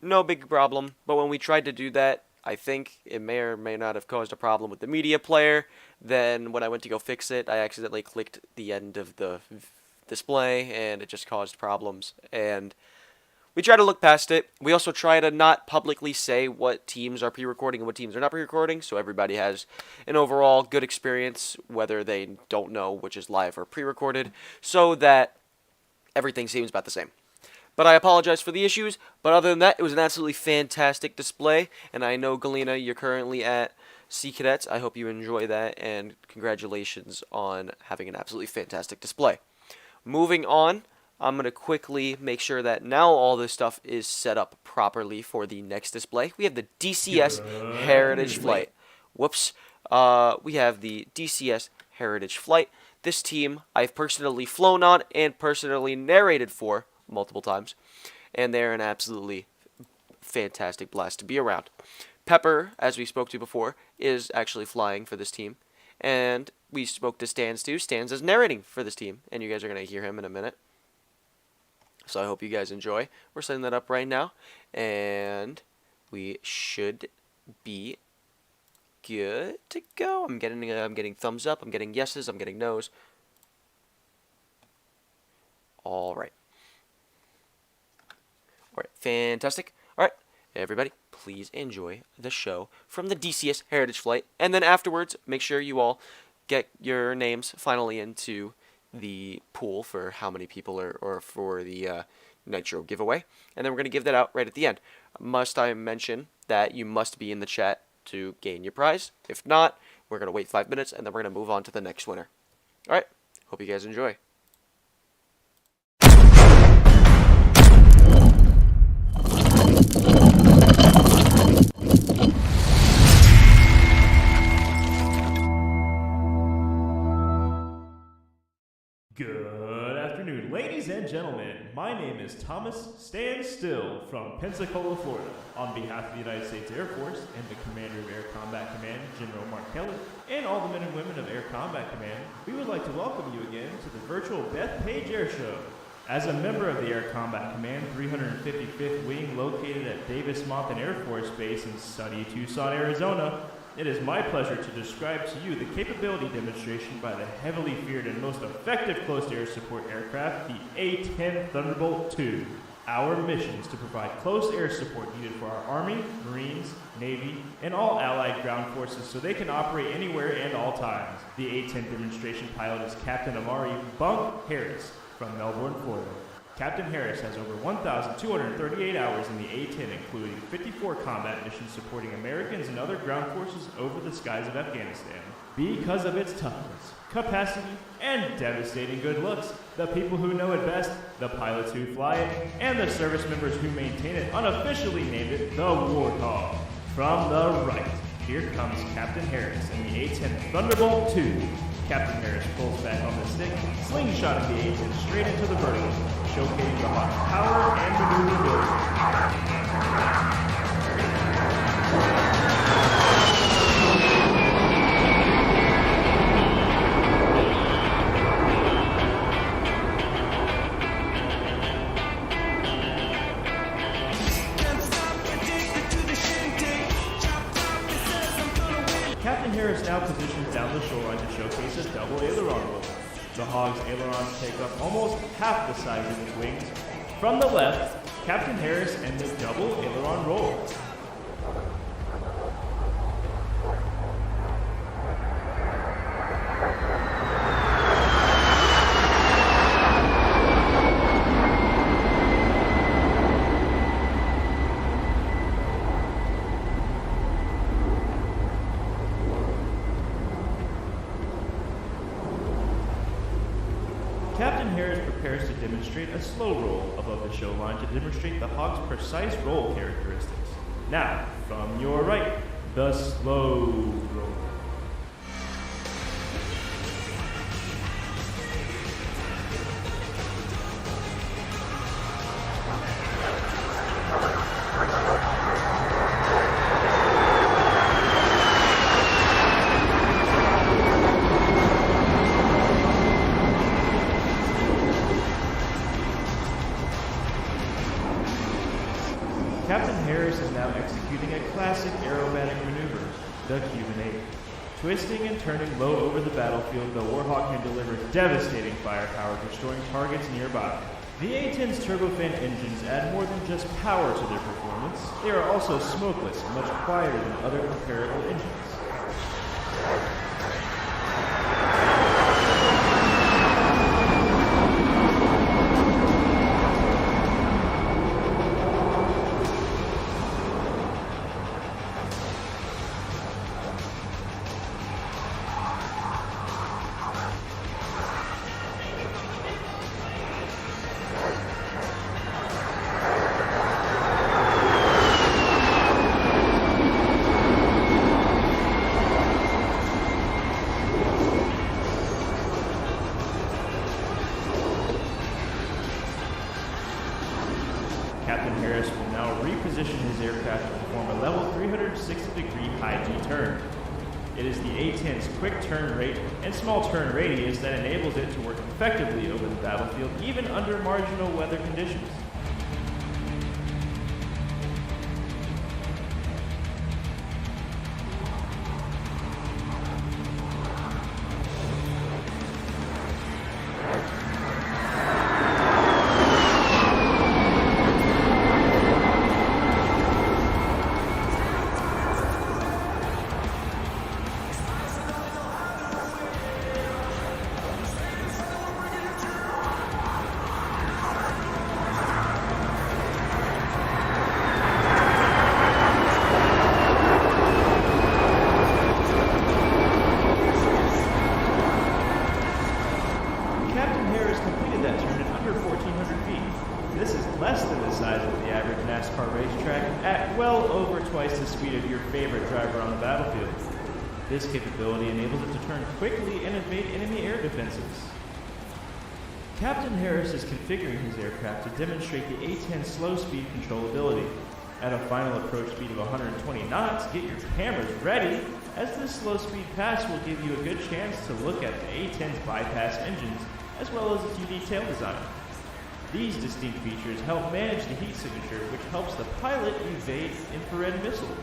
No big problem, but when we tried to do that, I think it may or may not have caused a problem with the media player. Then when I went to go fix it, I accidentally clicked the end of the display, and it just caused problems. And we try to look past it. We also try to not publicly say what teams are pre-recording and what teams are not pre-recording, so everybody has an overall good experience, whether they don't know which is live or pre-recorded, so that everything seems about the same. But I apologize for the issues, but other than that, it was an absolutely fantastic display, and I know, Galena, you're currently at Sea Cadets. I hope you enjoy that, and congratulations on having an absolutely fantastic display. Moving on, I'm going to quickly make sure that now all this stuff is set up properly for the next display. We have the DCS Heritage Flight. Whoops. We have the DCS Heritage Flight. This team I've personally flown on and personally narrated for multiple times, and they're an absolutely fantastic blast to be around. Pepper, as we spoke to before, is actually flying for this team, and we spoke to Stans too. Stans is narrating for this team, and you guys are going to hear him in a minute. So I hope you guys enjoy. We're setting that up right now, and we should be good to go. I'm getting thumbs up, I'm getting yeses, I'm getting no's. All right. Alright, fantastic. Alright, everybody, please enjoy the show from the DCS Heritage Flight. And then afterwards, make sure you all get your names finally into the pool for how many people are, or for the Nitro giveaway. And then we're going to give that out right at the end. Must I mention that you must be in the chat to gain your prize? If not, we're going to wait 5 minutes, and then we're going to move on to the next winner. Alright, hope you guys enjoy. Good afternoon, ladies and gentlemen. My name is Thomas Stand Still from Pensacola, Florida. On behalf of the United States Air Force and the Commander of Air Combat Command, General Mark Kelly, and all the men and women of Air Combat Command, we would like to welcome you again to the virtual Bethpage Air Show. As a member of the Air Combat Command 355th Wing located at Davis-Monthan Air Force Base in sunny Tucson, Arizona, it is my pleasure to describe to you the capability demonstration by the heavily feared and most effective close-air support aircraft, the A-10 Thunderbolt II. Our mission is to provide close air support needed for our Army, Marines, Navy, and all allied ground forces so they can operate anywhere and all times. The A-10 demonstration pilot is Captain Amari Bunk Harris from Melbourne, Florida. Captain Harris has over 1,238 hours in the A-10, including 54 combat missions supporting Americans and other ground forces over the skies of Afghanistan. Because of its toughness, capacity, and devastating good looks, the people who know it best, the pilots who fly it, and the service members who maintain it unofficially named it the Warthog. From the right, here comes Captain Harris in the A-10 Thunderbolt II. Captain Harris pulls back on the stick, slingshotting the A-10 straight into the vertical, showcasing the hot power and maneuverability. Captain Harris now positions down the shoreline to showcase a double aileron roll. The Hog's ailerons take up almost half the size of its wings. From the left, Captain Harris and the double aileron roll. Captain Harris prepares to demonstrate a slow roll above the show line to demonstrate the Hog's precise roll characteristics. Now, from your right, the slow roll. Captain Harris is now executing a classic aerobatic maneuver, the Cuban 8. Twisting and turning low over the battlefield, the Warhawk can deliver devastating firepower, destroying targets nearby. The A-10's turbofan engines add more than just power to their performance. They are also smokeless and much quieter than other comparable engines. Captain Harris will now reposition his aircraft to perform a level 360-degree high G turn. It is the A-10's quick turn rate and small turn radius that enables it to work effectively over the battlefield, even under marginal weather conditions. This capability enables it to turn quickly and evade enemy air defenses. Captain Harris is configuring his aircraft to demonstrate the A-10's slow speed controllability. At a final approach speed of 120 knots, get your cameras ready, as this slow speed pass will give you a good chance to look at the A-10's bypass engines, as well as its unique tail design. These distinct features help manage the heat signature, which helps the pilot evade infrared missiles.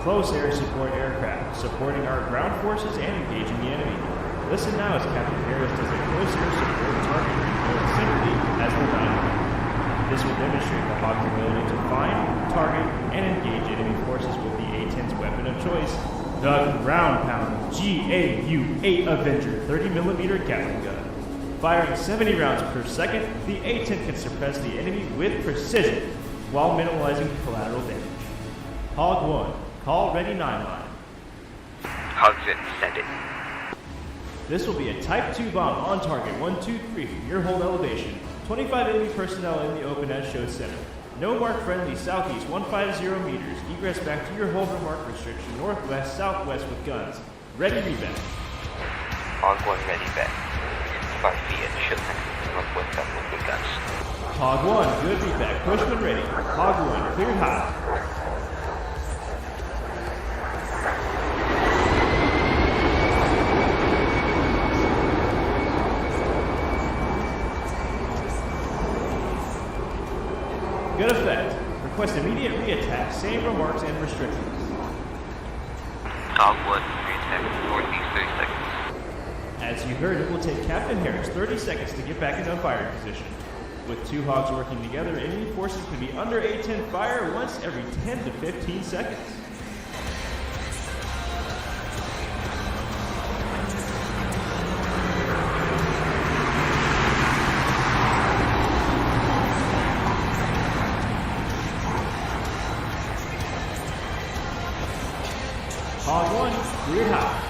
Close air support aircraft, supporting our ground forces and engaging the enemy. Listen now as Captain Harris does a close air support target recoil simply as the dynamo. This will demonstrate the Hawk's ability to find, target, and engage enemy forces with the A-10's weapon of choice, the ground-pounding GAU-8 Avenger 30mm Gatling gun. Firing 70 rounds per second, the A-10 can suppress the enemy with precision while minimizing collateral damage. Hog 1. Call ready 9 line. Hogs it, send it. This will be a Type 2 bomb on target 123 from your hold elevation. 25 enemy personnel in the open as showed center. No mark friendly southeast 150 meters. Egress back to your hold or mark restriction northwest southwest with guns. Ready reback. Hog 1 ready back. 5 feet at show center northwest southwest with guns. Hog 1 good reback. Pushman ready. Hog 1 cleared high. Good effect. Request immediate re-attack, same remarks and restrictions. Dogwood, re-attack, northeast 30 seconds. As you heard, it will take Captain Harris 30 seconds to get back into firing position. With two hogs working together, enemy forces can be under A-10 fire once every 10 to 15 seconds. Hog 1, cleared high.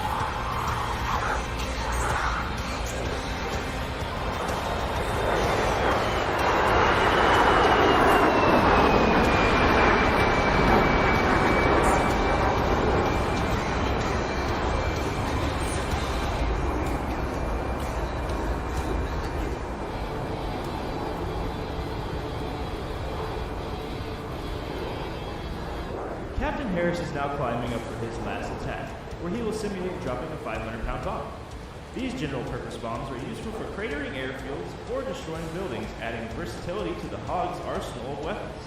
Captain Harris is now climbing up for his last attack, where he will simulate dropping a 500-pound bomb. These general-purpose bombs are useful for cratering airfields or destroying buildings, adding versatility to the Hog's arsenal of weapons.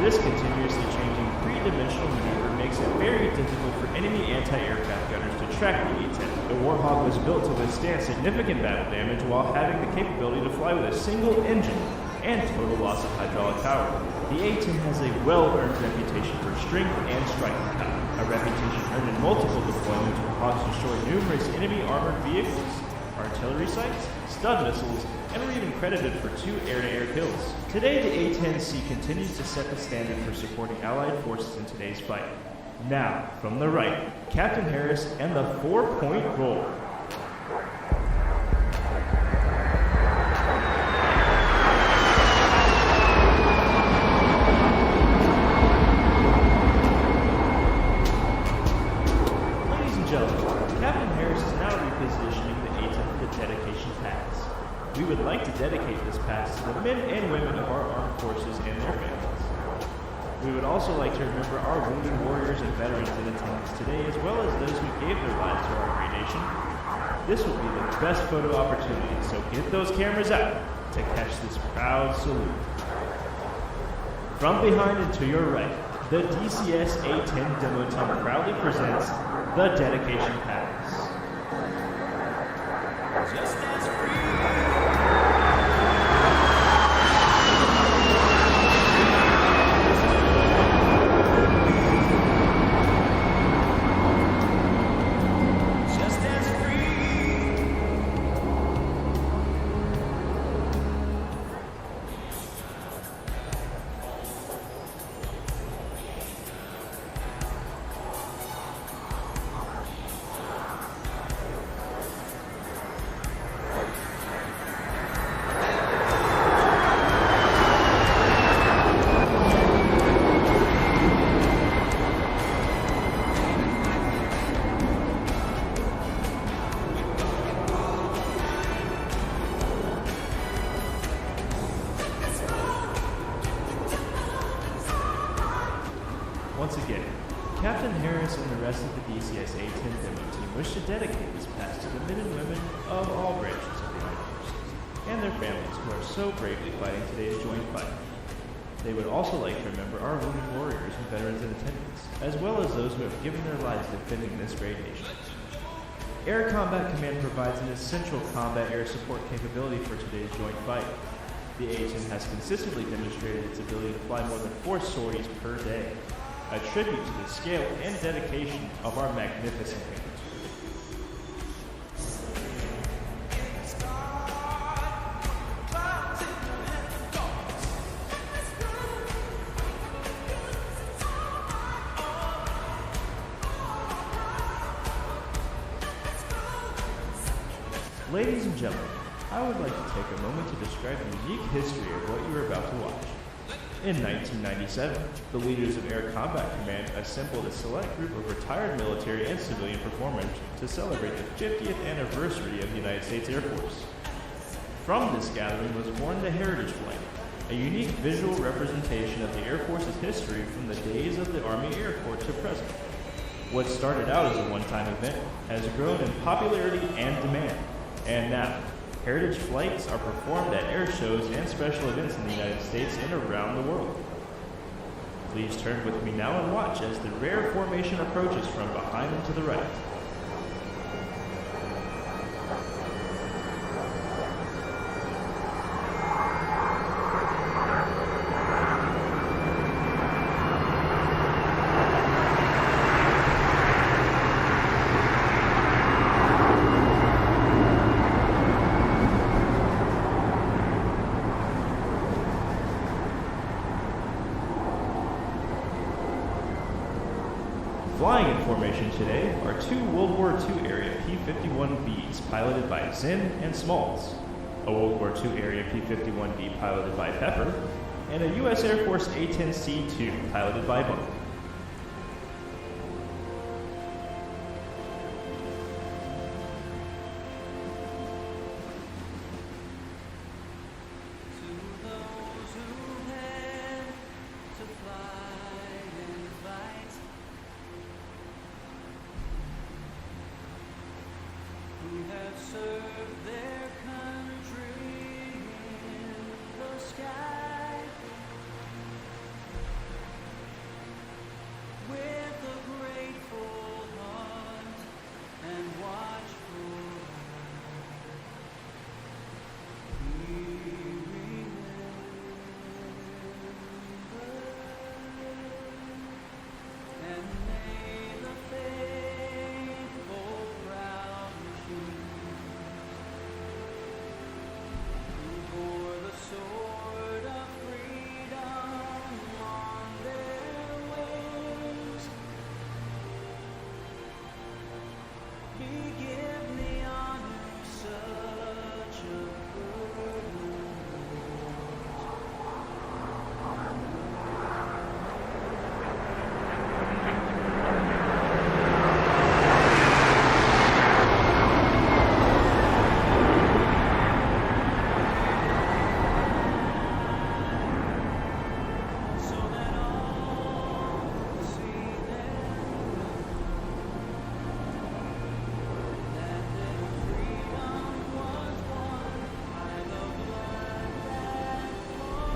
This continuously changing three-dimensional maneuver makes it very difficult for enemy anti-aircraft gunners to track the A-10. The Warhog was built to withstand significant battle damage while having the capability to fly with a single engine and total loss of hydraulic power. The A-10 has a well-earned reputation for strength and striking power, a reputation earned in multiple deployments where Hogs destroyed numerous enemy armored vehicles, artillery sites, Scud missiles, and were even credited for 2 air-to-air kills. Today, the A-10C continues to set the standard for supporting Allied forces in today's fight. Now, from the right, Captain Harris and the 4-point roll. Ladies and gentlemen, Captain Harris is now repositioning the A-10 for the dedication pass. We would like to dedicate this pass to the men and women of our armed forces and their families. We would also like to remember our wounded warriors and veterans in attendance today, as well as those who gave their lives to our great nation. This will be the best photo opportunity, so get those cameras out to catch this proud salute. From behind and to your right, the DCS A-10 demo team proudly presents the dedication pass. Just as free. Once again, Captain Harris and the rest of the DCS A-10 demo team wish to dedicate this pass to the men and women of all branches of the Armed Forces and their families who are so bravely fighting today's joint fight. They would also like to remember our wounded warriors and veterans in attendance, as well as those who have given their lives defending this great nation. Air Combat Command provides an essential combat air support capability for today's joint fight. The A-10 has consistently demonstrated its ability to fly more than 4 sorties per day, a tribute to the scale and dedication of our magnificent infantry. Ladies and gentlemen, I would like to take a moment to describe the unique history of what you are about to watch. In 1997, the leaders of Air Combat Command assembled a select group of retired military and civilian performers to celebrate the 50th anniversary of the United States Air Force. From this gathering was born the Heritage Flight, a unique visual representation of the Air Force's history from the days of the Army Air Corps to present. What started out as a one-time event has grown in popularity and demand, and now, Heritage flights are performed at air shows and special events in the United States and around the world. Please turn with me now and watch as the rare formation approaches from behind and to the right. Flying in formation today are two World War II area P-51Bs piloted by Zinn and Smalls, a World War II area P-51B piloted by Pepper, and a U.S. Air Force A-10C2 piloted by Bunker.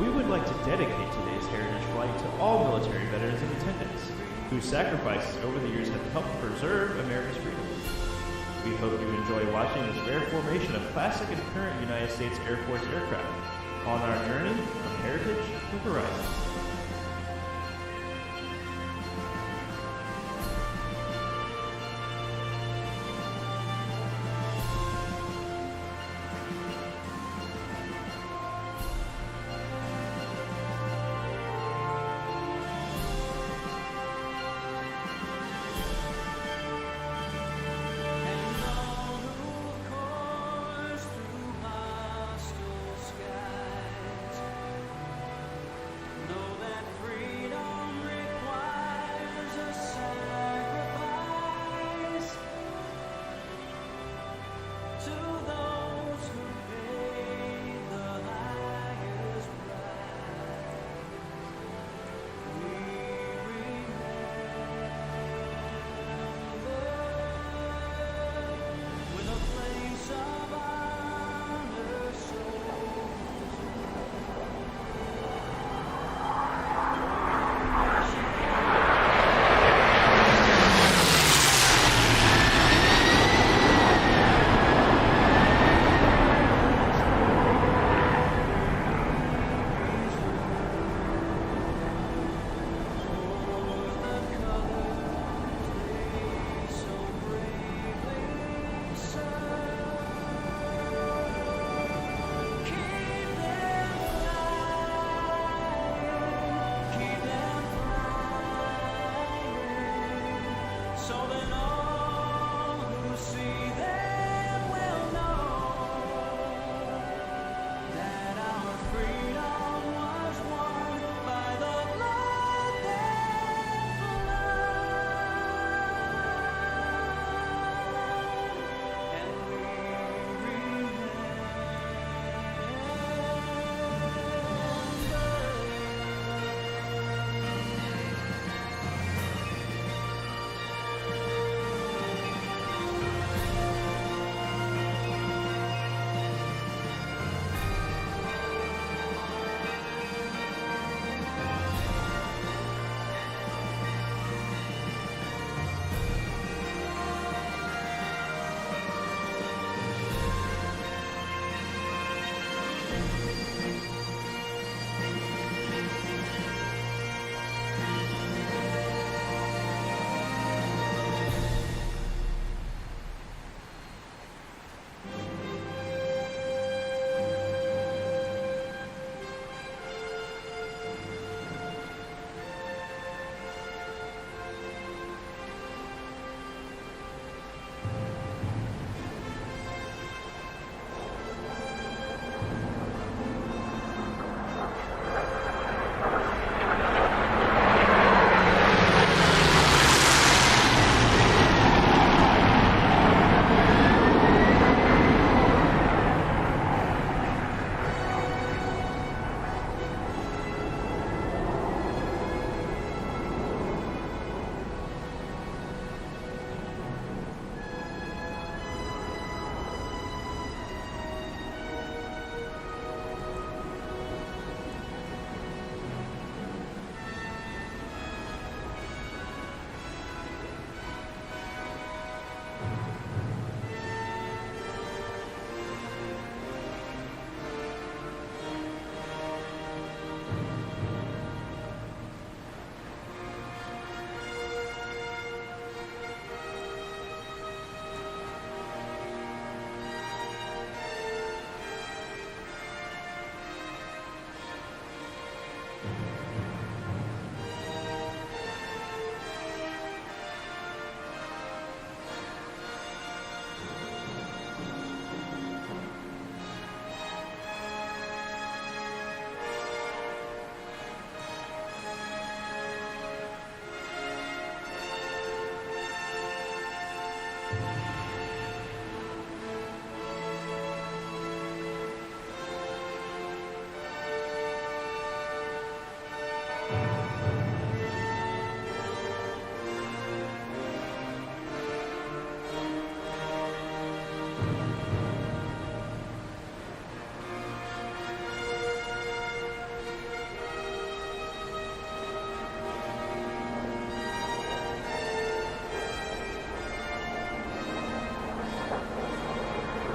We would like to dedicate today's Heritage Flight to all military veterans in attendance, whose sacrifices over the years have helped preserve America's freedom. We hope you enjoy watching this rare formation of classic and current United States Air Force aircraft on our journey from heritage to horizon. No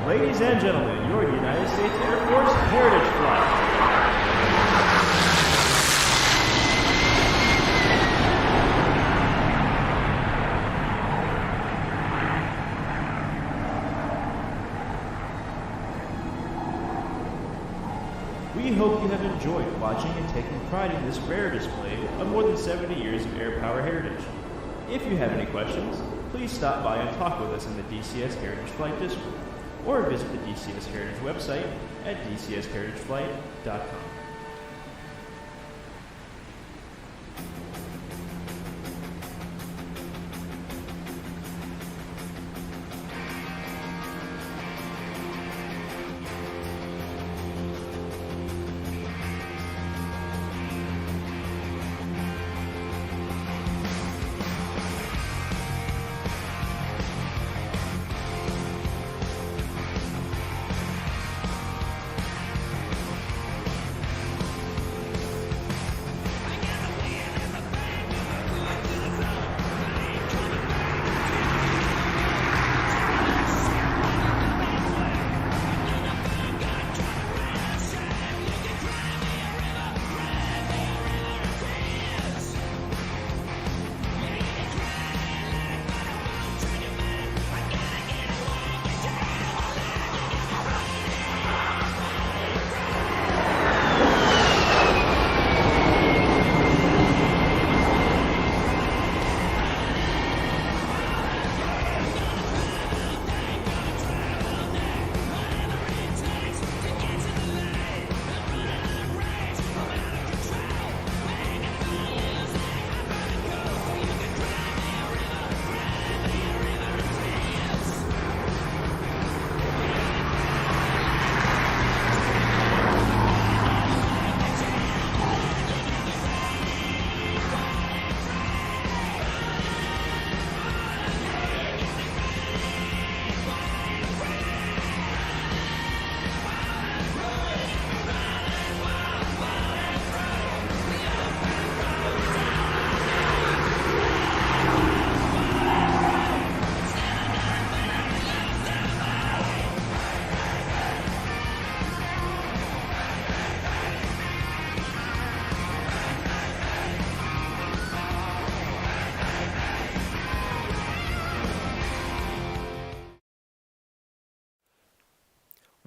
Ladies and gentlemen, your United States Air Force Heritage Flight. We hope you have enjoyed watching and taking pride in this rare display of more than 70 years of air power heritage. If you have any questions, please stop by and talk with us in the DCS Heritage Flight Discord, or visit the DCS Heritage website at dcsheritageflight.com.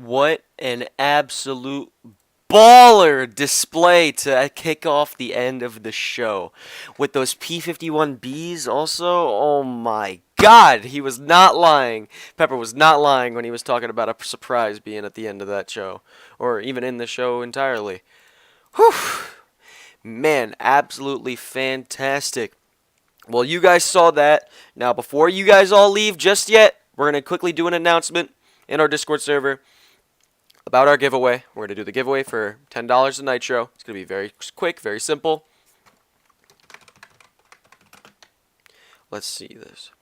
What an absolute baller display to kick off the end of the show. With those P-51Bs also, oh my god, he was not lying. Pepper was not lying when he was talking about a surprise being at the end of that show. Or even in the show entirely. Whew. Man, absolutely fantastic. Well, you guys saw that. Now, before you guys all leave just yet, we're going to quickly do an announcement in our Discord server about our giveaway. We're going to do the giveaway for $10 a Nitro. It's going to be very quick, very simple. Let's see this.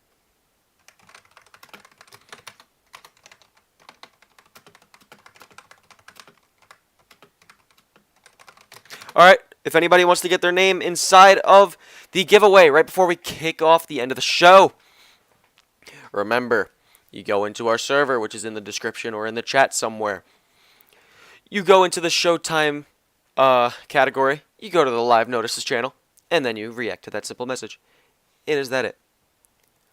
Alright, if anybody wants to get their name inside of the giveaway right before we kick off the end of the show, remember, you go into our server, which is in the description or in the chat somewhere. You go into the Showtime category, you go to the Live Notices channel, and then you react to that simple message. Is that it?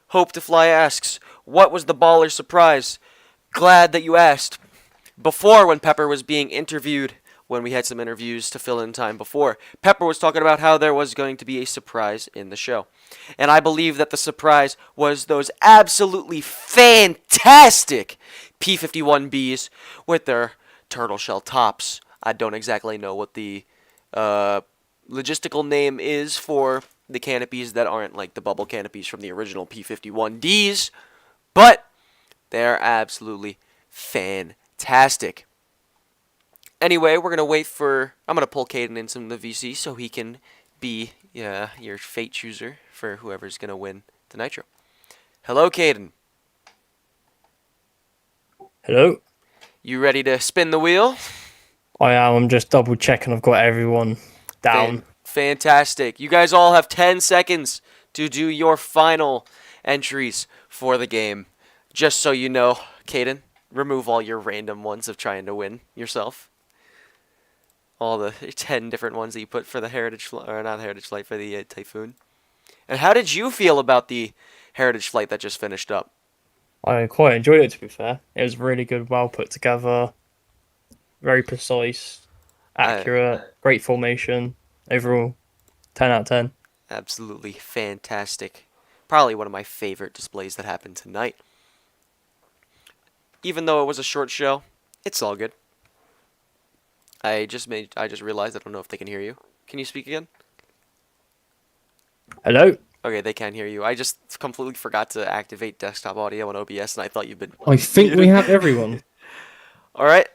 Hope to Fly asks, what was the baller surprise? Glad that you asked. Before, when Pepper was being interviewed, when we had some interviews to fill in time before, Pepper was talking about how there was going to be a surprise in the show. And I believe that the surprise was those absolutely fantastic P-51Bs with their turtle shell tops. I don't exactly know what the logistical name is for the canopies that aren't like the bubble canopies from the original P-51Ds, but they're absolutely fantastic. Anyway, we're going to wait for... I'm going to pull Caden in some of the VC so he can be your fate chooser for whoever's going to win the Nitro. Hello, Caden. Hello. You ready to spin the wheel? I am. I'm just double checking I've got everyone down. Fantastic. You guys all have 10 seconds to do your final entries for the game. Just so you know, Caden, remove all your random ones of trying to win yourself. All the 10 different ones that you put for the Heritage Flight, or not Heritage Flight, for the Typhoon. And how did you feel about the Heritage Flight that just finished up? I quite enjoyed it, to be fair. It was really good, well put together, very precise, accurate, great formation. Overall, 10 out of 10. Absolutely fantastic. Probably one of my favorite displays that happened tonight. Even though it was a short show, it's all good. I just realized I don't know if they can hear you. Can you speak again? Hello? Okay, they can hear you. I just completely forgot to activate desktop audio on OBS, and I thought you'd been... I think we have everyone. Alright.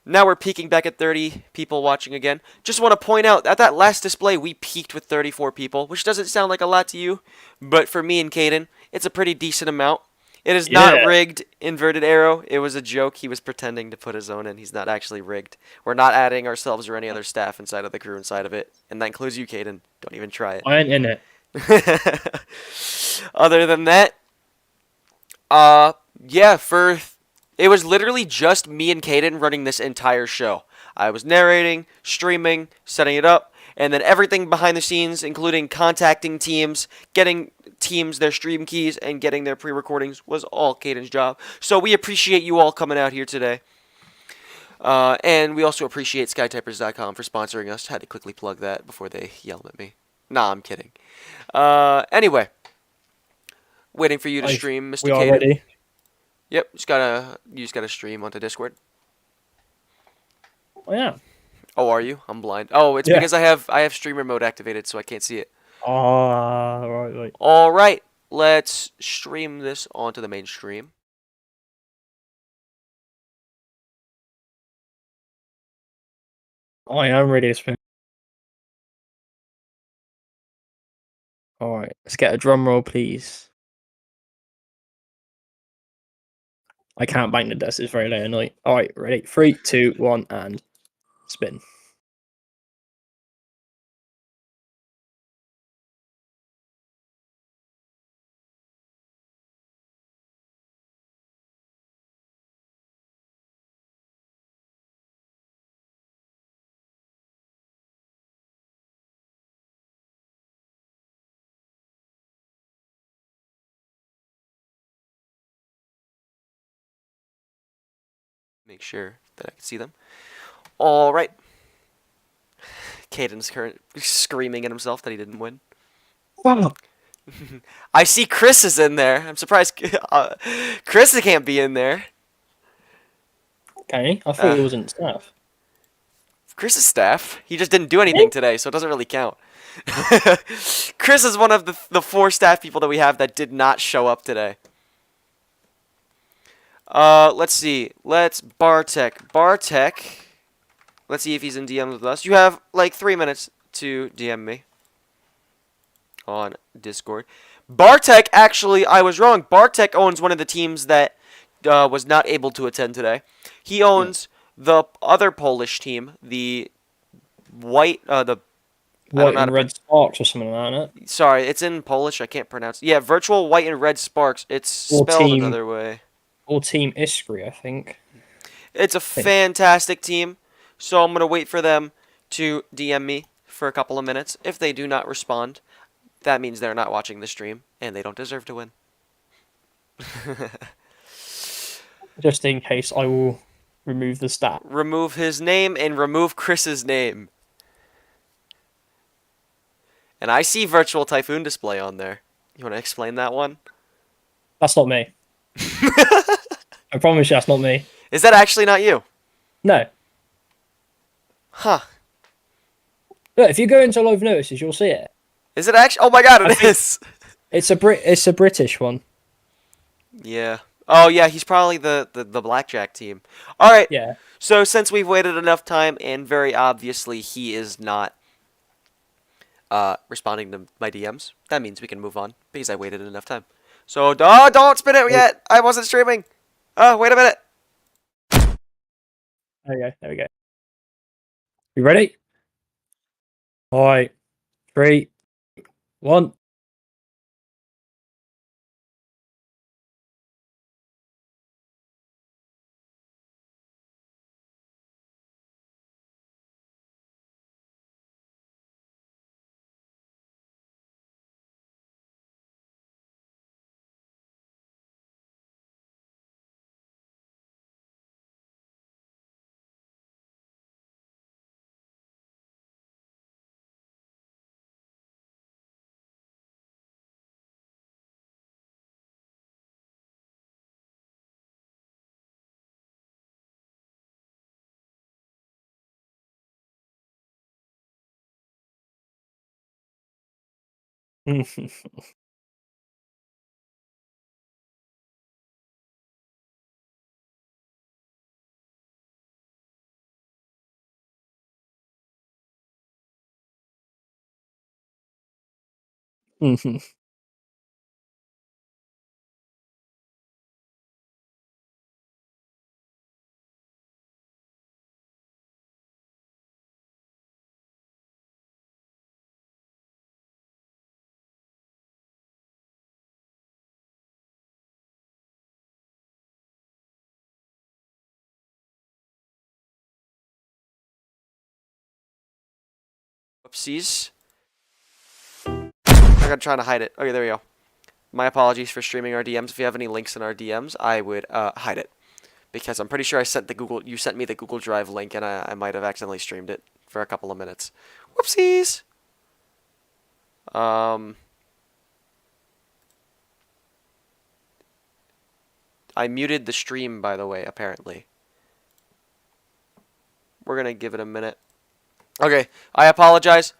Now we're peaking back at 30 people watching again. Just want to point out, at that last display, we peaked with 34 people, which doesn't sound like a lot to you, but for me and Caden, it's a pretty decent amount. It is not rigged, inverted arrow. It was a joke. He was pretending to put his own in. He's not actually rigged. We're not adding ourselves or any other staff inside of the crew inside of it, and that includes you, Caden. Don't even try it. I ain't in it. Other than that, yeah, it was literally just me and Caden running this entire show. I was narrating, streaming, setting it up, and then everything behind the scenes, including contacting teams, getting teams their stream keys, and getting their pre-recordings, was all Caden's job. So we appreciate you all coming out here today. And we also appreciate Skytypers.com for sponsoring us. Had to quickly plug that before they yelled at me. Nah, I'm kidding. Anyway, waiting for you to stream, Mr. We are Caden. ready. Yep, you just gotta stream onto Discord. Oh yeah. Oh, are you? I'm blind. Oh, it's because I have streamer mode activated, so I can't see it. Right. All right, let's stream this onto the main stream. I am ready to spin. Alright, let's get a drum roll, please. I can't bang the desk, it's very late at night. Alright, ready? 3, 2, 1, and spin. Make sure that I can see them. All right. Caden's screaming at himself that he didn't win. Wow. I see Chris is in there. I'm surprised Chris can't be in there. Okay, I thought he wasn't staff. Chris is staff. He just didn't do anything today, so it doesn't really count. Chris is one of the 4 staff people that we have that did not show up today. Let's see. Let's Bartek. Bartek. Let's see if he's in DMs with us. You have like 3 minutes to DM me on Discord. Bartek, actually, I was wrong. Bartek owns one of the teams that was not able to attend today. He owns the other Polish team, the white, White and red sparks or something like that. Sorry, it's in Polish. I can't pronounce it. Yeah, virtual white and red sparks. It's Or spelled team- another way. Or Team Iskry, I think. It's a fantastic team. So I'm going to wait for them to DM me for a couple of minutes. If they do not respond, that means they're not watching the stream and they don't deserve to win. Just in case, I will remove the stat. Remove his name and remove Chris's name. And I see virtual Typhoon display on there. You want to explain that one? That's not me. I promise you that's not me. Is that actually not you? No. Huh. Look, if you go into live notices, you'll see it. Is it actually? Oh my god, it is! It's a British one. Yeah. Oh yeah, he's probably the blackjack team. Alright. Yeah. So since we've waited enough time, and very obviously he is not responding to my DMs, that means we can move on, because I waited enough time. So, don't spin it yet! I wasn't streaming! Oh, wait a minute! There we go. You ready? Alright. 3, 1. Whoopsies. I'm trying to hide it. Okay, there we go. My apologies for streaming our DMs. If you have any links in our DMs, I would hide it. Because I'm pretty sure I sent you sent me the Google Drive link, and I might have accidentally streamed it for a couple of minutes. Whoopsies! I muted the stream, by the way, apparently. We're gonna give it a minute. Okay, I apologize.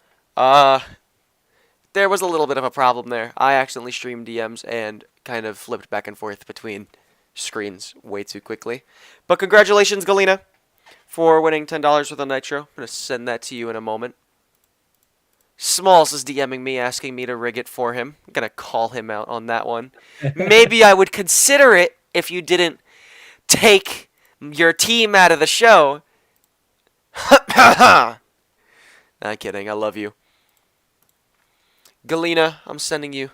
There was a little bit of a problem there. I accidentally streamed DMs and kind of flipped back and forth between screens way too quickly. But congratulations, Galena, for winning $10 worth of Nitro. I'm going to send that to you in a moment. Smalls is DMing me, asking me to rig it for him. I'm going to call him out on that one. Maybe I would consider it if you didn't take your team out of the show. Not kidding. I love you. Galena, I'm sending you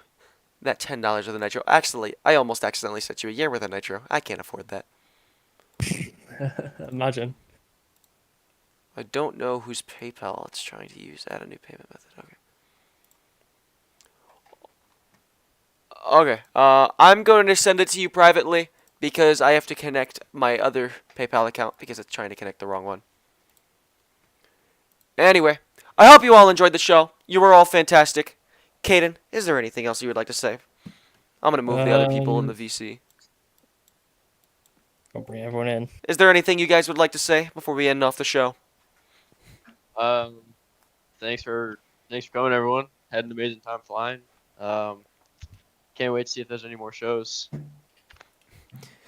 that $10 worth of Nitro. Actually, I almost accidentally sent you a year worth of Nitro. I can't afford that. Imagine. I don't know whose PayPal it's trying to use. Add a new payment method. Okay. Okay. I'm going to send it to you privately because I have to connect my other PayPal account because it's trying to connect the wrong one. Anyway, I hope you all enjoyed the show. You were all fantastic. Caden, is there anything else you would like to say? I'm going to move the other people in the VC. I'll bring everyone in. Is there anything you guys would like to say before we end off the show? Thanks for coming, everyone. Had an amazing time flying. Can't wait to see if there's any more shows.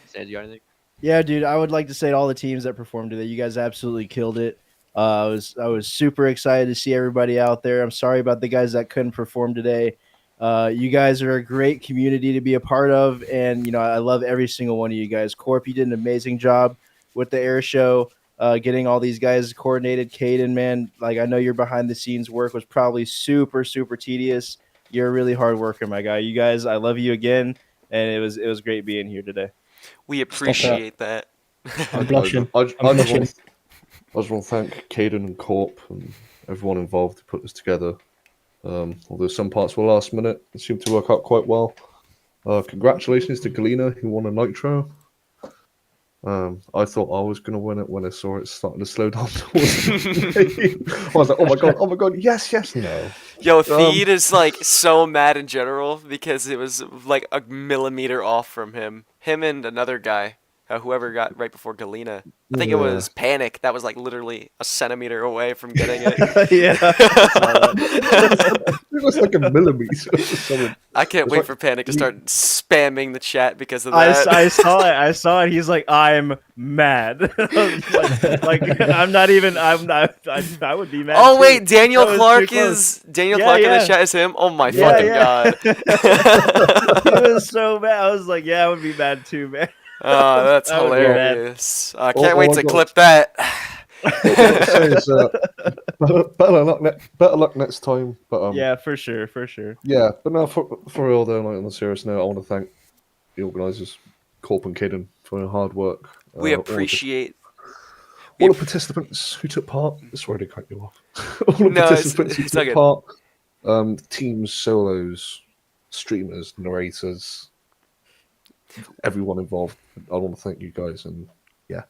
Stan, you got anything? Yeah, dude, I would like to say to all the teams that performed today, you guys absolutely killed it. I was super excited to see everybody out there. I'm sorry about the guys that couldn't perform today. You guys are a great community to be a part of, and I love every single one of you guys. Corp, you did an amazing job with the air show, getting all these guys coordinated. Caden, man, I know your behind the scenes work was probably super, super tedious. You're a really hard worker, my guy. You guys, I love you again, and it was great being here today. We appreciate that. I'm blushing. I just want to thank Caden and Corp and everyone involved to put this together. Although some parts were last minute, it seemed to work out quite well. Congratulations to Galena, who won a Nitro. I thought I was going to win it when I saw it starting to slow down towards me. I was like, oh my god, yes, no. Yo, Theed is so mad in general because it was like a millimeter off from him. Him and another guy, whoever got right before Galena. I think it was Panic. That was literally a centimeter away from getting it. Yeah. It was like a millimeter. I can't wait for Panic to start spamming the chat because of that. I saw it. He's like, I'm mad. I'm not even. I would be mad. Oh too. wait, Daniel Clark in the chat is him. Oh my fucking god. He was so mad. I was like, yeah, I would be mad too, man. Oh, that's hilarious. I can't wait to clip that. Better luck next time. But yeah, for sure. Yeah, but no, for real though, on a serious note, I want to thank the organisers, Corp and Caden, for their hard work. We appreciate all the participants who took part. Sorry to cut you off. All the participants who took part. Teams, solos, streamers, narrators. Everyone involved. I want to thank you guys, and yeah.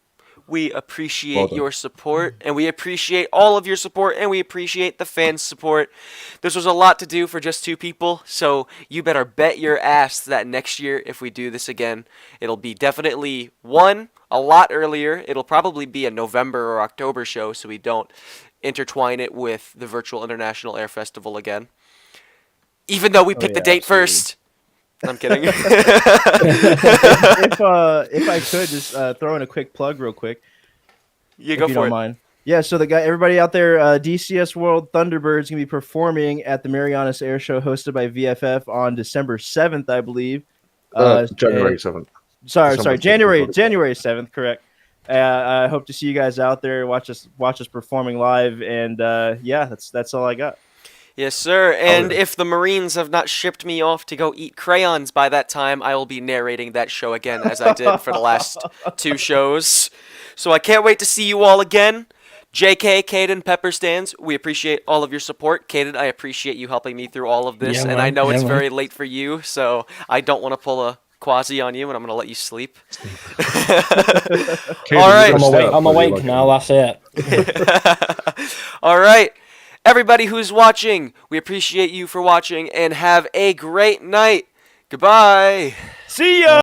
We appreciate your support, and we appreciate all of your support, and we appreciate the fans' support. This was a lot to do for just 2 people, so you better bet your ass that next year, if we do this again, it'll be definitely, a lot earlier. It'll probably be a November or October show, so we don't intertwine it with the Virtual International Air Festival again. Even though we picked the date absolutely. first. I'm kidding. If I could just throw in a quick plug real quick. You if go you for don't it. mind. Yeah, so everybody out there, DCS World Thunderbirds going to be performing at the Marianas Air Show hosted by VFF on December 7th, I believe. January 7th. Sorry, January 7th, correct. I hope to see you guys out there, watch us performing live, and yeah, that's all I got. Yes, sir. And if the Marines have not shipped me off to go eat crayons by that time, I will be narrating that show again as I did for the last 2 shows. So I can't wait to see you all again. JK, Caden, Pepper Stands, we appreciate all of your support. Caden, I appreciate you helping me through all of this. Yeah, and man. I know Yeah, it's man. very late for you, so I don't want to pull a quasi on you, and I'm going to let you sleep. All right. I'm awake now, that's it. All right. Everybody who's watching, we appreciate you for watching, and have a great night. Goodbye. See ya!